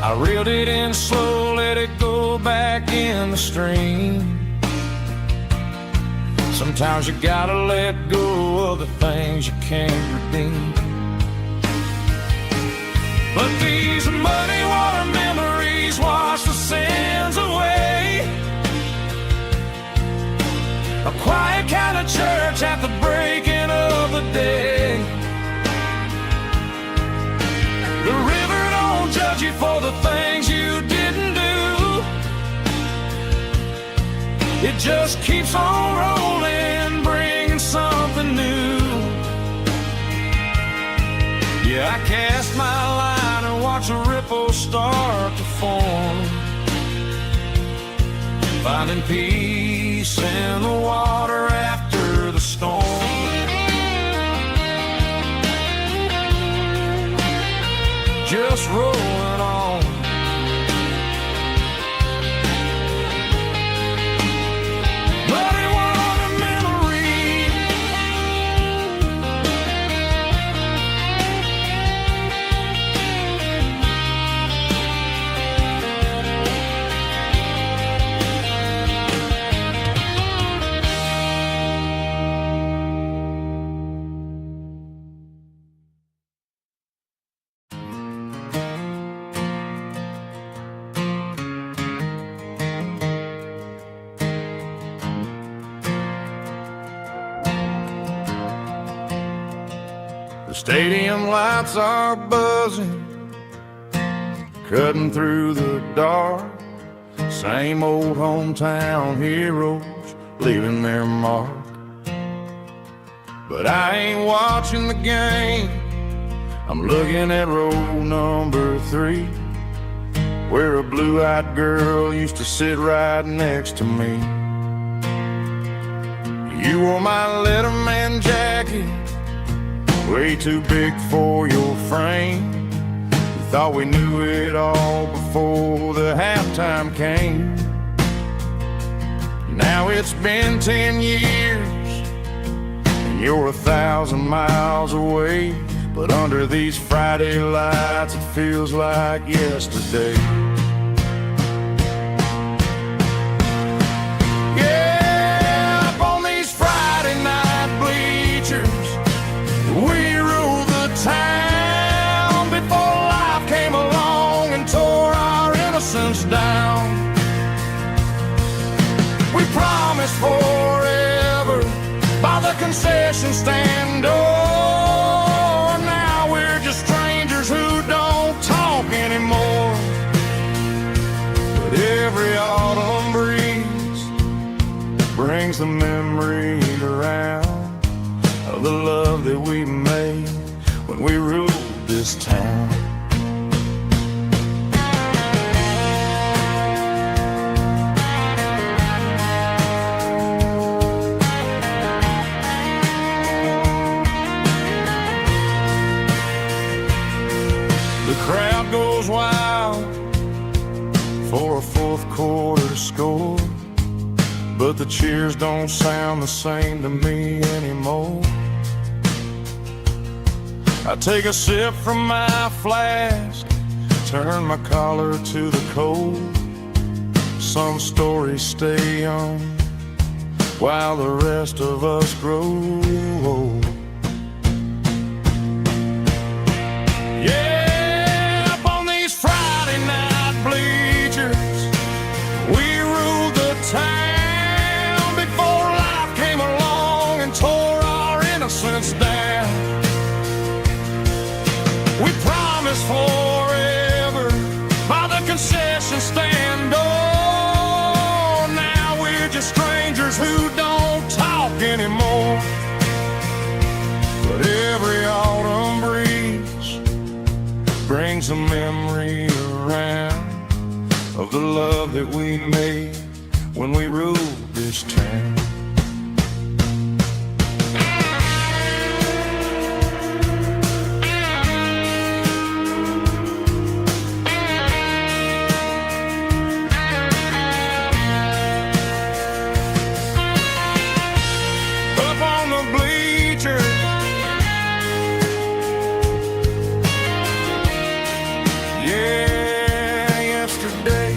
I reeled it in slow, let it go back in the stream. Sometimes you gotta let go of the things you can't redeem. But these muddy water memories wash the sins away. A quiet kind of church at the breaking of the day. The river don't judge you for the things you didn't do. It just keeps on rolling, bringing something new. Yeah, I cast my line and watch a ripple start to form, finding peace in the water after the storm. Just rolling on. Muddy water memory. The stadium lights are buzzing, cutting through the dark. Same old hometown heroes leaving their mark. But I ain't watching the game, I'm looking at row number 3, where a blue-eyed girl used to sit right next to me. You wore my Letterman jacket, way too big for your frame. We thought we knew it all before the halftime came. Now it's been 10 years, and you're 1,000 miles away. But under these Friday lights, it feels like yesterday. Yeah, up on these Friday night bleachers, we ruled the town before life came along and tore our innocence down. We promised forever by the concession stand door. Now we're just strangers who don't talk anymore. But every autumn breeze brings the memories around of the love that we made when we ruled this town. The crowd goes wild for a fourth quarter score, but the cheers don't sound the same to me anymore. I take a sip from my flask, turn my collar to the cold. Some stories stay young while the rest of us grow old. Yeah, up on these Friday night bleachers, we ruled the town before life came along and tore our innocence down. We promised forever by the concession stand door. Now we're just strangers who don't love that we made when we ruled this town. Up on the bleachers, yeah, yesterday.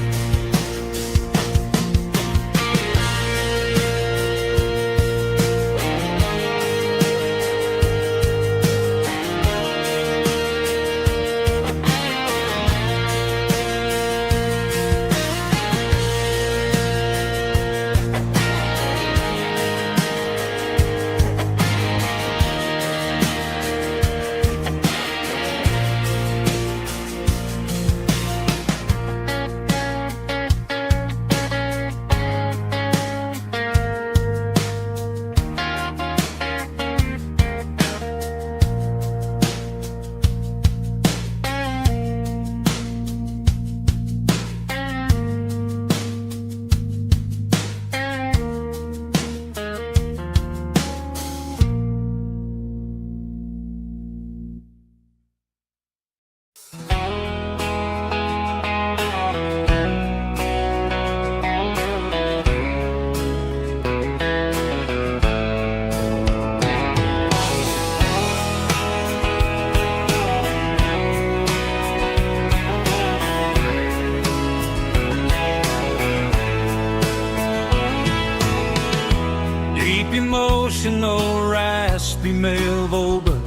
Deep emotional, raspy male vocal,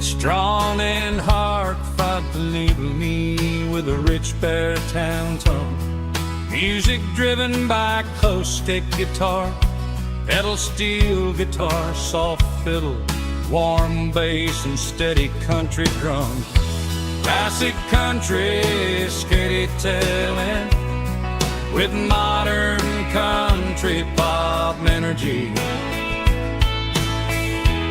strong and heartfelt, believe me, with a rich baritone tone. Music driven by acoustic guitar, pedal steel guitar, soft fiddle, warm bass and steady country drums. Classic country storytelling with modern country pop energy.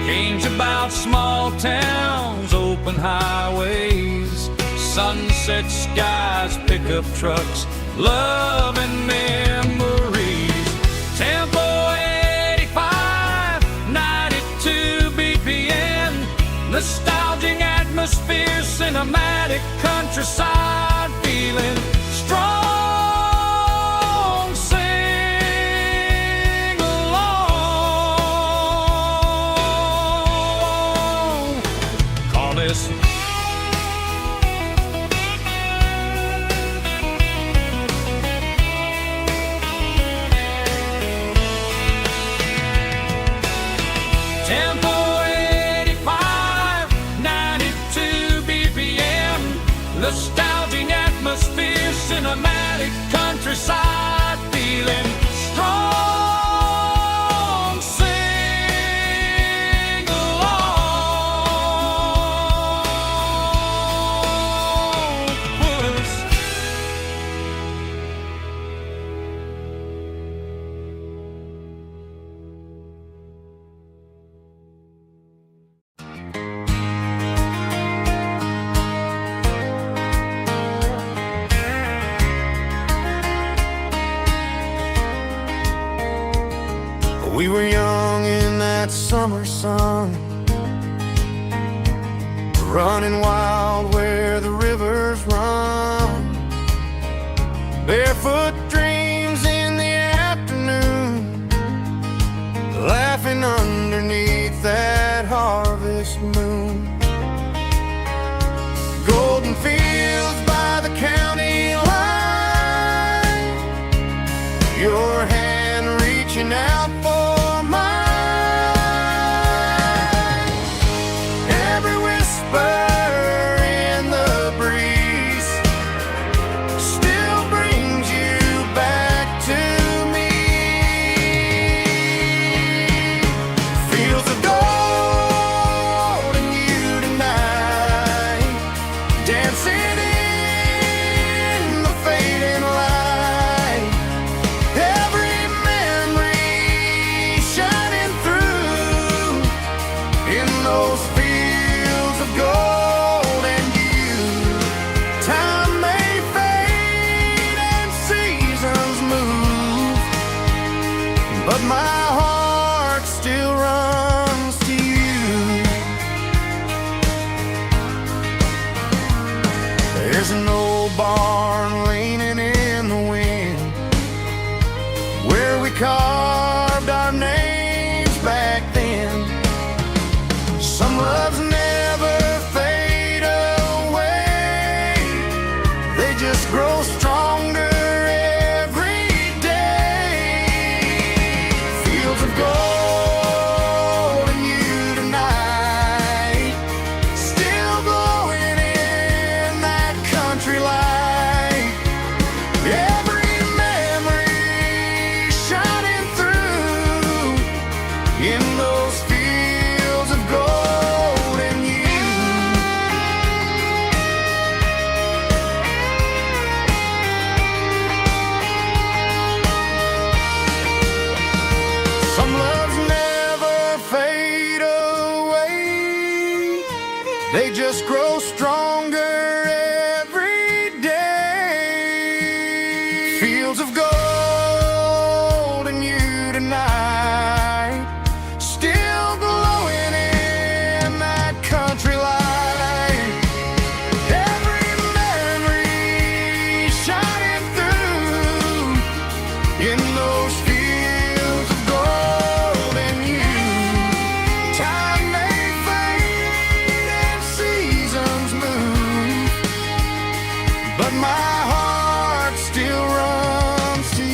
Games about small towns, open highways, sunset skies, pickup trucks, love and memories. Tempo 85, 92 BPM, nostalgic atmosphere, cinematic countryside feeling strong. Tempo 85, 92 BPM, nostalgic atmosphere, cinematic countryside feeling strong. Sing along with us. We were young in that summer sun, running wild where the rivers run, barefoot dreams in the afternoon, laughing underneath that harvest moon. Golden fields by the county line, your hand reaching out for my heart still runs to you. There's an old barn leaning in the wind where we carved our names back then. Some loves never fade away, they just grow stronger every day. Fields of gold in you tonight, still glowing in that country light. Every memory shining through in those fields of gold in you. Some loves never fade away, they just grow stronger every day. Fields of gold in you tonight, still glowing in that country light. Every memory shining through in those fields of gold in you. Time may fade and seasons move, but my heart still runs to you.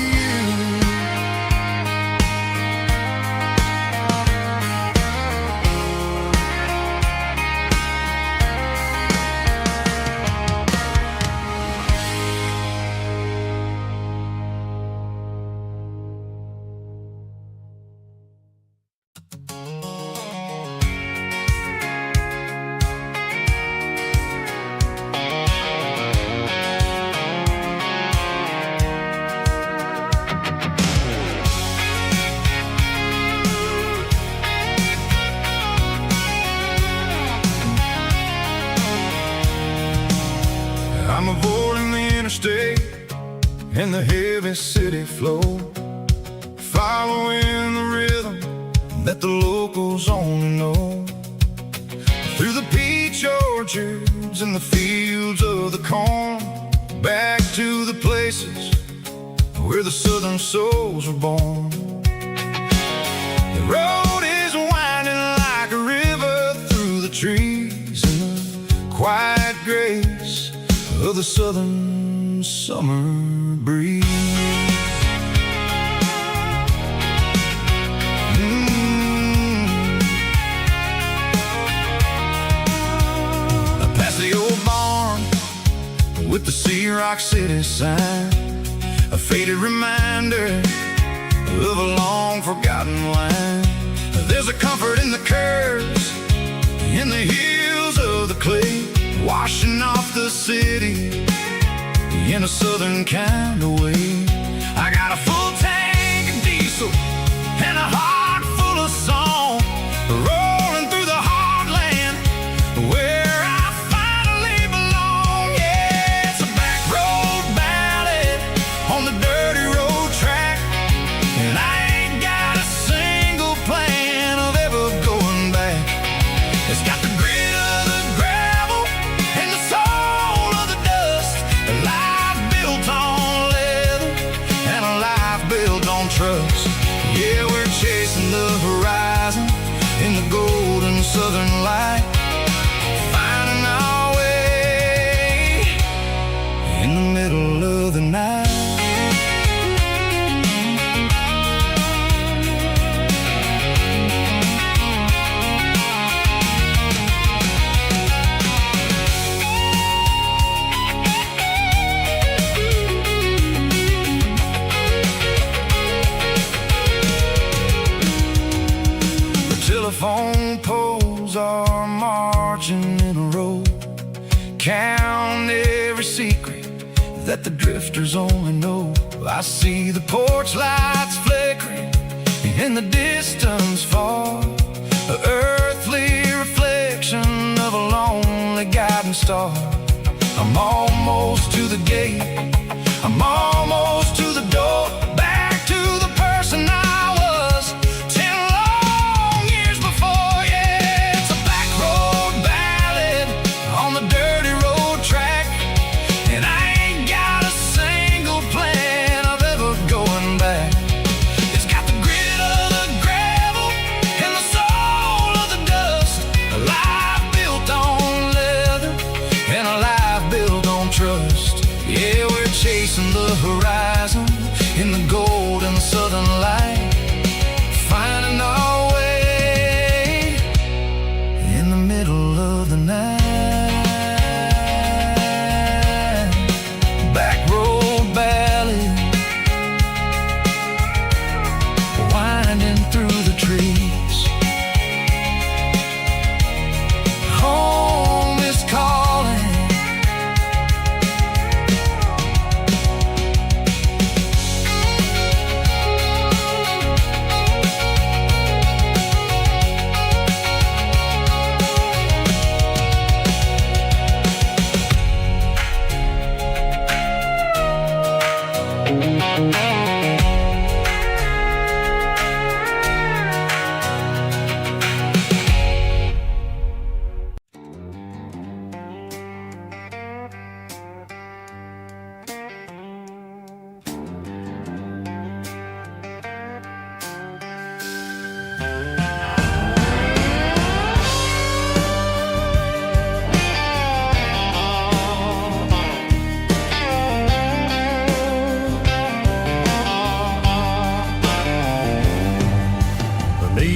I'm avoiding the interstate and the heavy city flow, following the rhythm that the locals only know. Through the peach orchards and the fields of the corn, back to the places where the southern souls were born. The road is winding like a river through the trees in the quiet grace of the southern summer breeze. Past the old barn with the Sea Rock City sign, a faded reminder of a long forgotten line. There's a comfort in the curves, in the hills of the clay, washing off the city in a southern kind of way. I got a full tank of diesel and a heart full of song, rolling through the heartland where I finally belong. Yeah, it's a back road ballad on the dirty road track, and I ain't got a single plan of ever going back. It's got the grit of the gravel and the soul of the dust, a life built on leather and a life built on trust. Yeah, we're chasing the horizon in the golden southern light, finding our way in the middle of the night. Telephone poles are marching in a row, count every secret that the drifters only know. I see the porch lights flickering in the distance far, an earthly reflection of a lonely guiding star. I'm almost to the gate, I'm almost to the door, back to the person I was.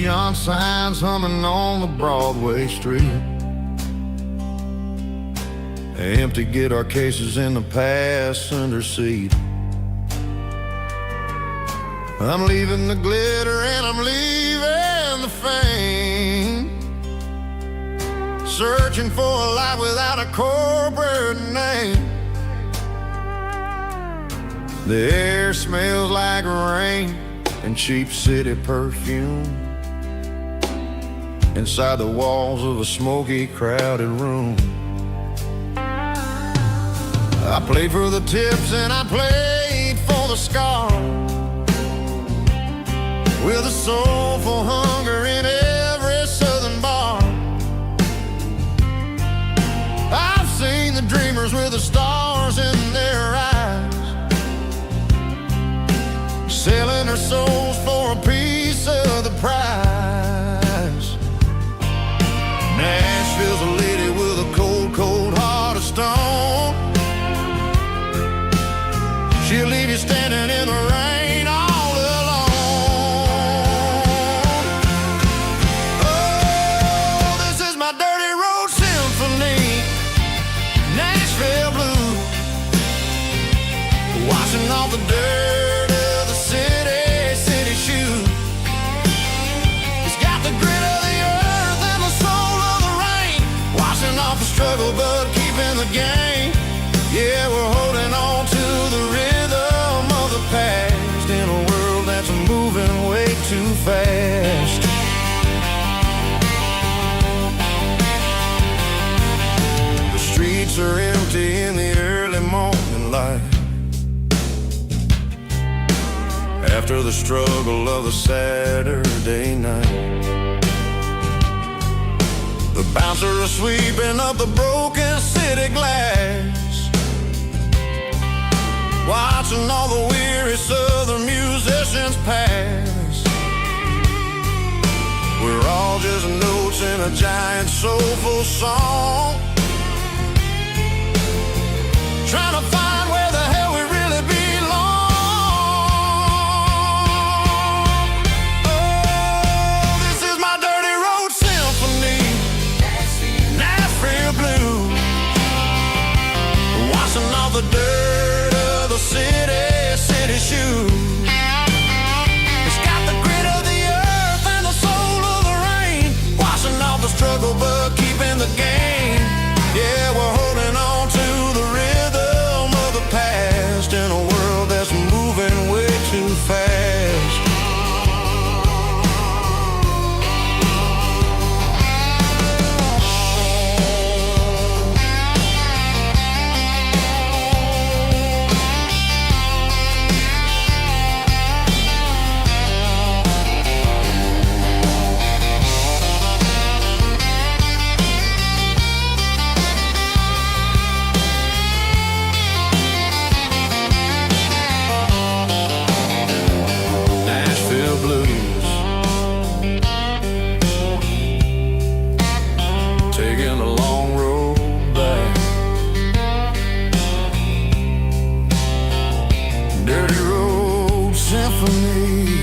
Neon signs humming on the Broadway street. Empty guitar cases in the passenger seat. I'm leaving the glitter and I'm leaving the fame, searching for a life without a corporate name. The air smells like rain and cheap city perfume inside the walls of a smoky, crowded room. I played for the tips and I played for the scars, with a soulful hunger in every southern bar. I've seen the dreamers with the stars in their eyes, selling their souls for a piece of the prize. Nashville's a lady with a cold, cold heart of stone. She'll leave you standing in the rain all alone. Oh, this is my dirty road symphony, Nashville blues, washing off the dirt of the city shoes. It's got the grit of the earth and the soul of the rain, washing off the struggle but keeping the game. Yeah, we're holding on to the rhythm of the past in a world that's moving way too fast. The streets are empty in the early morning light, after the struggle of the Saturday night. The bouncers are sweeping up the broken city glass, watching all the weary southern musicians pass. We're all just notes in a giant soulful song, trying to find where the hell we really belong. Oh, this is my dirty road symphony, Nashville blues, washing off the dirt of the city shoes. It's got the grit of the earth and the soul of the rain, washing off the struggle but keeping the game. Yeah, we're holding on to the rhythm of the past in a world that's moving way too fast. Nashville blues, taking a long road back. Dirty road symphony.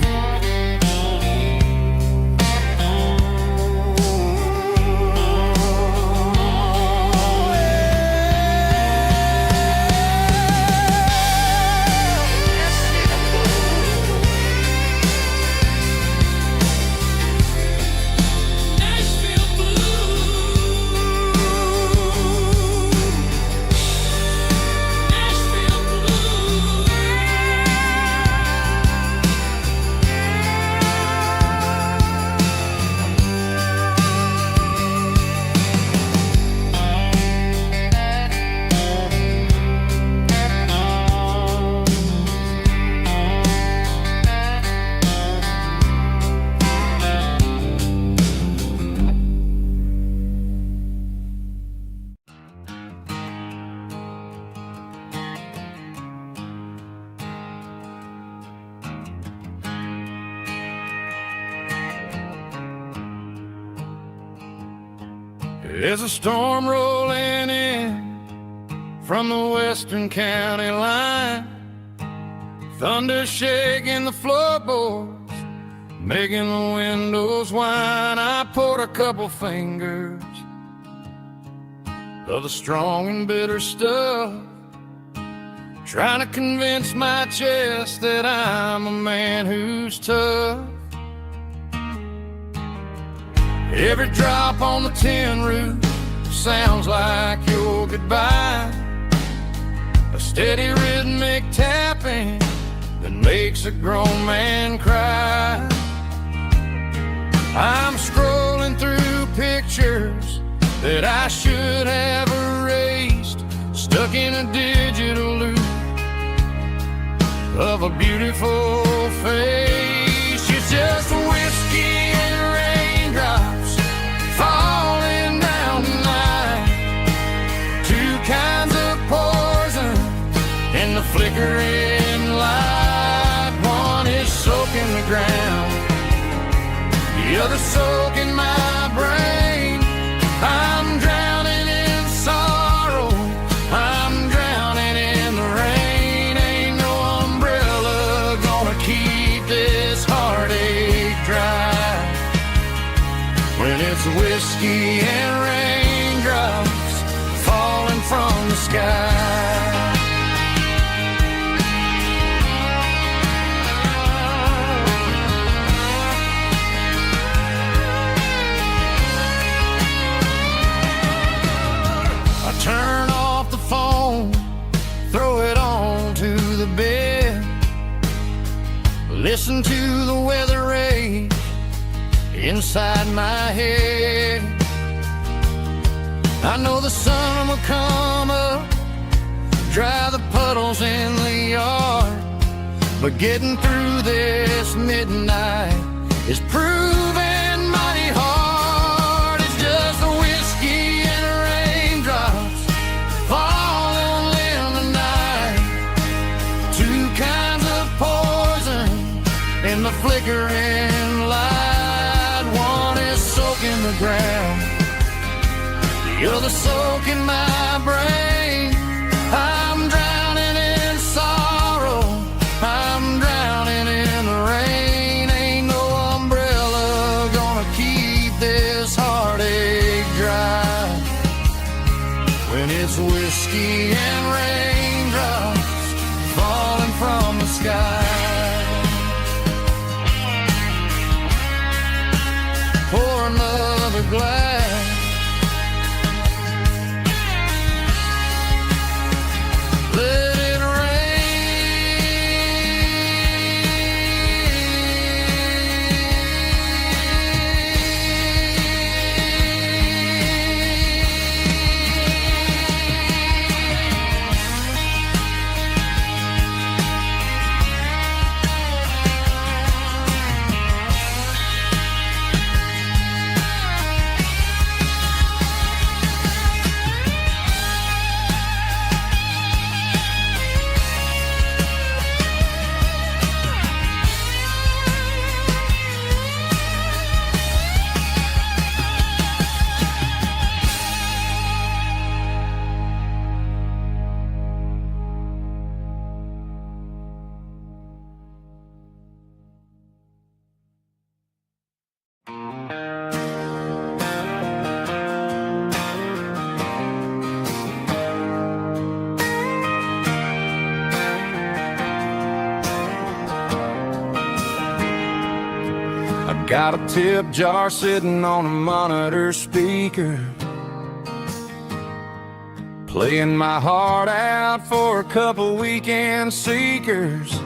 There's a storm rolling in from the western county line, thunder shaking the floorboards, making the windows whine. I poured a couple fingers of the strong and bitter stuff, trying to convince my chest that I'm a man who's tough. Every drop on the tin roof sounds like your goodbye, a steady rhythmic tapping that makes a grown man cry. I'm scrolling through pictures that I should have erased, stuck in a digital loop of a beautiful face. It's just whiskey and raindrops falling down tonight, two kinds of poison in the flickering light. One is soaking the ground, the other soaking my brain. I'm drowning in sorrow, I'm drowning in the rain. Ain't no umbrella gonna keep this heartache dry when it's whiskey and raindrops falling from the sky. Turn off the phone, throw it on to the bed, listen to the weather rage inside my head. I know the sun will come up, dry the puddles in the yard, but getting through this midnight is proving mighty hard. It's just a whiskey and raindrops falling in the night, two kinds of poison in the flickering light. One is soaking the ground, the other soaking my brain. I'm drowning in sorrow, I'm drowning in the rain. Ain't no umbrella gonna keep this heartache dry when it's whiskey and raindrops falling from the sky. Pour another glass, let it got a tip jar sitting on a monitor speaker, playing my heart out for a couple weekend seekers.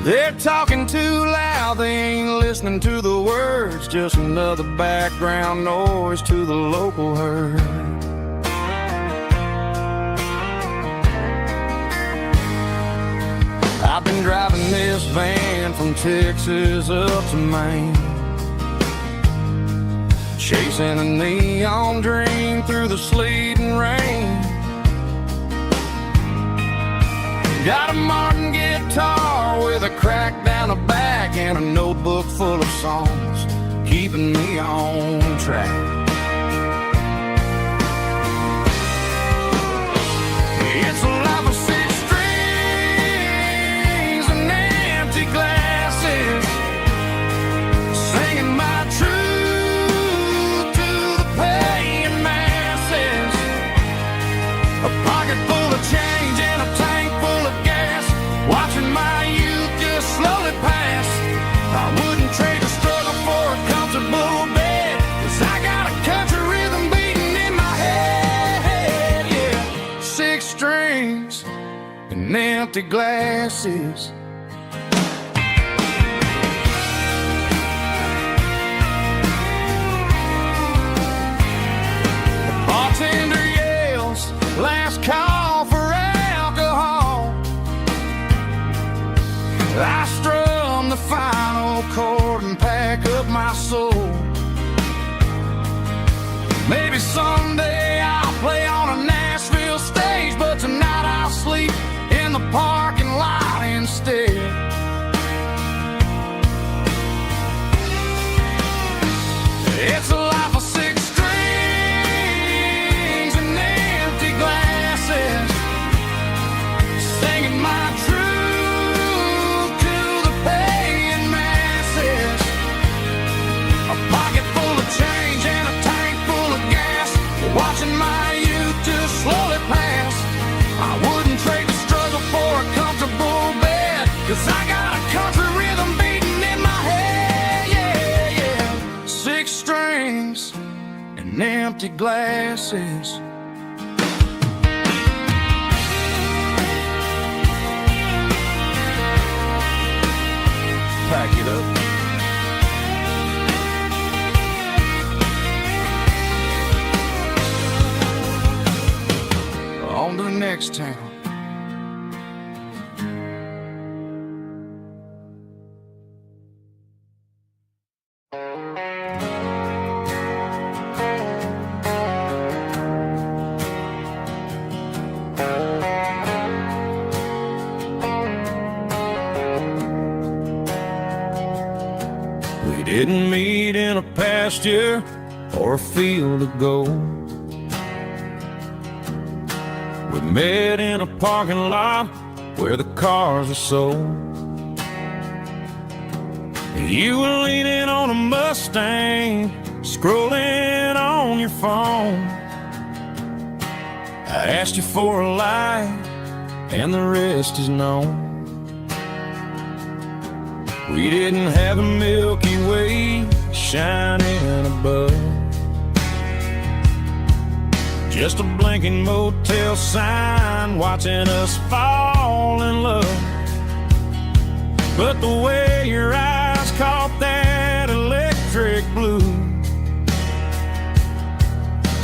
They're talking too loud, they ain't listening to the words, just another background noise to the local herd. I've been driving this van from Texas up to Maine, chasing a neon dream through the sleet and rain. Got a Martin guitar with a crack down the back and a notebook full of songs, keeping me on track. It's a life of six strings and empty glasses, singing my truth to the paying masses. A pocket full of change and a tank full of gas, watching my youth just slowly pass. I wouldn't trade the struggle for a comfortable bed, 'cause I got a country rhythm beating in my head. Yeah, six strings and empty glasses. The bartender yells, last call for alcohol. I strum the final chord and pack up my soul. Maybe someday I'll play on a Nashville stage, but tonight I'll sleep in the parking lot instead. It's a life of six strings and empty glasses, singing my truth to the paying masses. A pocket full of change and a tank full of gas, watching my youth just slowly pass. I wouldn't trade the struggle for a comfortable bed, 'cause I got a country rhythm beating in my head. Yeah, yeah. Six strings and empty glasses. Pack it up. On to the next town. We didn't meet in a pasture or a field of gold. We met in a parking lot where the cars are sold. You were leaning on a Mustang, scrolling on your phone. I asked you for a light, and the rest is known. We didn't have a Milky Way shining above, just a blinking motel sign watching us fall in love. But the way your eyes caught that electric blue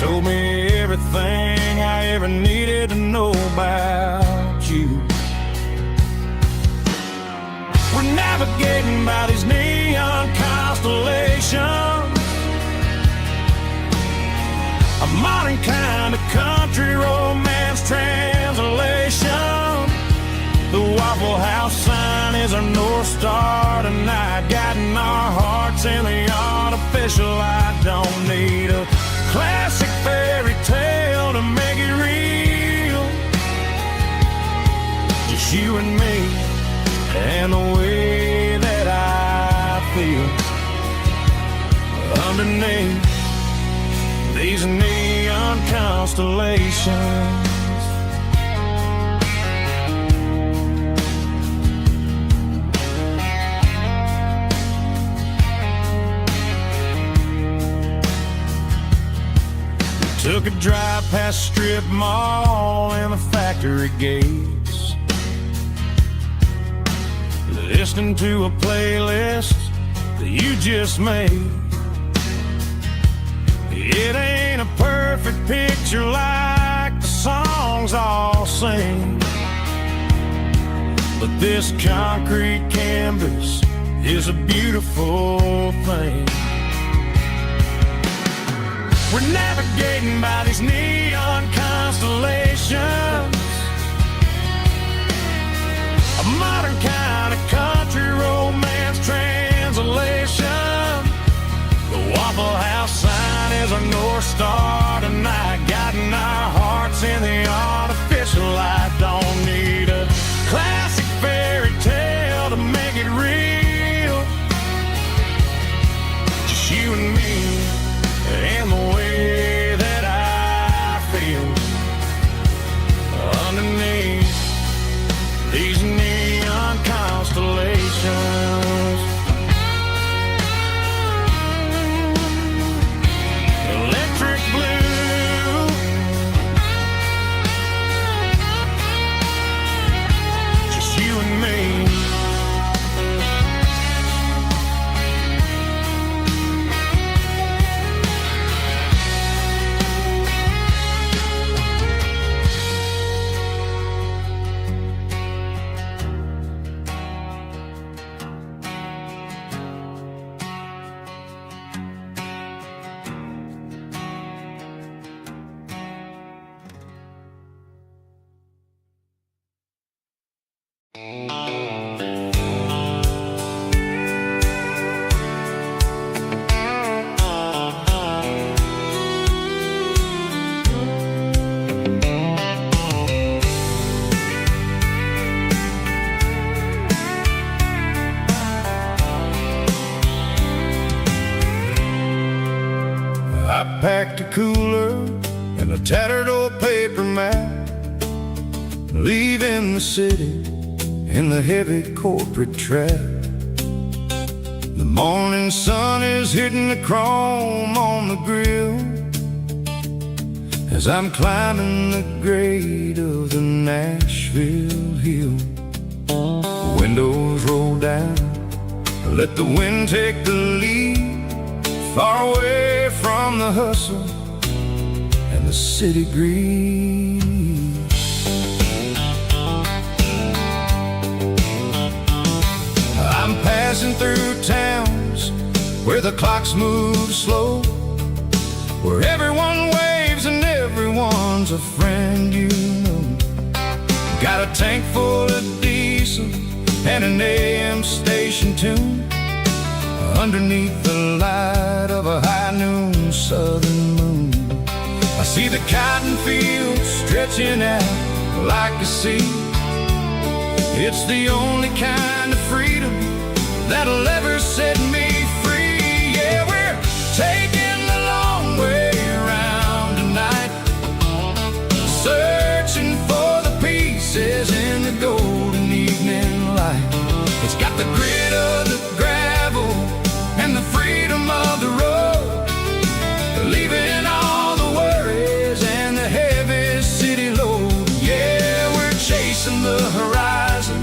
told me everything I ever needed to know about you. We're navigating by these neon constellations, a modern kind of country romance translation. The Waffle House sign is our North Star tonight, guiding our hearts in the artificial light. Don't need a classic fairy tale to make it real, just you and me and the way that I feel underneath these neon constellations. Took a drive past strip mall and the factory gates, listening to a playlist that you just made. It ain't a perfect picture like the songs all sing, but this concrete canvas is a beautiful thing. We're navigating by these neon constellations, a modern kind of country romance translation. star tonight, guiding our hearts in the artificial light. Don't need a classic fairy tale to make it real. Just you and me and the way that I feel underneath these neon constellations. Electric blue, just you and me. I packed a cooler and a tattered old paper map, leaving the city in the heavy corporate trap. The morning sun is hitting the chrome on the grill as I'm climbing the grade of the Nashville hill. The windows roll down, let the wind take the lead, far away from the hustle and the city greed. I'm passing through towns where the clocks move slow, where everyone waves and everyone's a friend you know. Got a tank full of diesel and an AM station tune underneath the light of a high noon southern moon. I see the cotton fields stretching out like a sea. It's the only kind of freedom that'll ever set me free. Yeah, we're taking the long way around tonight, searching for the pieces in the golden evening light. It's got the grit of the gravel and the freedom of the road, leaving all the worries and the heavy city load. Yeah, we're chasing the horizon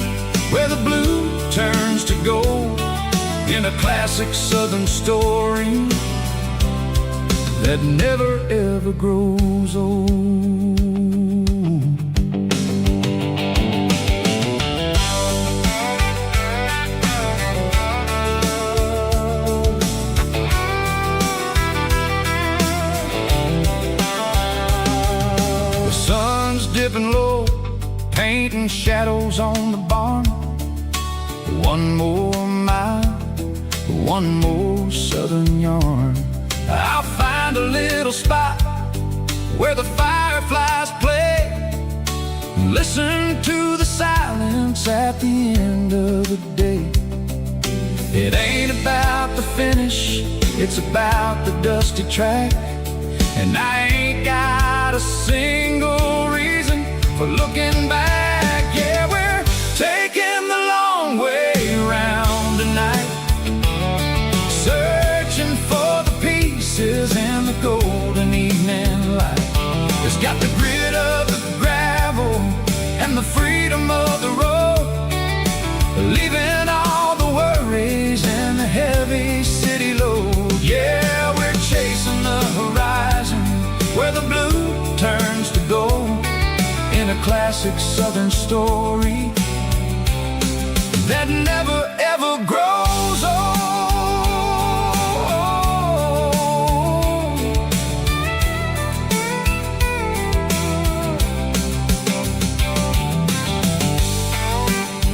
where the blue turns to gold, in a classic southern story that never ever grows old. Dipping low, painting shadows on the barn. One more mile, one more southern yarn. I'll find a little spot where the fireflies play, listen to the silence at the end of the day. It ain't about the finish, it's about the dusty track. And I ain't got a single reason for looking back. Yeah, we're taking the long way around tonight, searching for the pieces in the golden evening light. It's got the grit of the gravel and the freedom of the road, leaving all the worries and the heavy city load. Yeah, we're chasing the horizon where the blue turns to gold, in a classic southern story that never ever grows old.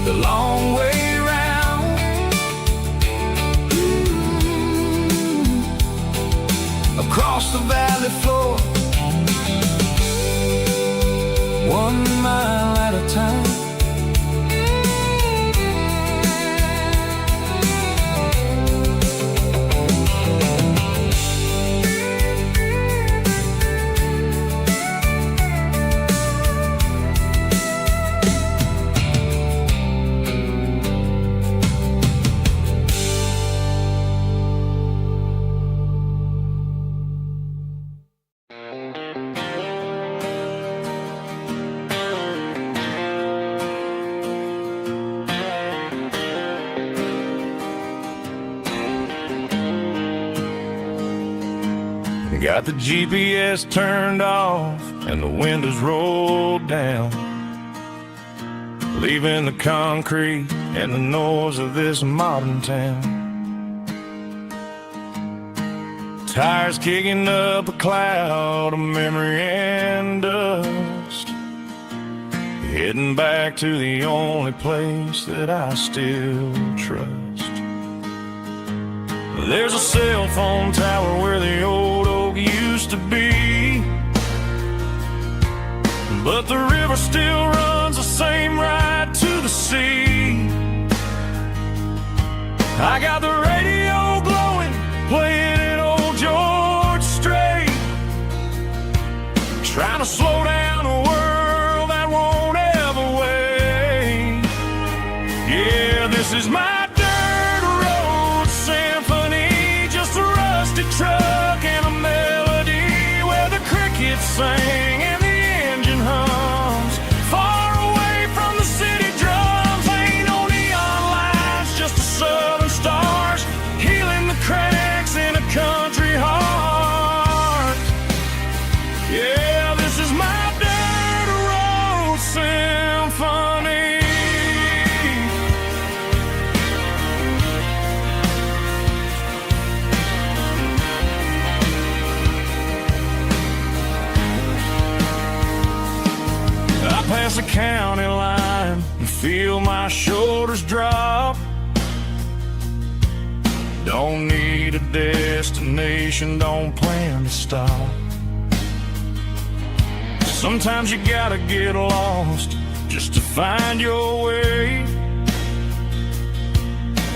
The long way round, across the valley floor, Got the GPS turned off and the windows rolled down, leaving the concrete and the noise of this modern town. Tires kicking up a cloud of memory and dust, heading back to the only place that I still trust. There's a cell phone tower where the old oak used to be, but the river still runs the same right to the sea. I got the radio glowing, playing it old George Strait, trying to slow down a world that won't ever wait. Yeah, this is my truck and a melody where the crickets sing and the engine hums, far away from the city drums. Ain't no neon lights, just the southern stars healing the cracks in a country heart. Yeah, this is my dirt road symphony. Past the county line and feel my shoulders drop. Don't need a destination, don't plan to stop. Sometimes you gotta get lost just to find your way,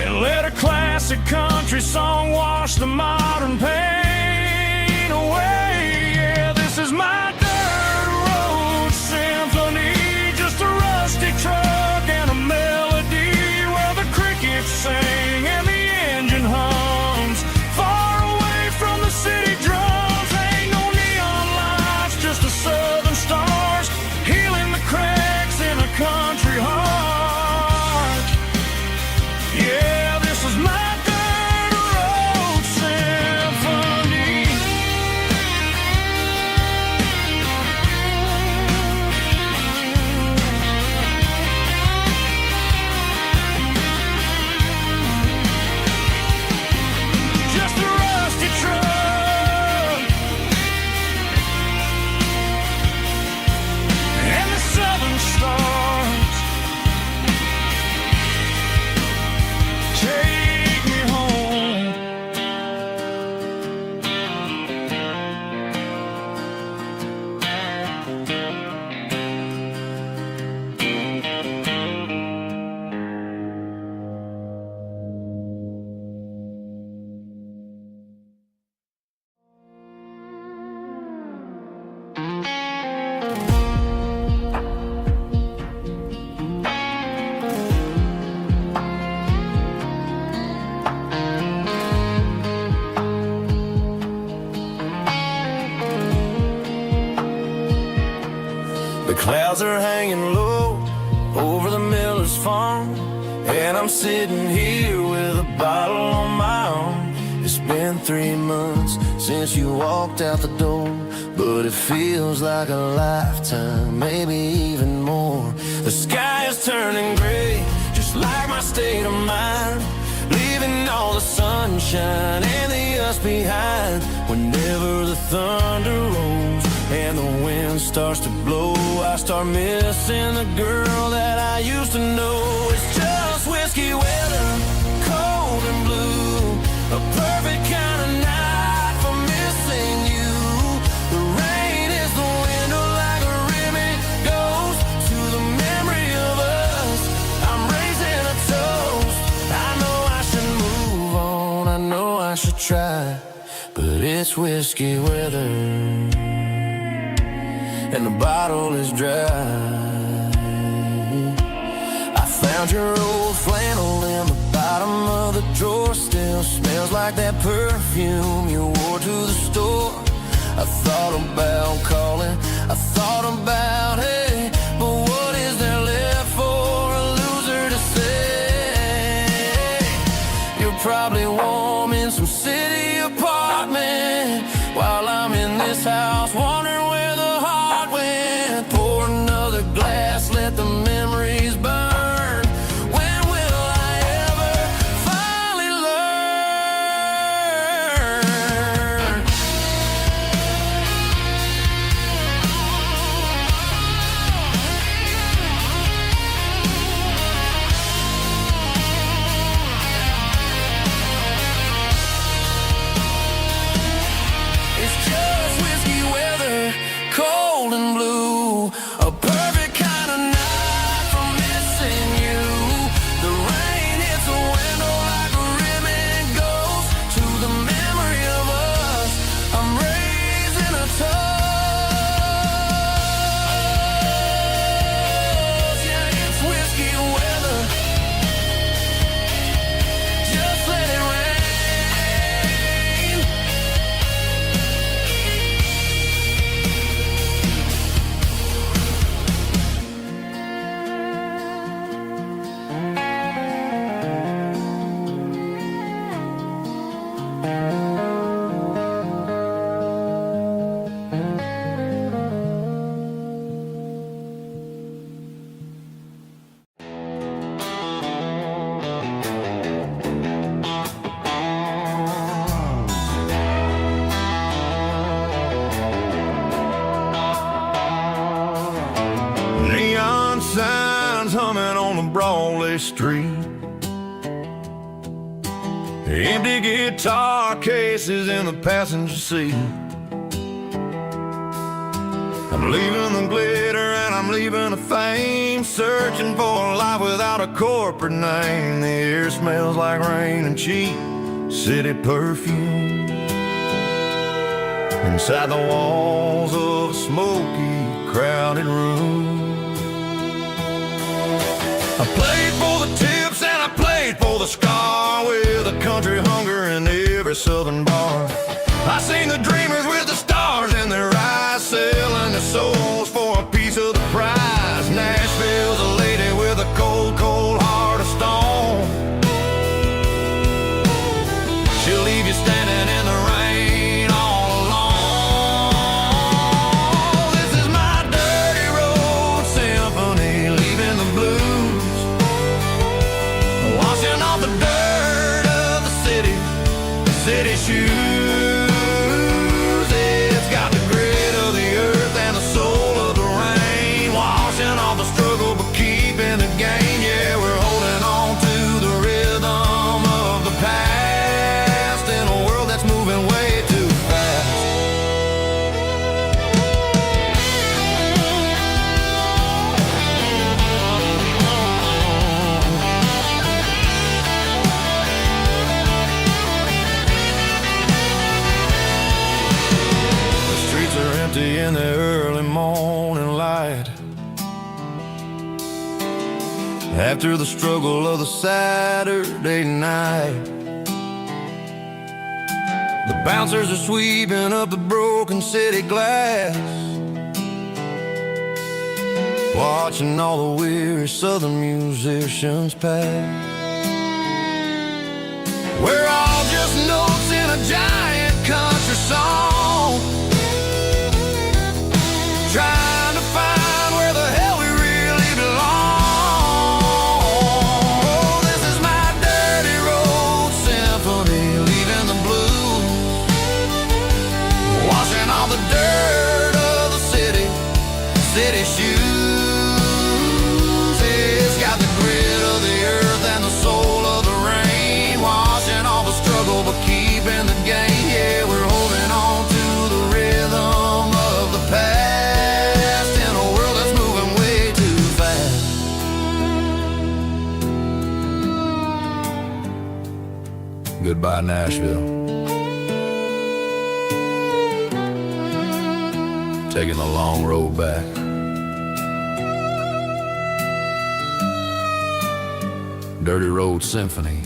and let a classic country song wash the modern pain away. Yeah, this is my truck and a melody where the crickets sing and the engine hums, far away from the city drums. Ain't no neon lights, just the southern stars healing the cracks in a country heart. Yeah, this is my dirt road symphony. The clouds are hanging low over the miller's farm, and I'm sitting here with a bottle on my arm. It's been 3 months since you walked out the door, but it feels like a lifetime, maybe even more. The sky is turning gray, just like my state of mind, leaving all the sunshine and the us behind. Whenever the thunder rolls and the wind starts to blow, I start missing the girl that I used to know. It's just whiskey weather, cold and blue, a perfect kind of night for missing you. The rain is the window like a ribbon goes to the memory of us. I'm raising a toast. I know I should move on, I know I should try, but it's whiskey weather and the bottle is dry. I found your old flannel in the bottom of the drawer, still smells like that perfume you wore to the store. I thought about calling, I thought about, hey, but what is there left for a loser to say? You're probably warm in some city apartment while I'm busy street. Empty guitar cases in the passenger seat. I'm leaving the glitter and I'm leaving the fame, searching for a life without a corporate name. The air smells like rain and cheap city perfume. Inside the walls of a smoky, crowded room. I played for the tips and I played for the scar, with a country hunger in every southern bar. I seen the dreamers with the stars in their eyes, selling their souls for a piece of the prize. Nashville's a lady with a cold, cold heart of stone. She'll leave you standing in the rain all alone. This is my dirty road symphony, leaving the blues, washing off the dirt of the city shoes. It's got the grit of the earth and the soul of the rain, washing off the struggle but keeping the gain. Yeah, we're holding on to the rhythm of the past in a world that's moving way too fast. The streets are empty in the early morning light, after the struggle of the Saturday night. The bouncers are sweeping up the broken city glass, watching all the weary southern musicians pass. We're all just notes in a giant country song, trying to find where the hell we really belong. Oh, this is my dirty road symphony, leaving the blues, washing all the dirt of the city shoes. It's got the grit of the earth and the soul of the rain, washing all the struggle but keeping the gain. Yeah, we're holding on to the rhythm of the past in a world that's moving way too fast. Goodbye, Nashville. Taking the long road back. Dirty Road Symphony.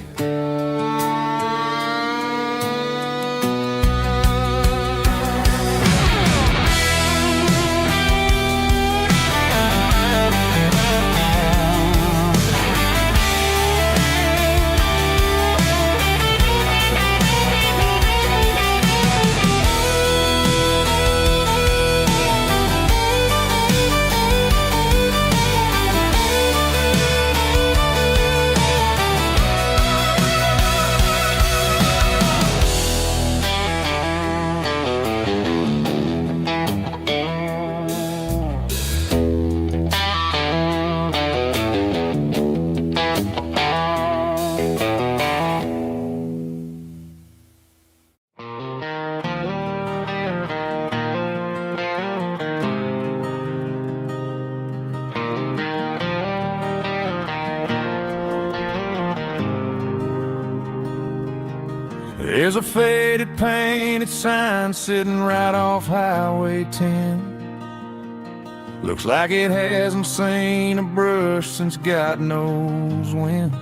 There's a faded painted sign sitting right off Highway 10. Looks like it hasn't seen a brush since God knows when.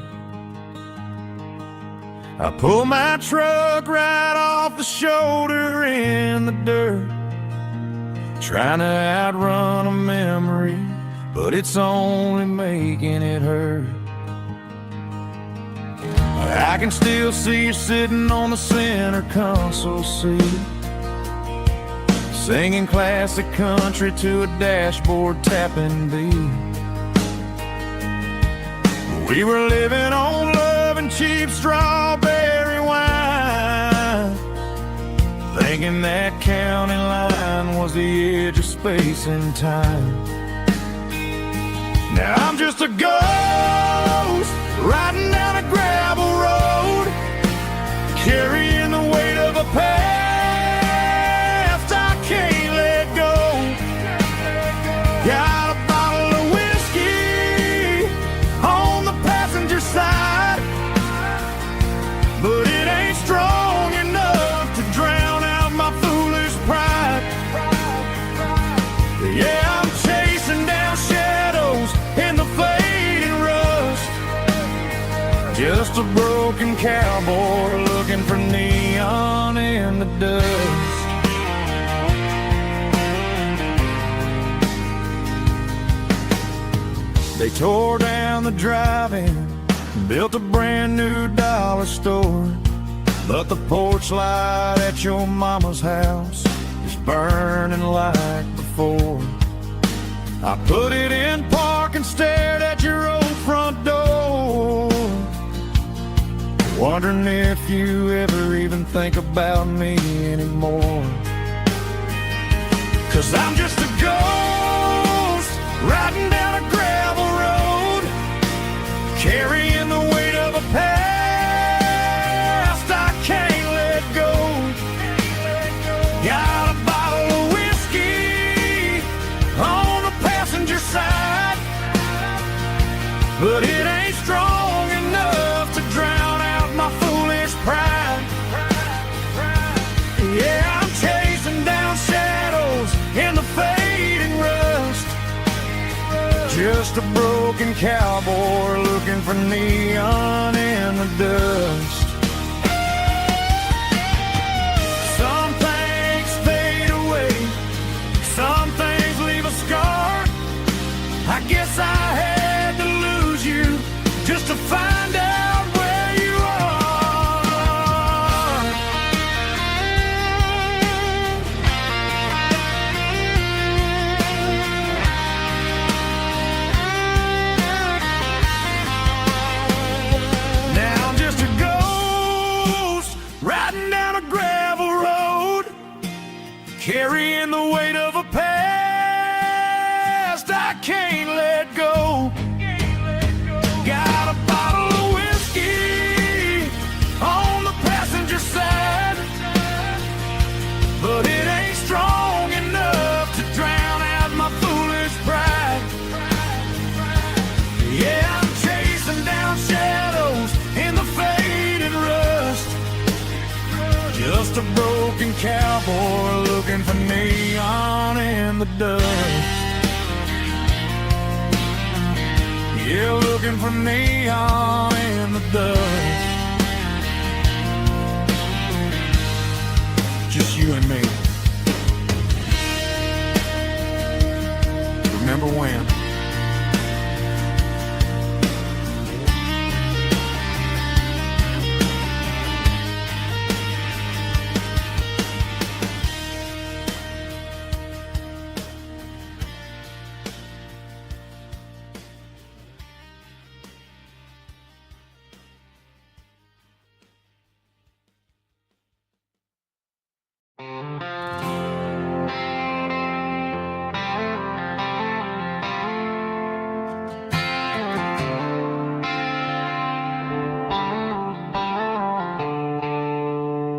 I pull my truck right off the shoulder in the dirt, trying to outrun a memory, but it's only making it hurt. I can still see you sitting on the center console seat, singing classic country to a dashboard tapping beat. We were living on love and cheap strawberry wine, thinking that county line was the edge of space and time. Now I'm just a ghost Just a broken cowboy looking for neon in the dust. They tore down the drive-in, built a brand new dollar store, but the porch light at your mama's house is burning like before. I put it in park and stared at your old front door, wondering if you ever even think about me anymore. 'Cause I'm just a ghost riding down a gravel road, carrying the weight of a past I can't let go. Got a bottle of whiskey on the passenger side, but it ain't strong enough to drown out my foolish pride. Yeah, I'm chasing down shadows in the fading rust, just a broken cowboy looking for neon in the dust. Some things fade away, some things leave a scar. I guess I had to lose you just to find out where you are. Now I'm just a ghost riding down a gravel road, carrying the weight of a past I can't let go. Got a bottle of whiskey on the passenger side, but it ain't strong enough to drown out my foolish pride. Yeah, I'm chasing down shadows in the faded rust, just a broken cowboy looking for neon in the dust. Yeah, looking for neon in the dust. Just you and me. Remember when?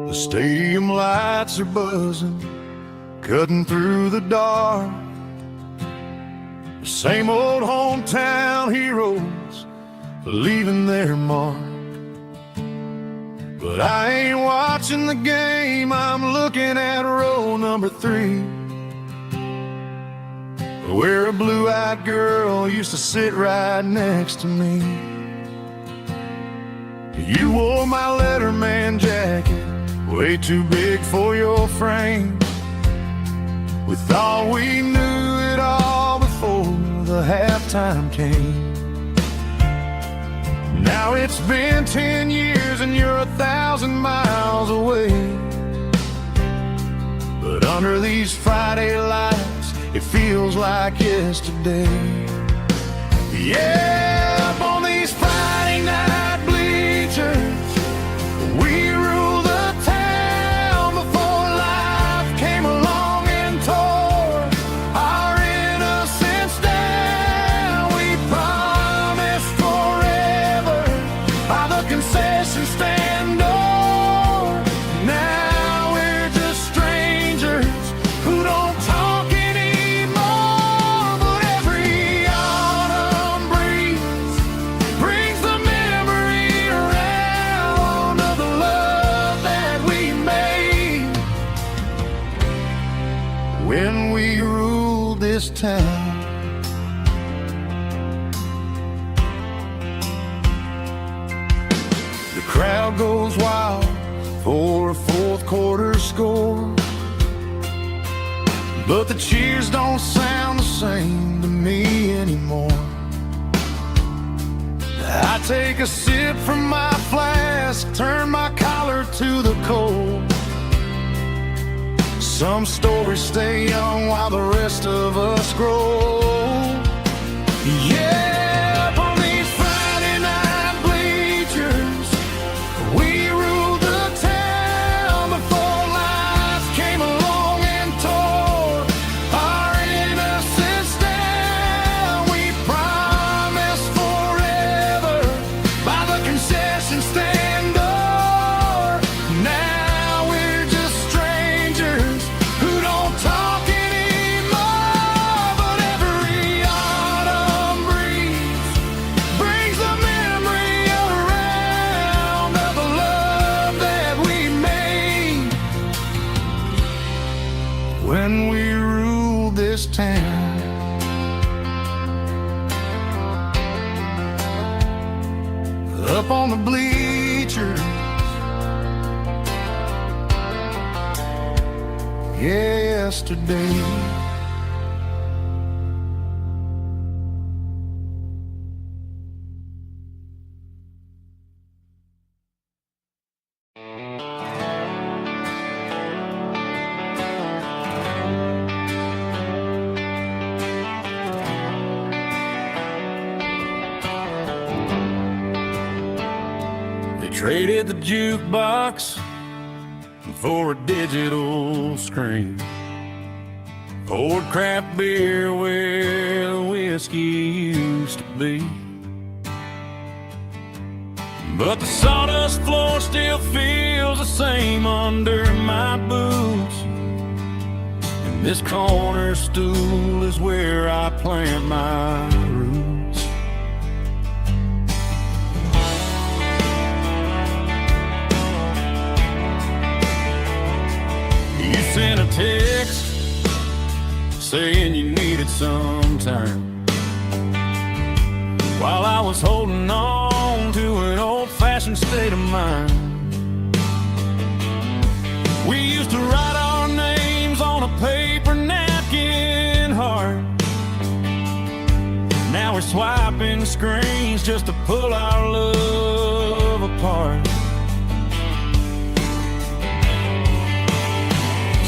The stadium lights are buzzing, cutting through the dark. The same old hometown heroes leaving their mark. But I ain't watching the game, I'm looking at row number 3, where a blue-eyed girl used to sit right next to me. You wore my Letterman jacket, way too big for your frame. We thought we knew it all before the halftime came. Now it's been 10 years and you're 1,000 miles away, but under these Friday lights it feels like yesterday. Yeah, up on these Friday night bleachers, we rule the town before life came along and tore our innocence down. We promised forever by the concession stand door. Now we're just strangers who don't talk anymore. But every autumn breeze Crowd goes wild for a fourth quarter score, but the cheers don't sound the same to me anymore. I take a sip from my flask, turn my collar to the cold. Some stories stay young while the rest of us grow. Yeah, up on these Friday night bleachers, we ruled the town before life came along and tore our innocence down. We promised forever by the concession stand door. Now we're just strangers who don't talk anymore. But every autumn breeze brings the memory around of the love that we made when we ruled this town. Up on the bleachers, yesterday. They traded the jukebox for a digital screen, poured craft beer where the whiskey used to be. But the sawdust floor still feels the same under my boots, and this corner stool is where I plant my roots. You sent a text saying you needed some time, while I was holding on to an old-fashioned state of mind. We used to write our names on a paper napkin heart. Now we're swiping screens just to pull our love apart.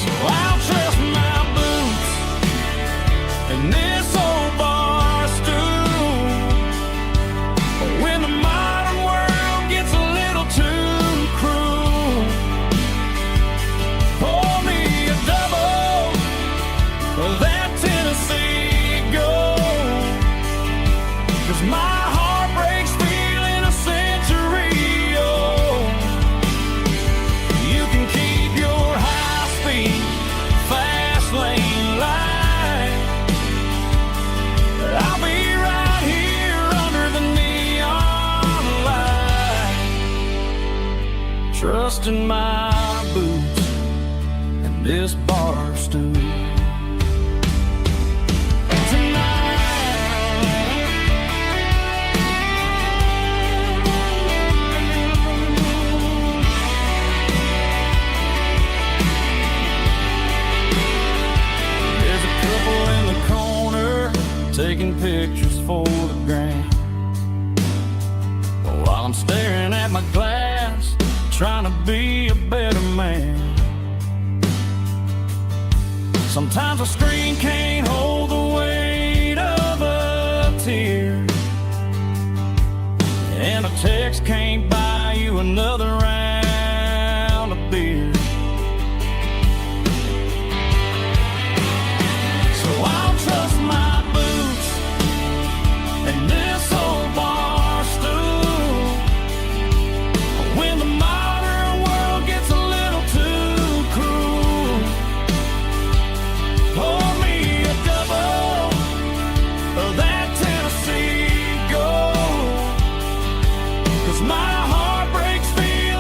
So I'll trust my boots and this old bar stool when the modern world gets a little too cruel. Pour me a double of that Tennessee Gold, 'cause my heart breaks feeling a century old. You can keep your high-speed, fast lane light, but I'll be right here under the neon light, trusting my boots and this bar stool. There's a couple in the corner taking pictures for the gram, while I'm staring at my glass, trying to be a better man. Sometimes a screen can't hold the weight of a tear, and a text can't buy you another round of beer. So I'll trust my boots and this old bar stool when the modern world gets a little too cruel. Pour me a double of that Tennessee Gold, 'cause my heart breaks feeling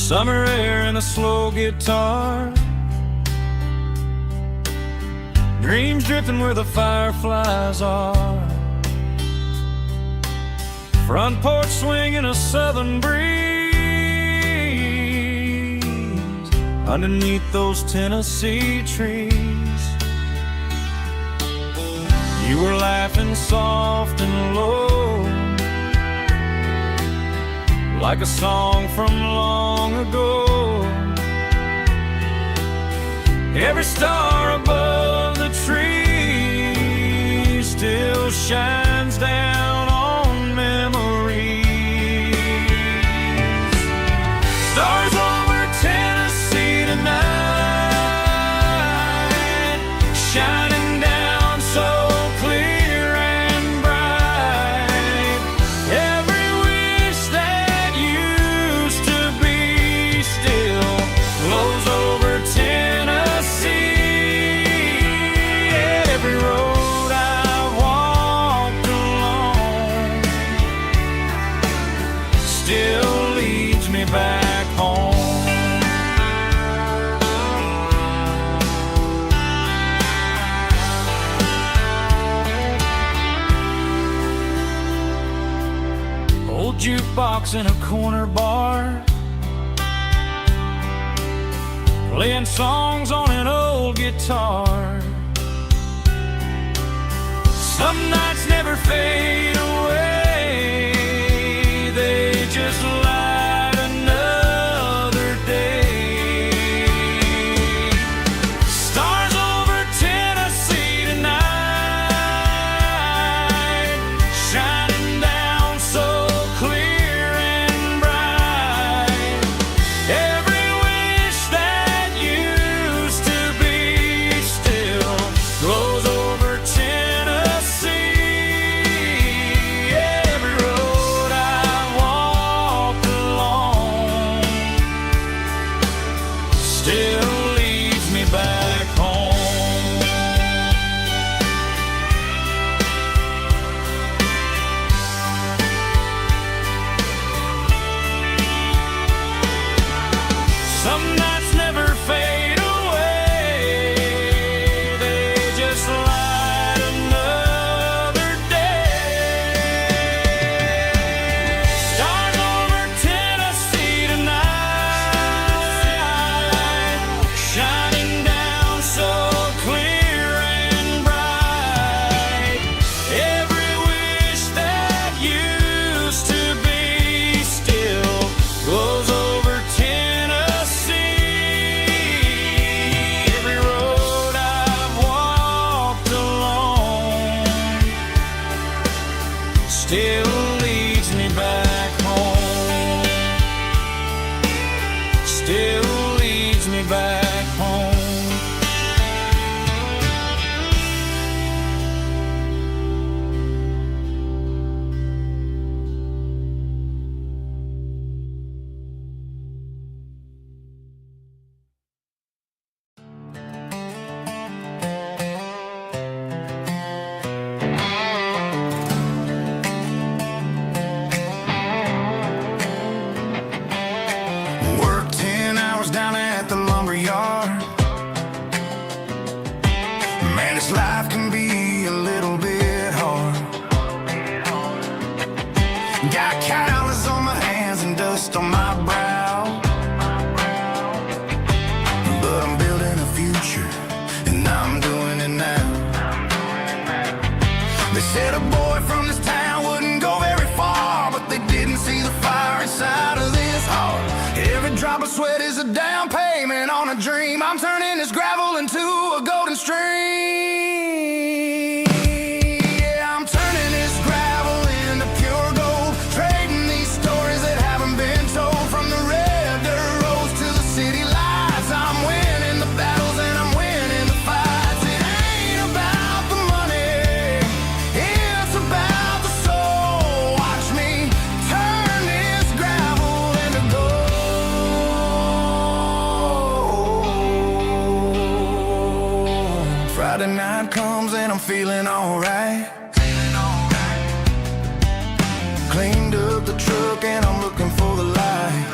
summer air and a slow guitar, dreams drifting where the fireflies are, front porch swinging a southern breeze underneath those Tennessee trees. You were laughing soft and low, like a song from long ago. Every star above the tree still shines down on memories. Stars over Tennessee tonight, shining down so clear and bright. Every wish that used to be still glows over Tennessee. Every road I've walked along still leads me back home. Old jukebox in a corner bar, playing songs on an old guitar. Some nights never fade away, they just light another day. Stars over Tennessee tonight, shining down so clear and bright. Every wish that used to be still glows over Tennessee. Every road I walked along still leads me back home. Some nights never fade away, they just light another day. Stars over Tennessee tonight, shining down so clear and bright. Every wish that used to be still glows over Tennessee. Every road I've walked along still leads me back home. Still leads me back home. Worked 10 hours down at the lumber yard. Man, this life can be a little bit hard. Got calluses on my hands and dust on my brow, but I'm building a future, and I'm doing it now. They said a boy from this town wouldn't go very far, but they didn't see the fire inside of this heart. Every drop of sweat is a down payment on a dream. I'm turning this gravel into a golden stream. Yeah, I'm turning this gravel into pure gold, trading these stories that haven't been told. From the red dirt roads to the city lights, I'm winning the battles and I'm winning the fights. It ain't about the money, it's about the soul. Watch me turn this gravel into gold. Friday night comes and I'm feeling alright. Cleaned up the truck and I'm looking for the light.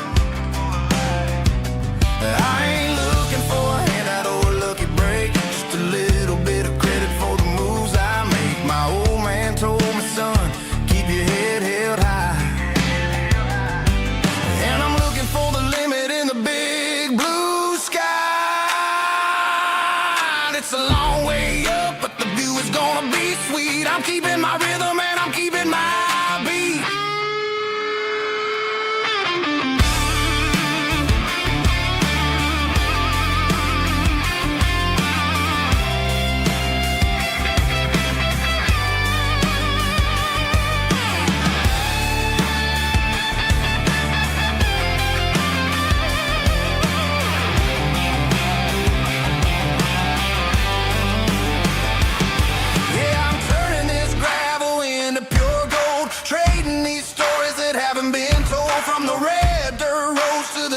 it's a long way up, but the view is gonna be sweet. I'm keeping my rhythm and I'm keeping my beat.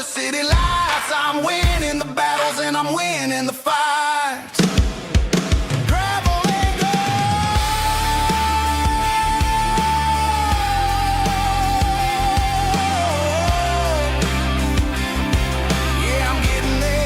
City lights, I'm winning the battles and I'm winning the fights. Gravel and gold. Yeah, I'm getting there.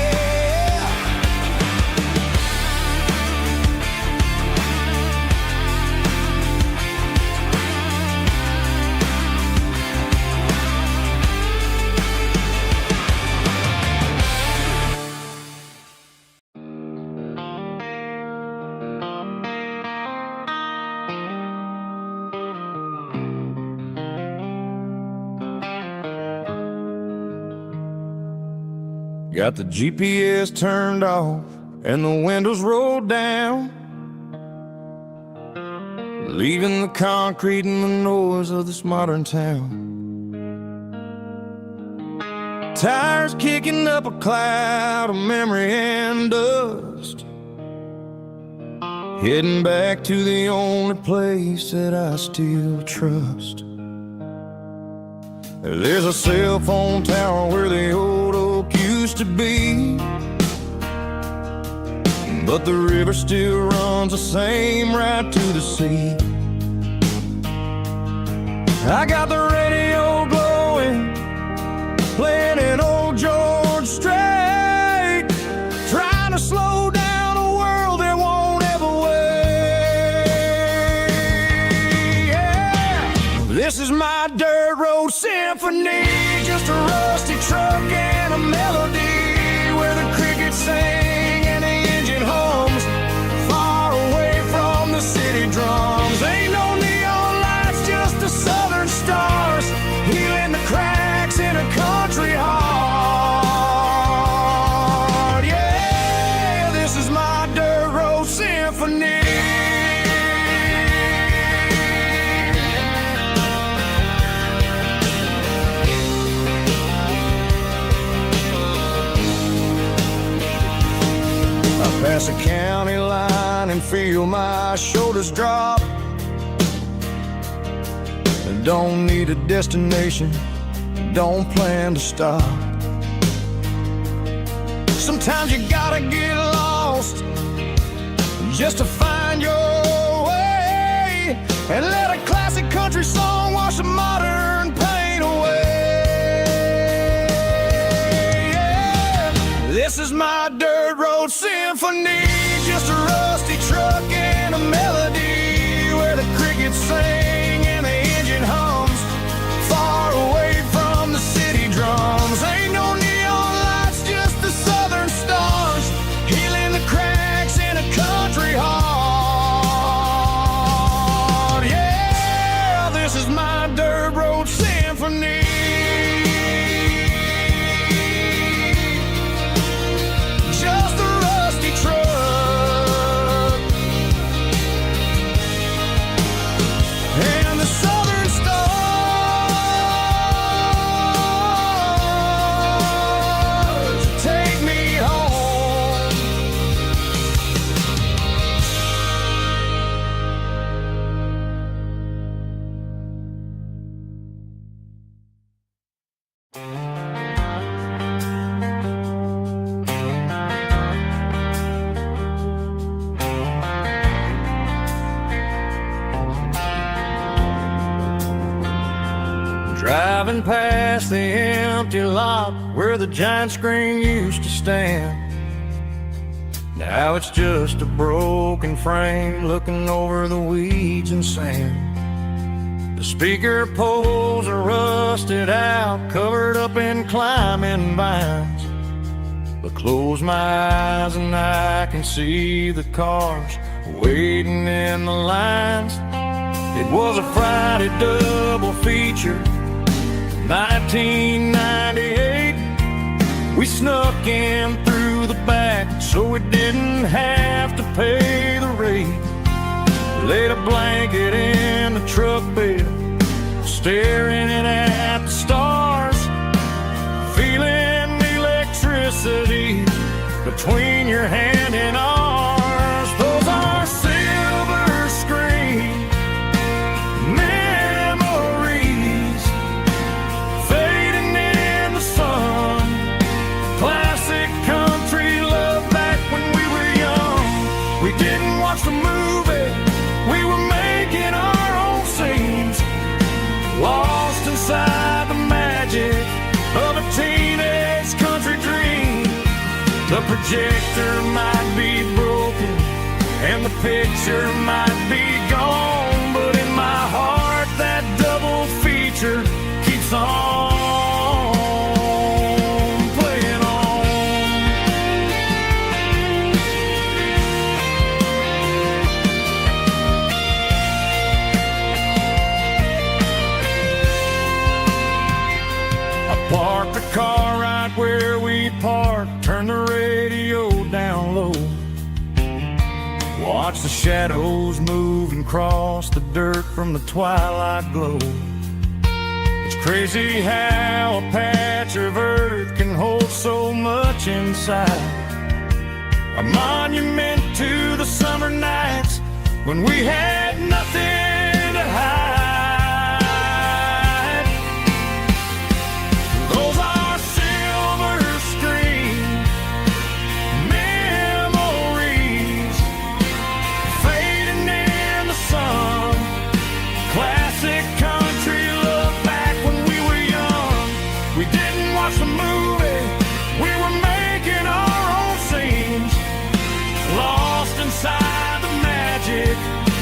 Got the GPS turned off and the windows rolled down, leaving the concrete and the noise of this modern town. Tires kicking up a cloud of memory and dust, heading back to the only place that I still trust. There's a cell phone tower where the old oak used to be, but the river still runs the same right to the sea. I got the radio glowing, playing an old George Strait, trying to slow down a world that won't ever wait. Yeah. This is my dirt road symphony, just a rusty truck and a melody where the crickets sing and the engine hums, far away from the city drums. Ain't no neon lights, just the southern stars, healing the cracks in a country heart. Yeah, this is my dirt road symphony. Pass a county line and feel my shoulders drop. Don't need a destination, don't plan to stop. Sometimes you gotta get lost just to find your way, and let a classic country song wash the modern pain away. Yeah. This is my dirt road symphony, just a rusty truck and a melody where the crickets sing and the engine hums, far away from the city drums. Ain't no neon lights, just the southern stars, healing the cracks in a country heart. Yeah, this is my dirt road symphony. Just a rusty truck and the southern stars take me home. Driving past the empty lot where the giant screen used to stand. Now it's just a broken frame looking over the weeds and sand. The speaker poles are rusted out, covered up in climbing vines. But close my eyes and I can see the cars waiting in the lines. It was a Friday double feature, 1998. We snuck in through the back so we didn't have to pay the rate. Laid a blanket in the truck bed, staring at the stars, feeling the electricity between your hand and ours. Those are silver screen memories fading in the sun. Classic country love back when we were young. We didn't watch the movie, we were making our own scenes, lost inside the magic of a teenage country dream. The projector might be broken and the picture might be gone, but in my heart that double feature keeps on playing on. I parked the car right where we parked, turned the radio down low, watch the shadows move and cross the dirt from the twilight glow. It's crazy how a patch of earth can hold so much inside, a monument to the summer nights when we had nothing to hide. Those are silver screen memories fading in the sun. Classic country love back when we were young. We didn't watch the movie, we were making our own scenes, lost inside the magic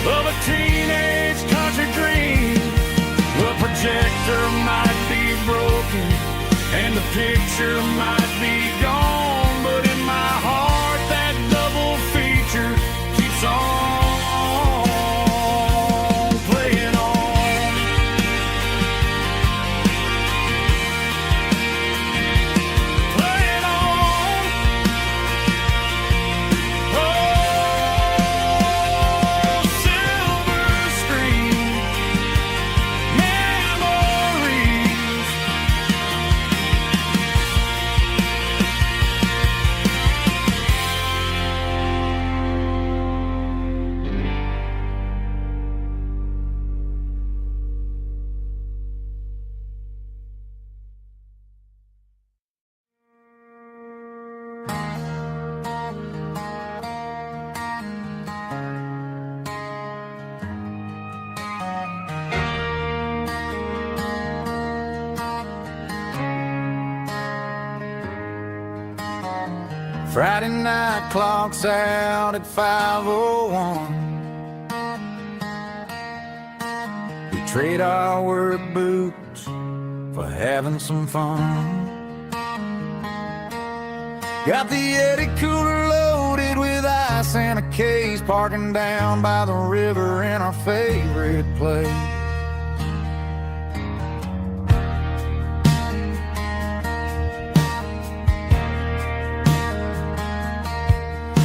of a teenage country dream. The projector might be broken and the picture might be gone, but in my heart that double feature keeps on playing on. Playing on. Oh, silver screen memories. Friday night clocks out at 5:01. We trade our work boots for having some fun. Got the Eddie cooler loaded with ice and a case, parking down by the river in our favorite place.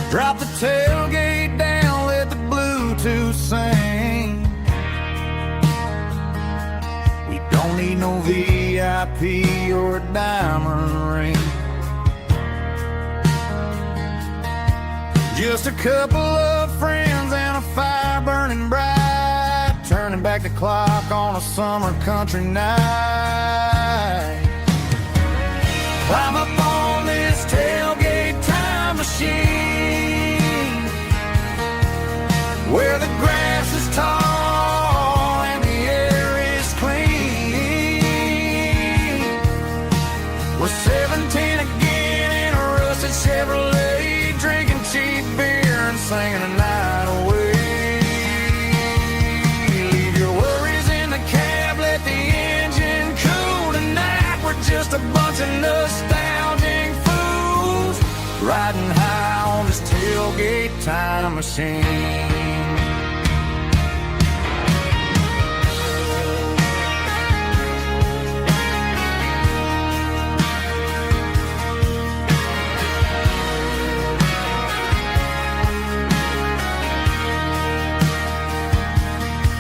Drop the tailgate down, let the Bluetooth sing. We don't need no VIP or a diamond ring. Just a couple of friends and a fire burning bright, turning back the clock on a summer country night. Climb up on this tailgate time machine, where the grass is tall and the air is clean. We're 17 again in a rusted Chevrolet, drinking cheap beer and singing a night away. Leave your worries in the cab, let the engine cool tonight. We're just a bunch of nostalgic fools high on this tailgate time machine.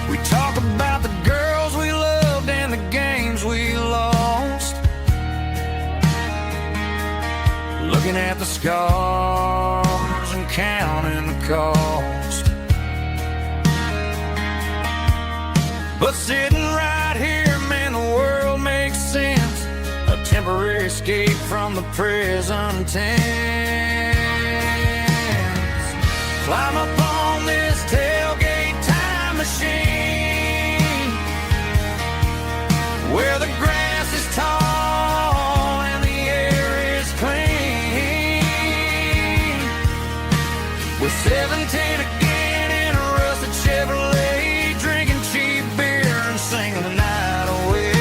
We talk about the girls we loved and the games we lost, looking at the scars and counting the cost. But sitting right here, man, the world makes sense. A temporary escape from the present tense. Climb up on this tailgate time machine, where the grass is tall and the air is clean. We're 17 again in a rusted Chevrolet, drinking cheap beer and singing the night away.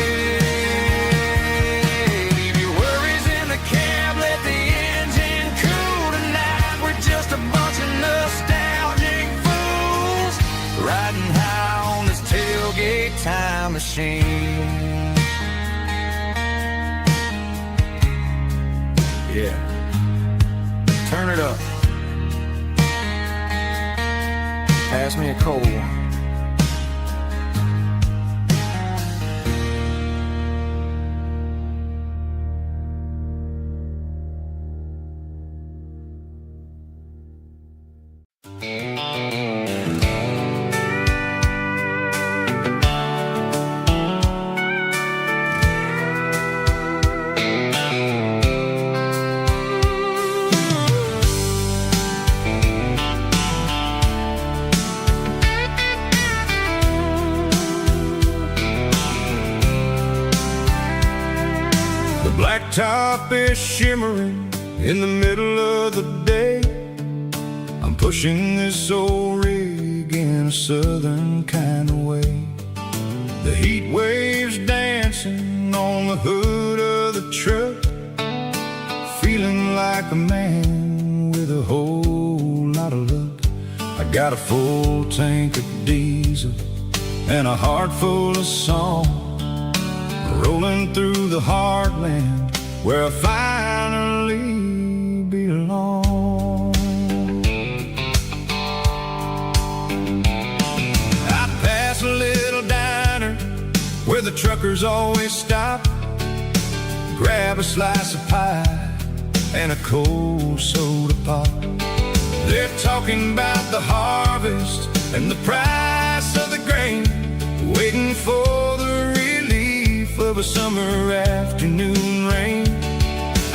Leave your worries in the cab, let the engine cool tonight. We're just a bunch of nostalgic fools, riding high on this tailgate time machine. Yeah, turn it up. Pass me a cold one. Blacktop is shimmering in the middle of the day. I'm pushing this old rig in a southern kind of way. The heat waves dancing on the hood of the truck, feeling like a man with a whole lot of luck. I got a full tank of diesel and a heart full of song, rolling through the heartland where I finally belong. I pass a little diner where the truckers always stop, grab a slice of pie and a cold soda pop. They're talking about the harvest and the price of the grain, waiting for the relief of a summer afternoon rain.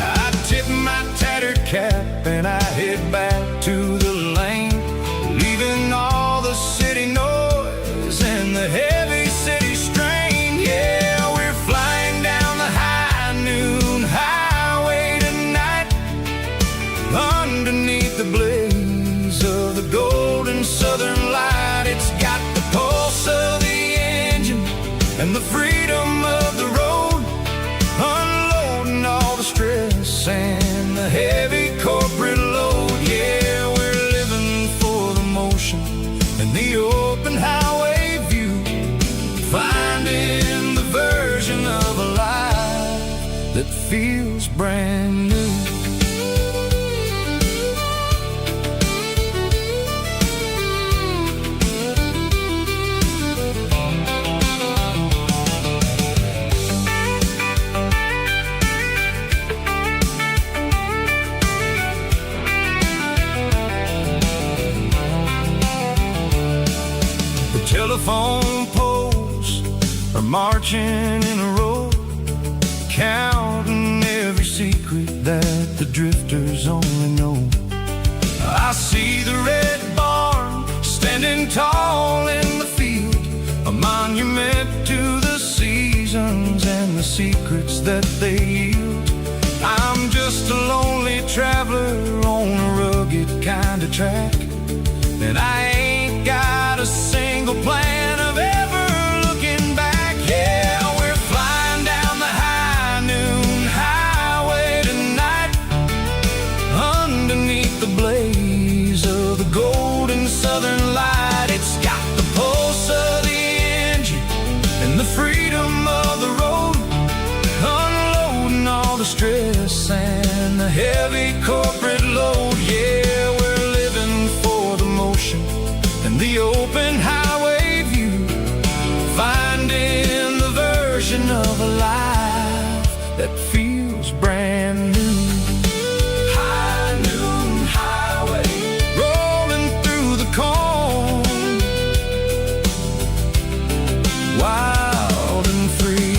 I tip my tattered cap and I head back to the lane, leaving all the city noise and the heavy city strain. Yeah, we're flying down the high noon highway tonight, underneath the blaze of the golden southern light. It's got the pulse of the engine and the freedom of the road, unloading all the stress and the heavy corporate load. Yeah, we're living for the motion and the open highway view, finding the version of a life that feels brand new. Telephone poles are marching in a row, counting every secret that the drifters only know. I see the red barn standing tall in the field, a monument to the seasons and the secrets that they yield. I'm just a lonely traveler on a rugged kind of track, and I ain't got a single plan of ever looking back. Yeah, we're flying down the high noon highway tonight, underneath Southern Light. It's got the pulse of the engine and the freedom of the road, unloading all the stress and the heavy corporate load. Yeah, we're living for the motion and the open highway view, finding the version of a life that feels brand new. High noon highway, rolling through the corn, wild and free.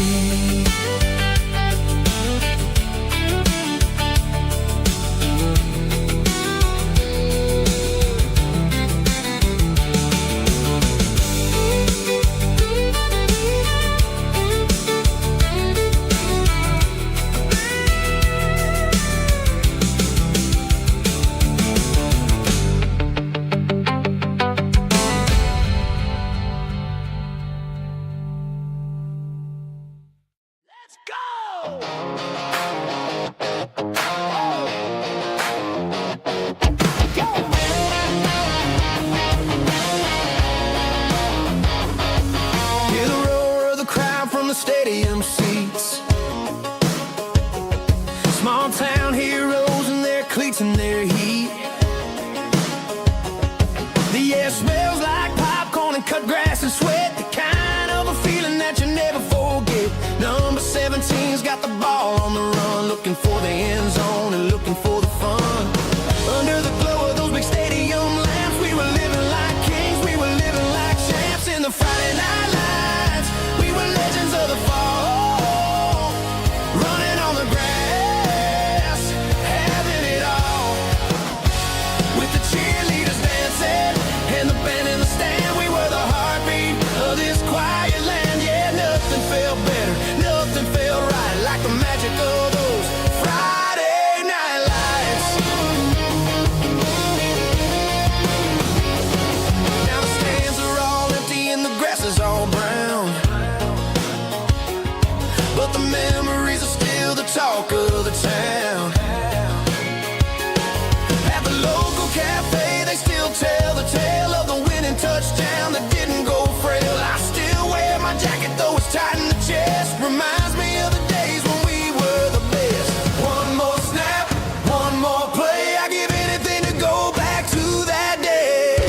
Hear the roar of the crowd from the stadium seats. Small town heroes in their cleats and their heat. The air smells like popcorn and cut grass and sweat, the kind of a feeling that you never forget. Number 17's got the ball on the run, looking for the end zone and looking for the fun. Under the glow of those big stadium lamps, we were living like kings, we were living like champs in the Friday night lights. We were legends of the fall, running on the grass, having it all. With the cheerleaders dancing and the band in the stand, we were the heartbeat of this quiet land. Yeah, nothing felt better, nothing felt right like the magic of those Friday night lights. Now the stands are all empty and the grass is all brown, but the memories are still the talk of the town. At the local cafe, they still tell the tale of the winning touchdown that didn't go frail. I still wear my jacket, though it's tight in the chest. Reminds me of the days when we were the best. One more snap, one more play. I give anything to go back to that day.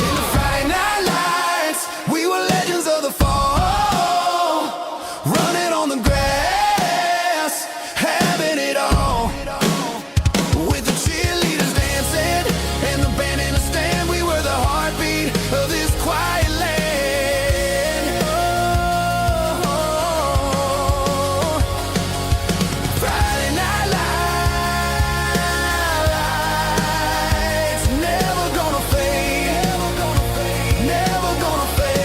In the Friday night lights, we were legends of the fall, running on the grass, having it all. With the cheerleaders dancing and the band in the stand, we were the heartbeat of this quiet land. Oh, Friday night lights, never gonna fade, never gonna fade.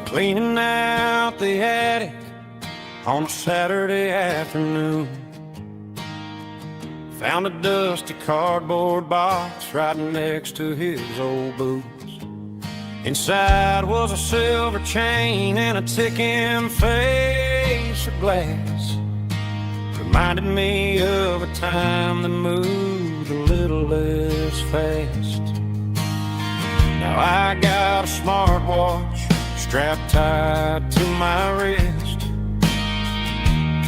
Cleaning out the attic on a Saturday afternoon, found a dusty cardboard box right next to his old boots. Inside was a silver chain and a ticking face of glass. Reminded me of a time that moved a little less fast. Now I got a smartwatch strapped tight to my wrist,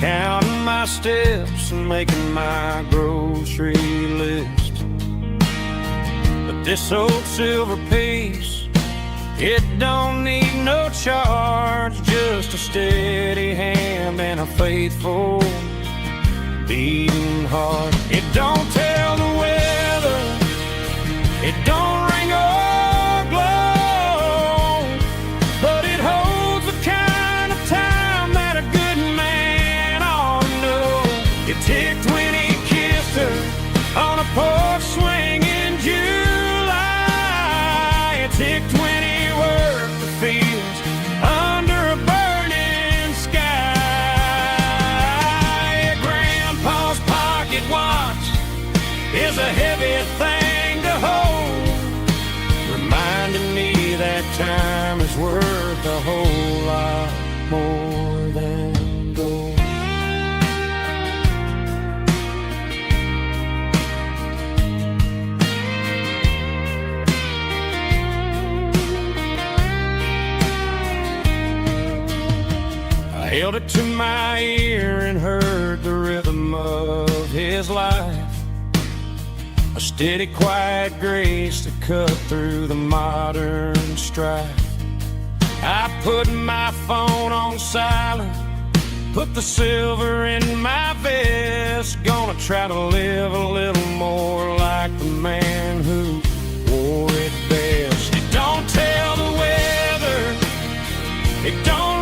counting my steps and making my grocery list. But this old silver piece, it don't need no charge, just a steady hand and a faithful beating heart. It don't tell the weather, it don't ring or glow, but it holds the kind of time that a good man ought to know. It ticked when he kissed her on a porch swing in July. It ticked when he worked the fields under a burning sky. Grandpa's pocket watch is a heavy thing to hold, reminding me that time is worth a whole lot more than gold. I held it to my ear and heard the rhythm of his life, a steady, quiet grace to cut through the modern strife. I put my phone on silent, put the silver in my vest. Gonna try to live a little more like the man who wore it best. It don't tell the weather, it don't